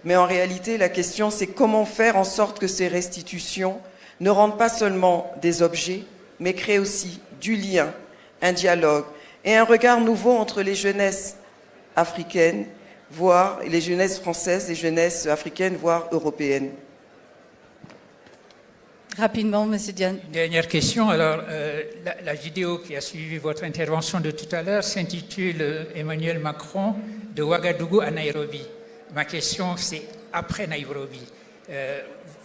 Mais en réalité, la question, c'est comment faire en sorte que ces restitutions ne rendent pas seulement des objets, mais créent aussi du lien, un dialogue et un regard nouveau entre les jeunesses africaines, voire les jeunesses françaises, les jeunesses africaines, voire européennes. Rapidement, Monsieur Diane. Dernière question. Alors, la vidéo qui a suivi votre intervention de tout à l'heure s'intitule Emmanuel Macron de Ouagadougou à Nairobi. Ma question, c'est après Nairobi.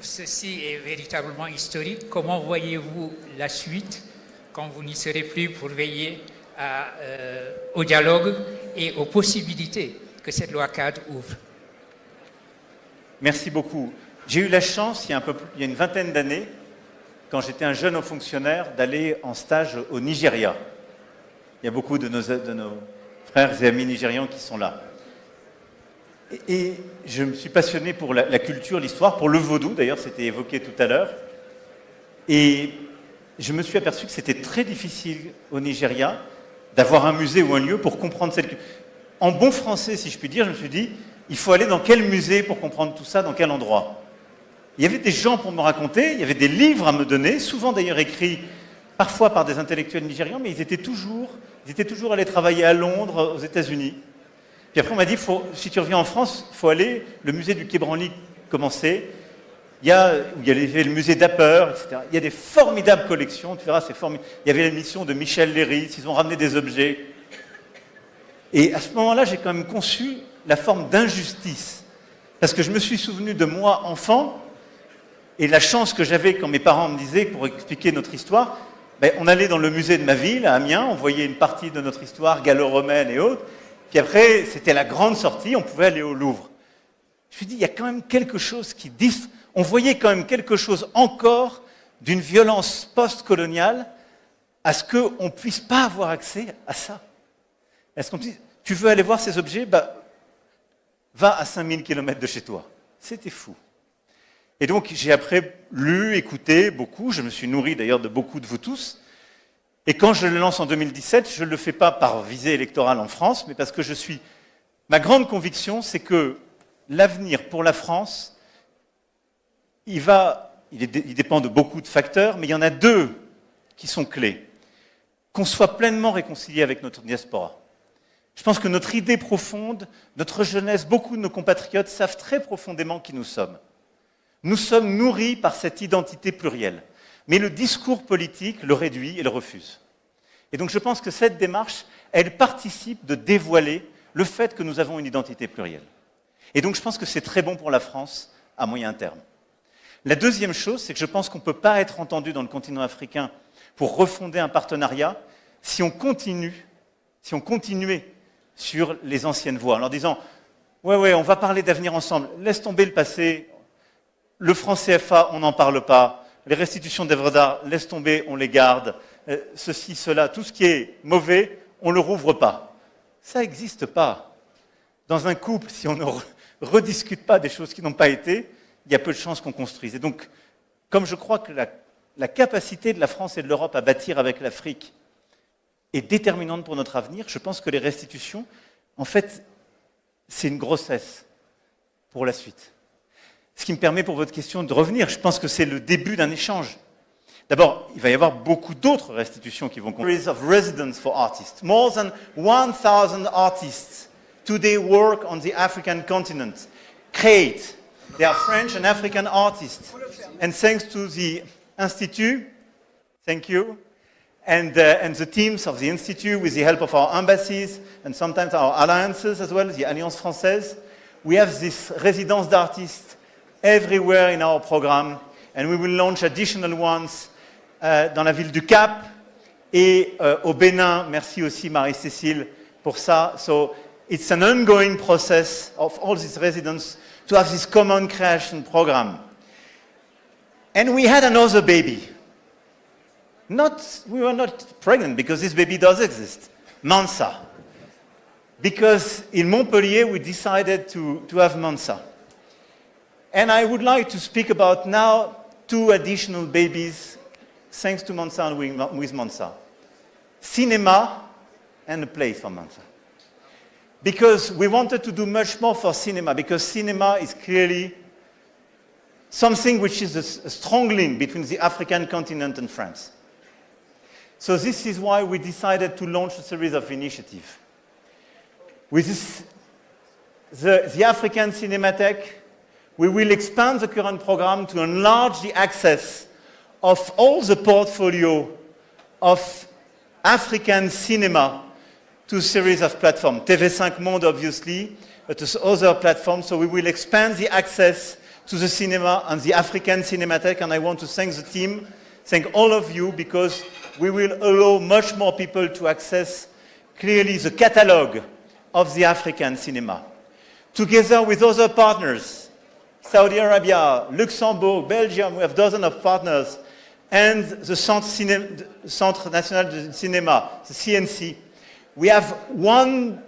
Ceci est véritablement historique. Comment voyez-vous la suite quand vous n'y serez plus pour veiller au dialogue et aux possibilités que cette loi cadre ouvre? Merci beaucoup. J'ai eu la chance, il y a une vingtaine d'années, quand j'étais un jeune haut fonctionnaire, d'aller en stage au Nigeria. Il y a beaucoup de nos frères et amis nigérians qui sont là. Et je me suis passionné pour la culture, l'histoire, pour le vaudou, d'ailleurs, c'était évoqué tout à l'heure. Et je me suis aperçu que c'était très difficile au Nigeria d'avoir un musée ou un lieu pour comprendre cette culture. En bon français, si je puis dire, je me suis dit, il faut aller dans quel musée pour comprendre tout ça, dans quel endroit? Il y avait des gens pour me raconter, il y avait des livres à me donner, souvent d'ailleurs écrits parfois par des intellectuels nigérians, mais ils étaient toujours allés travailler à Londres, aux États-Unis. Puis après on m'a dit, si tu reviens en France, il faut aller, le musée du Quai Branly commencer, il y avait le musée d'Apper, etc. Il y a des formidables collections, tu verras, c'est formidable. Il y avait l'émission de Michel Léry, ils ont ramené des objets. Et à ce moment-là, j'ai quand même conçu la forme d'injustice. Parce que je me suis souvenu de moi, enfant, et la chance que j'avais quand mes parents me disaient, pour expliquer notre histoire, on allait dans le musée de ma ville, à Amiens, on voyait une partie de notre histoire gallo-romaine et autres, puis après, c'était la grande sortie, on pouvait aller au Louvre. Je me suis dit, il y a quand même quelque chose qui on voyait quand même quelque chose encore d'une violence post-coloniale à ce qu'on ne puisse pas avoir accès à ça. Est-ce qu'on dit, tu veux aller voir ces objets, va à 5000 km de chez toi. C'était fou. Et donc, j'ai après lu, écouté beaucoup, je me suis nourri d'ailleurs de beaucoup de vous tous, et quand je le lance en 2017, je ne le fais pas par visée électorale en France, mais parce que ma grande conviction, c'est que l'avenir pour la France, il dépend de beaucoup de facteurs, mais il y en a deux qui sont clés. Qu'on soit pleinement réconcilié avec notre diaspora. Je pense que notre idée profonde, notre jeunesse, beaucoup de nos compatriotes savent très profondément qui nous sommes. Nous sommes nourris par cette identité plurielle. Mais le discours politique le réduit et le refuse. Et donc je pense que cette démarche, elle participe de dévoiler le fait que nous avons une identité plurielle. Et donc je pense que c'est très bon pour la France à moyen terme. La deuxième chose, c'est que je pense qu'on ne peut pas être entendu dans le continent africain pour refonder un partenariat si on continuait sur les anciennes voies, en leur disant « Ouais, on va parler d'avenir ensemble, laisse tomber le passé, le franc CFA, on n'en parle pas, les restitutions d'œuvres d'art, laisse tomber, on les garde, ceci, cela, tout ce qui est mauvais, on ne le rouvre pas. » Ça n'existe pas. Dans un couple, si on ne rediscute pas des choses qui n'ont pas été, il y a peu de chances qu'on construise. Et donc, comme je crois que la capacité de la France et de l'Europe à bâtir avec l'Afrique est déterminante pour notre avenir, je pense que les restitutions, en fait, c'est une grossesse pour la suite. Ce qui me permet pour votre question de revenir, je pense que c'est le début d'un échange. D'abord, il va y avoir beaucoup d'autres restitutions qui vont continuer. Of residence for artists. More than 1,000 artists today work on the African continent. Create. They are French and African artists. And thanks to the Institute, thank you, and the teams of the Institute, with the help of our embassies and sometimes our alliances as well, the Alliance Française, we have this residence d'artistes everywhere in our program, and we will launch additional ones dans la ville du Cap et au Bénin. Merci aussi Marie-Cécile pour ça. So it's an ongoing process of all these residents to have this common creation program. And we had another baby. We were not pregnant because this baby does exist. Mansa. Because in Montpellier we decided to have Mansa. And I would like to speak about now 2 additional babies thanks to Mansa and with Mansa. Cinema and a place for Mansa. because we wanted to do much more for cinema, because cinema is clearly something which is a strong link between the African continent and France. So this is why we decided to launch a series of initiatives. With this, the African Cinematheque, we will expand the current program to enlarge the access of all the portfolio of African cinema to a series of platforms. TV5 Monde, obviously, but to other platforms. So we will expand the access to the cinema and the African Cinematheque, and I want to thank the team, thank all of you, because we will allow much more people to access clearly the catalogue of the African cinema. Together with other partners, Saudi Arabia, Luxembourg, Belgium, we have dozens of partners, and the Centre National de Cinéma, the CNC, we have €1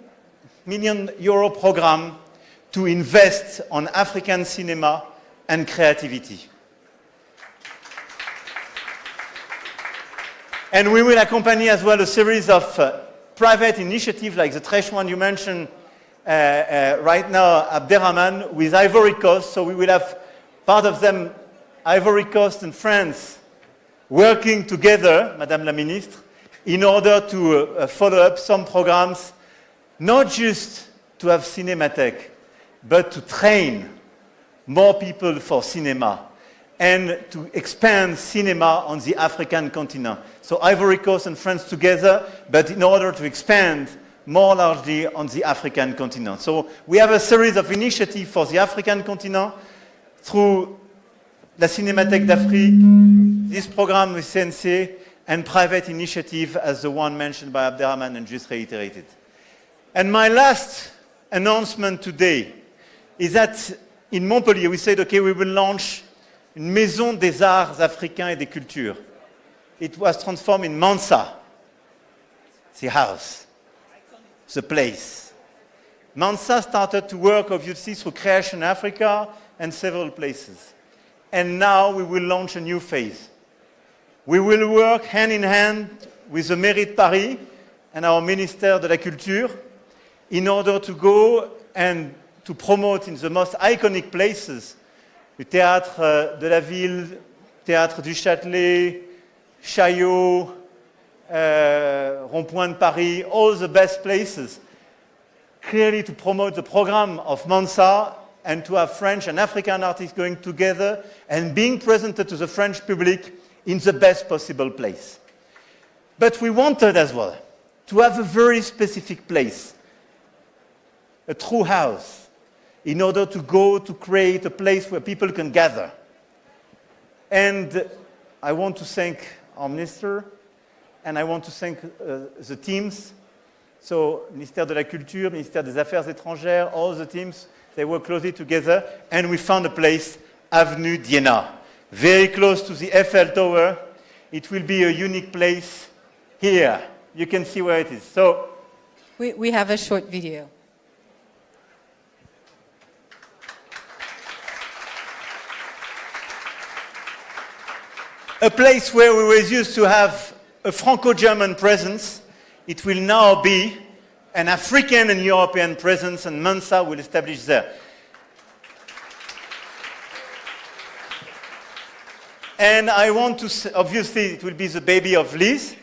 million program to invest on African cinema and creativity. And we will accompany as well a series of private initiatives like the Tresh one you mentioned right now, Abderrahman, with Ivory Coast. So we will have part of them, Ivory Coast and France, working together, Madame la Ministre, in order to follow up some programs, not just to have Cinematheque, but to train more people for cinema and to expand cinema on the African continent. So Ivory Coast and France together, but in order to expand more largely on the African continent. So we have a series of initiatives for the African continent through la Cinémathèque d'Afrique, this program with CNC, and private initiative as the one mentioned by Abderrahman and just reiterated. And my last announcement today is that in Montpellier, we said, okay, we will launch une maison des arts africains et des cultures. It was transformed in Mansa, the house, the place. Mansa started to work, obviously, through Creation Africa and several places. And now we will launch a new phase. We will work hand in hand with the Mairie de Paris and our Ministère de la Culture in order to go and to promote in the most iconic places, le Théâtre de la Ville, Théâtre du Châtelet, Chaillot, Rond-Point de Paris, all the best places, clearly to promote the program of Mansa and to have French and African artists going together and being presented to the French public in the best possible place. But we wanted as well to have a very specific place, a true house, in order to go to create a place where people can gather. And I want to thank our minister, and I want to thank the teams. So, Ministère de la Culture, Ministère des Affaires étrangères, all the teams, they work closely together, and we found a place, Avenue d'Iéna, very close to the Eiffel Tower. It will be a unique place here. You can see where it is. So, we have a short video. A place where we were used to have a Franco-German presence, it will now be an African and European presence, and Mansa will establish there. And I want to, obviously, it will be the baby of Liz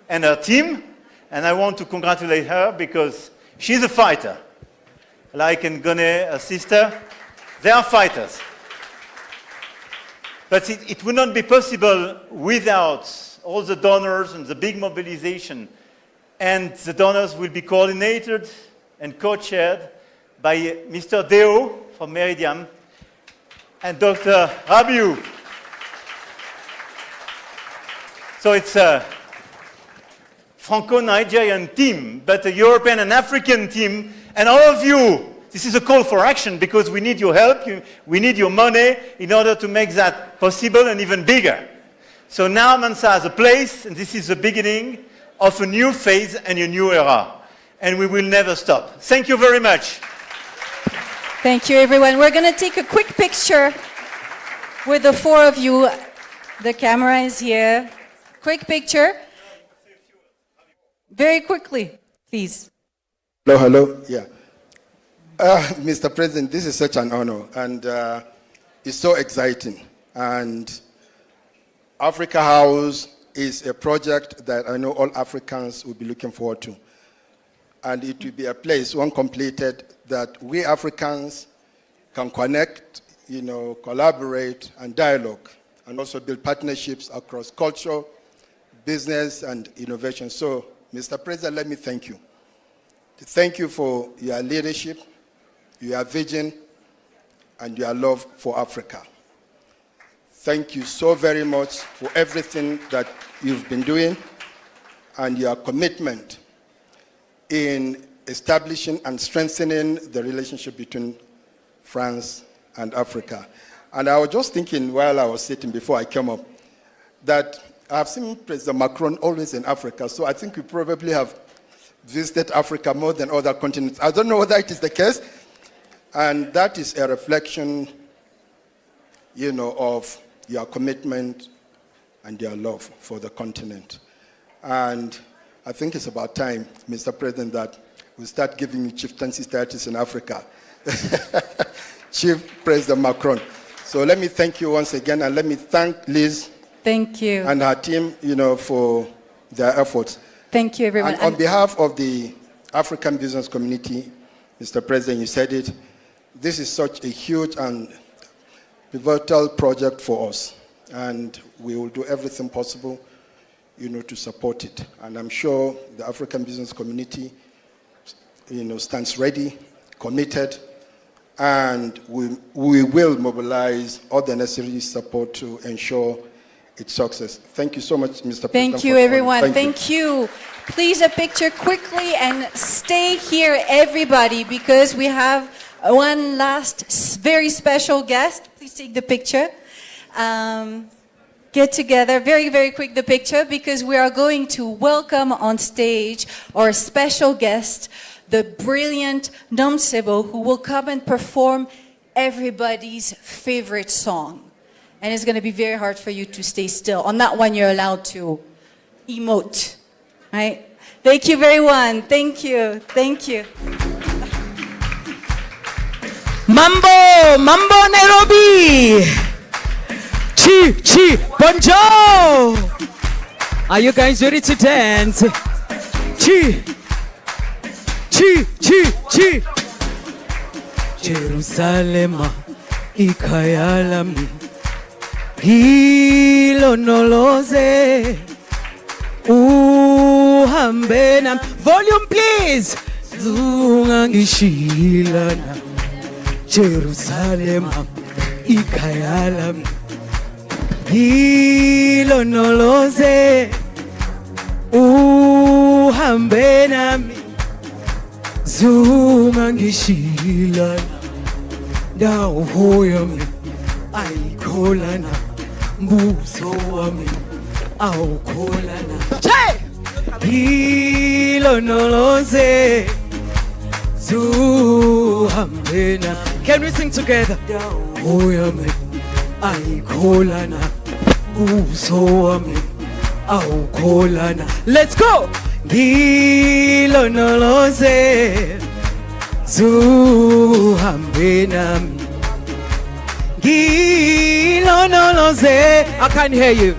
and her team, and I want to congratulate her because she's a fighter. Like Ngone, her sister, they are fighters. But it would not be possible without all the donors and the big mobilization. And the donors will be coordinated and co-chaired by Mr. Deo from Meridiam and Dr. Rabiou. So it's a Franco-Nigerian team, but a European and African team. And all of you, this is a call for action because we need your help, we need your money in order to make that possible and even bigger. So now Mansa has a place, and this is the beginning of a new phase and a new era. And we will never stop. Thank you very much. Thank you, everyone. We're going to take a quick picture with the four of you. The camera is here. Quick picture. Very quickly, please. Hello, hello. Yeah. Mr. President, this is such an honor, and it's so exciting. And Africa House is a project that I know all Africans will be looking forward to. And it will be a place, when completed, that we Africans can connect, collaborate and dialogue, and also build partnerships across culture, business, and innovation. So, Mr. President, let me thank you. Thank you for your leadership, your vision, and your love for Africa. Thank you so very much for everything that you've been doing and your commitment in establishing and strengthening the relationship between France and Africa. And I was just thinking while I was sitting before I came up that I've seen President Macron always in Africa, so I think we probably have visited Africa more than other continents. I don't know whether it is the case, and that is a reflection, of your commitment and your love for the continent. And I think it's about time, Mr. President, that we start giving you chieftaincy status in Africa. Chief President Macron. So let me thank you once again, and let me thank Liz. Thank you. And her team, for their efforts. Thank you, everyone. And on behalf of the African business community, Mr. President, you said it, this is such a huge and pivotal project for us. And we will do everything possible, to support it. And I'm sure the African business community, stands ready, committed, and we will mobilize all the necessary support to ensure its success. Thank you so much, Mr. President. Thank you, everyone. Thank you. Please, a picture quickly, and stay here, everybody, because we have one last very special guest. Please take the picture. Get together, very, very quick, the picture, because we are going to welcome on stage our special guest, the brilliant Nomsebo, who will come and perform everybody's favorite song. And it's going to be very hard for you to stay still. On that one, you're allowed to emote, right? Thank you, everyone. Thank you. Thank you. Mambo Nairobi. Chi, bonjour. Are you guys ready to dance? Chi. Jerusalem, ikayalami. Hilo noloze uhambe nam. Volume please. Zungangishilana. Jerusalem ikayalami. Hilo noloze uhambe nami. Zungangishilana. Dawo hoyami ayikholana. Mbuso wami awukholana. Hilo noloze zuhambe nami. Can we sing together? Hoyami ayikholana. Mbuso wami awukholana. Let's go. Hilo noloze zuhambe nami. I can't hear you.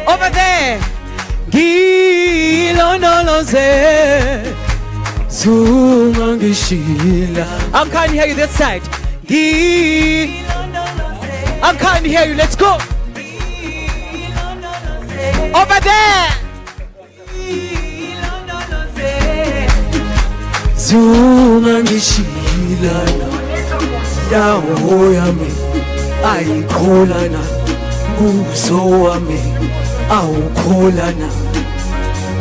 Over there. I can't hear you this side. I can't hear you. Let's go. Over there. Dawo yami ayikholana. Mbuso wami awukholana.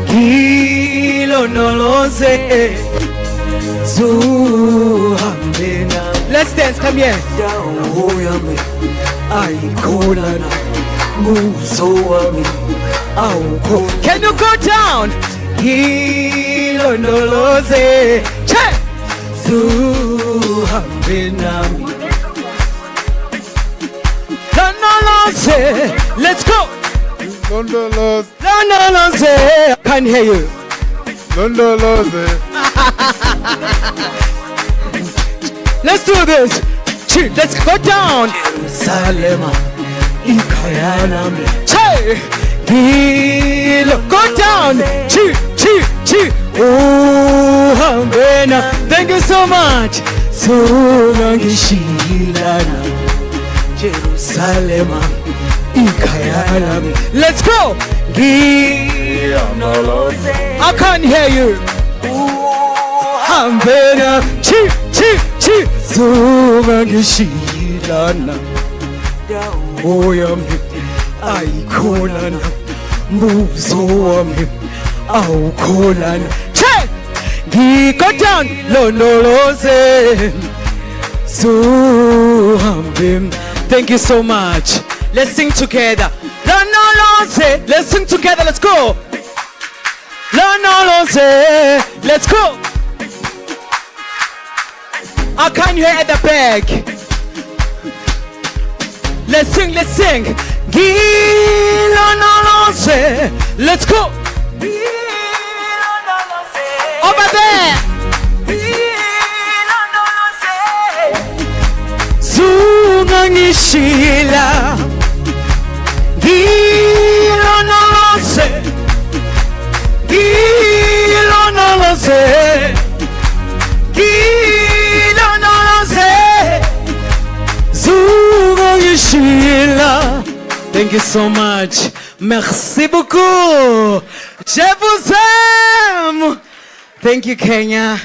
Ngilondoloze zuhambe nami. Let's dance, come here. Dawo yami ayikholana. Mbuso wami awukholana. Can you go down? Ngilondoloze zuhambe nami. Let's go. I can't hear you. Londoloze. Let's do this. Let's go down. Jerusalem, Ikayalame. Go down. Oh, Hambena. Thank you so much. Sungangishilana. Jerusalem, Ikayalame. Let's go. I can't hear you. Hambena. Sungangishilana. Oh, yami. Ayikholana. Mbuzo wami. Awukholana. Go down. Londoloze. Suhambe. Thank you so much. Let's sing together. Londoloze. Let's sing together. Let's go. Londoloze. Let's go. I can't hear at the back. Let's sing. Let's go. Over there. Zungangishila. Thank you so much. Merci beaucoup. Je vous aime. Thank you, Kenya.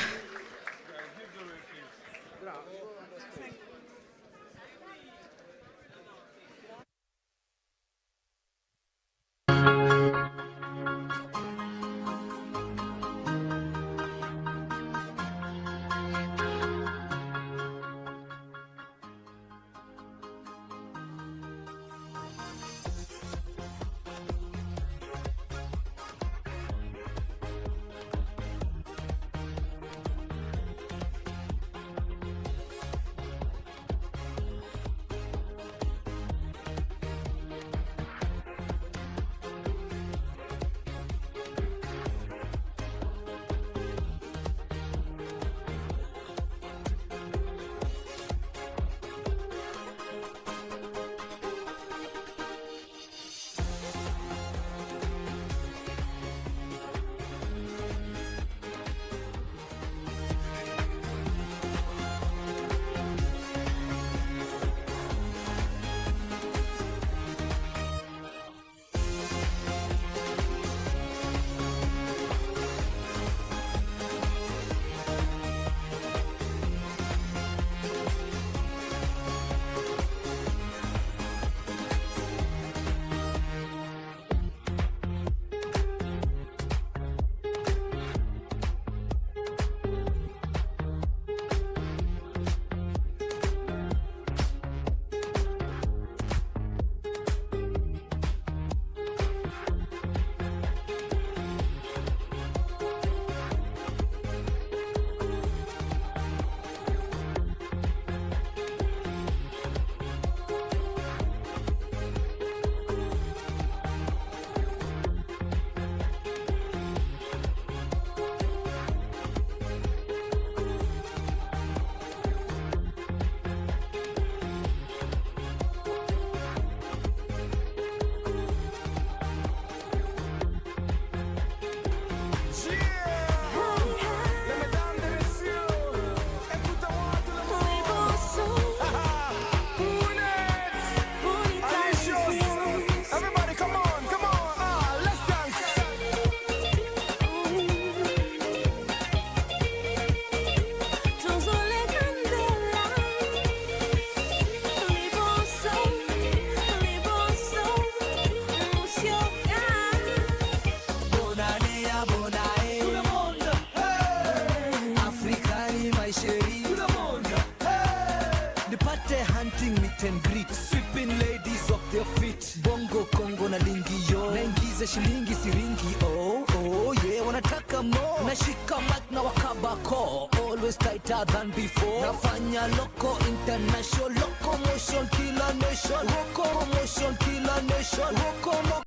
shilingi siringi, oh, oh, yeah, wanataka more. Nashika mic na wakabako, always tighter than before. Nafanya loco, international, locomotion, kila nation, locomotion, kila nation, locomotion.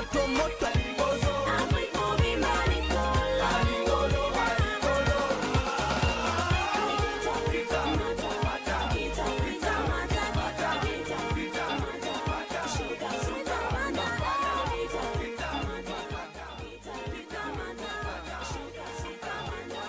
moto moto. Afrique mobimba likolo. Likolo, likolo. Kita mata, kita kita mata, kita kita mata, shuka shuka mata, kita kita mata, kita kita mata, shuka shuka mata.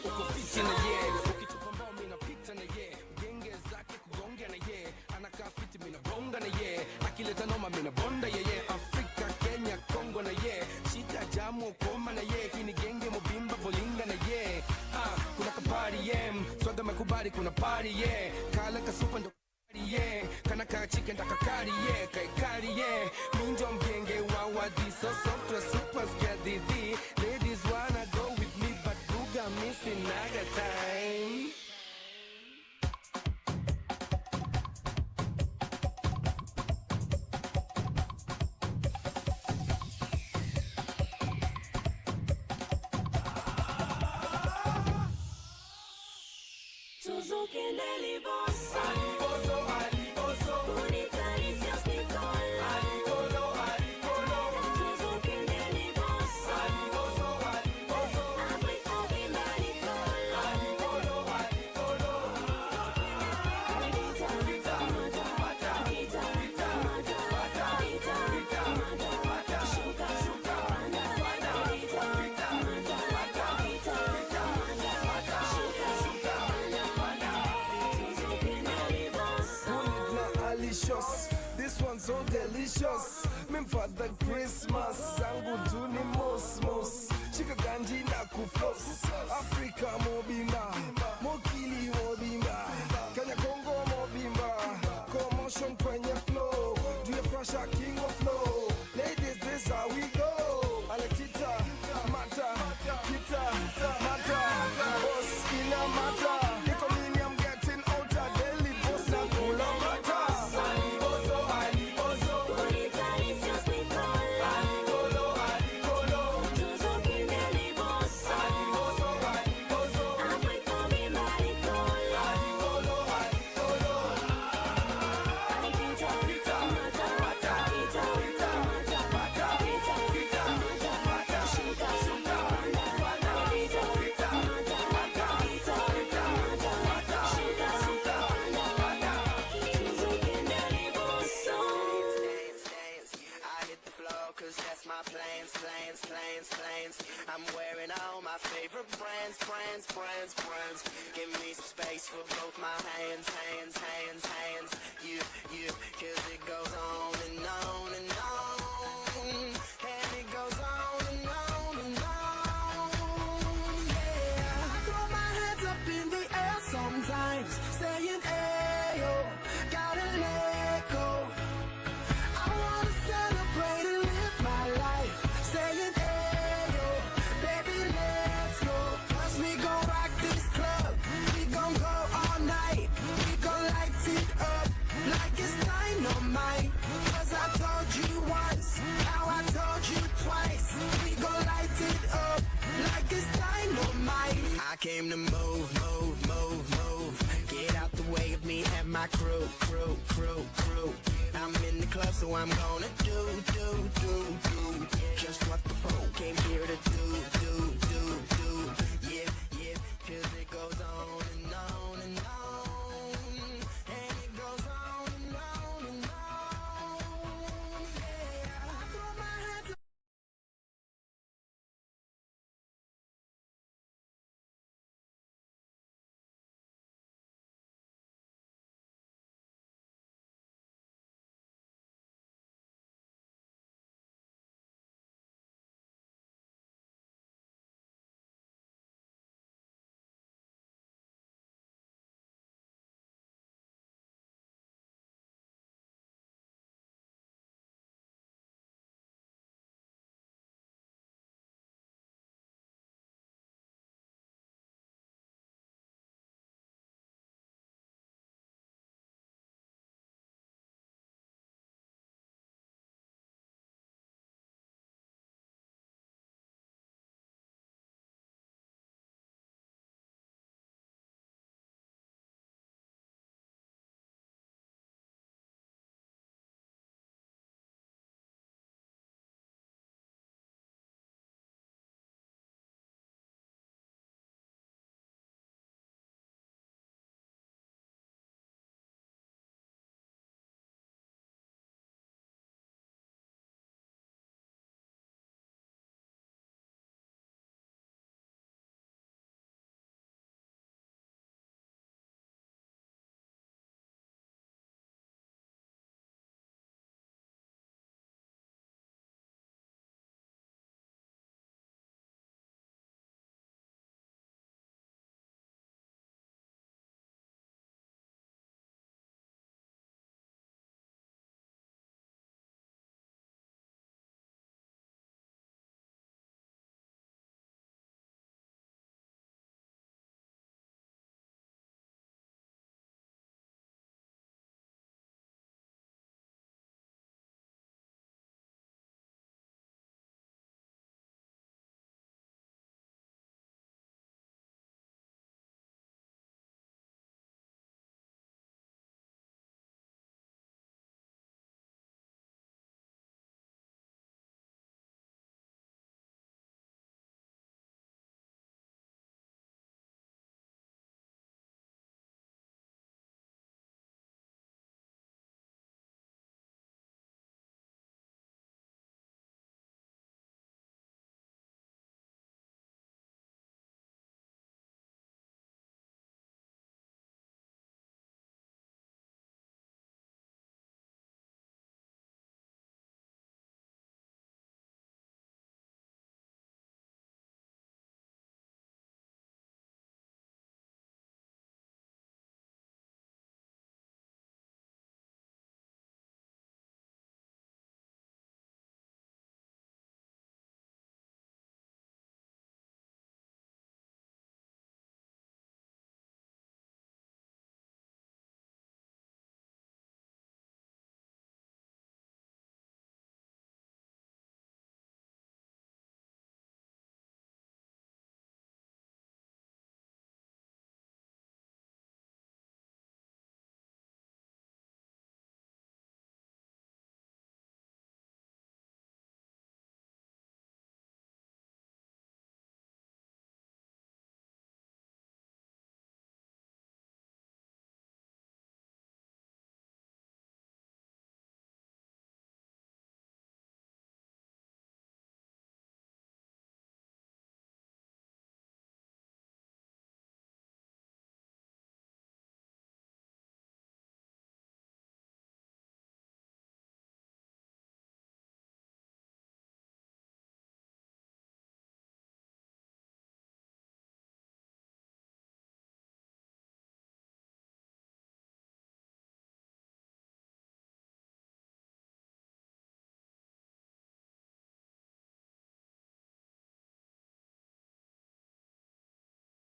Uko fiti na ye, ukitupa mbao mina pita na ye, genge zake kugonga na ye, anakaa fiti mina bonga na ye, akileta noma mina bonda ye ye. Afrika, Kenya, Kongo na ye, shika jamu koma na ye, kini genge mobimba bolinga na ye. Kuna kapari ye, swaga makubali kuna party ye, kala kasupa ndo ye, kana ka chicken takakari ye, kaikari ye, minjo mgenge wawadi so software super skadidi. Ladies wanna go with me but buga missing naga time. Suzuki Neliboso. Aliboso, aliboso. Unitarios Nicola. Alicolo, alicolo. Suzuki Neliboso. Aliboso, aliboso. Afrique mobimba likolo. Alicolo, alicolo. Kita kita mata, kita kita mata, kita kita mata, shuka shuka mata, kita kita mata, kita kita mata, shuka shuka this one's so delicious. Mem for the Christmas, sangu tuni mos. Chika ganji na kuflos. Africa mobimba, mokili mobimba, Kenya Congo mobimba, commotion kwenye flow. Do you pressure king of flow? Ladies, this how we go. Alekita, mata, kita, mata, boss ina mata. Economic, I'm getting out of daily boss na kula mata. I'm wearing all my favorite brands. Give me some space for both my hands. You, cause it goes on and on and on. And it goes on and on and on. Yeah. I throw my hands up in the air sometimes, saying, ayo, gotta let go. I wanna celebrate and live my life, saying, I came to move. Get out the way of me and my crew. I'm in the club, so I'm gonna do just what the folk came here to do.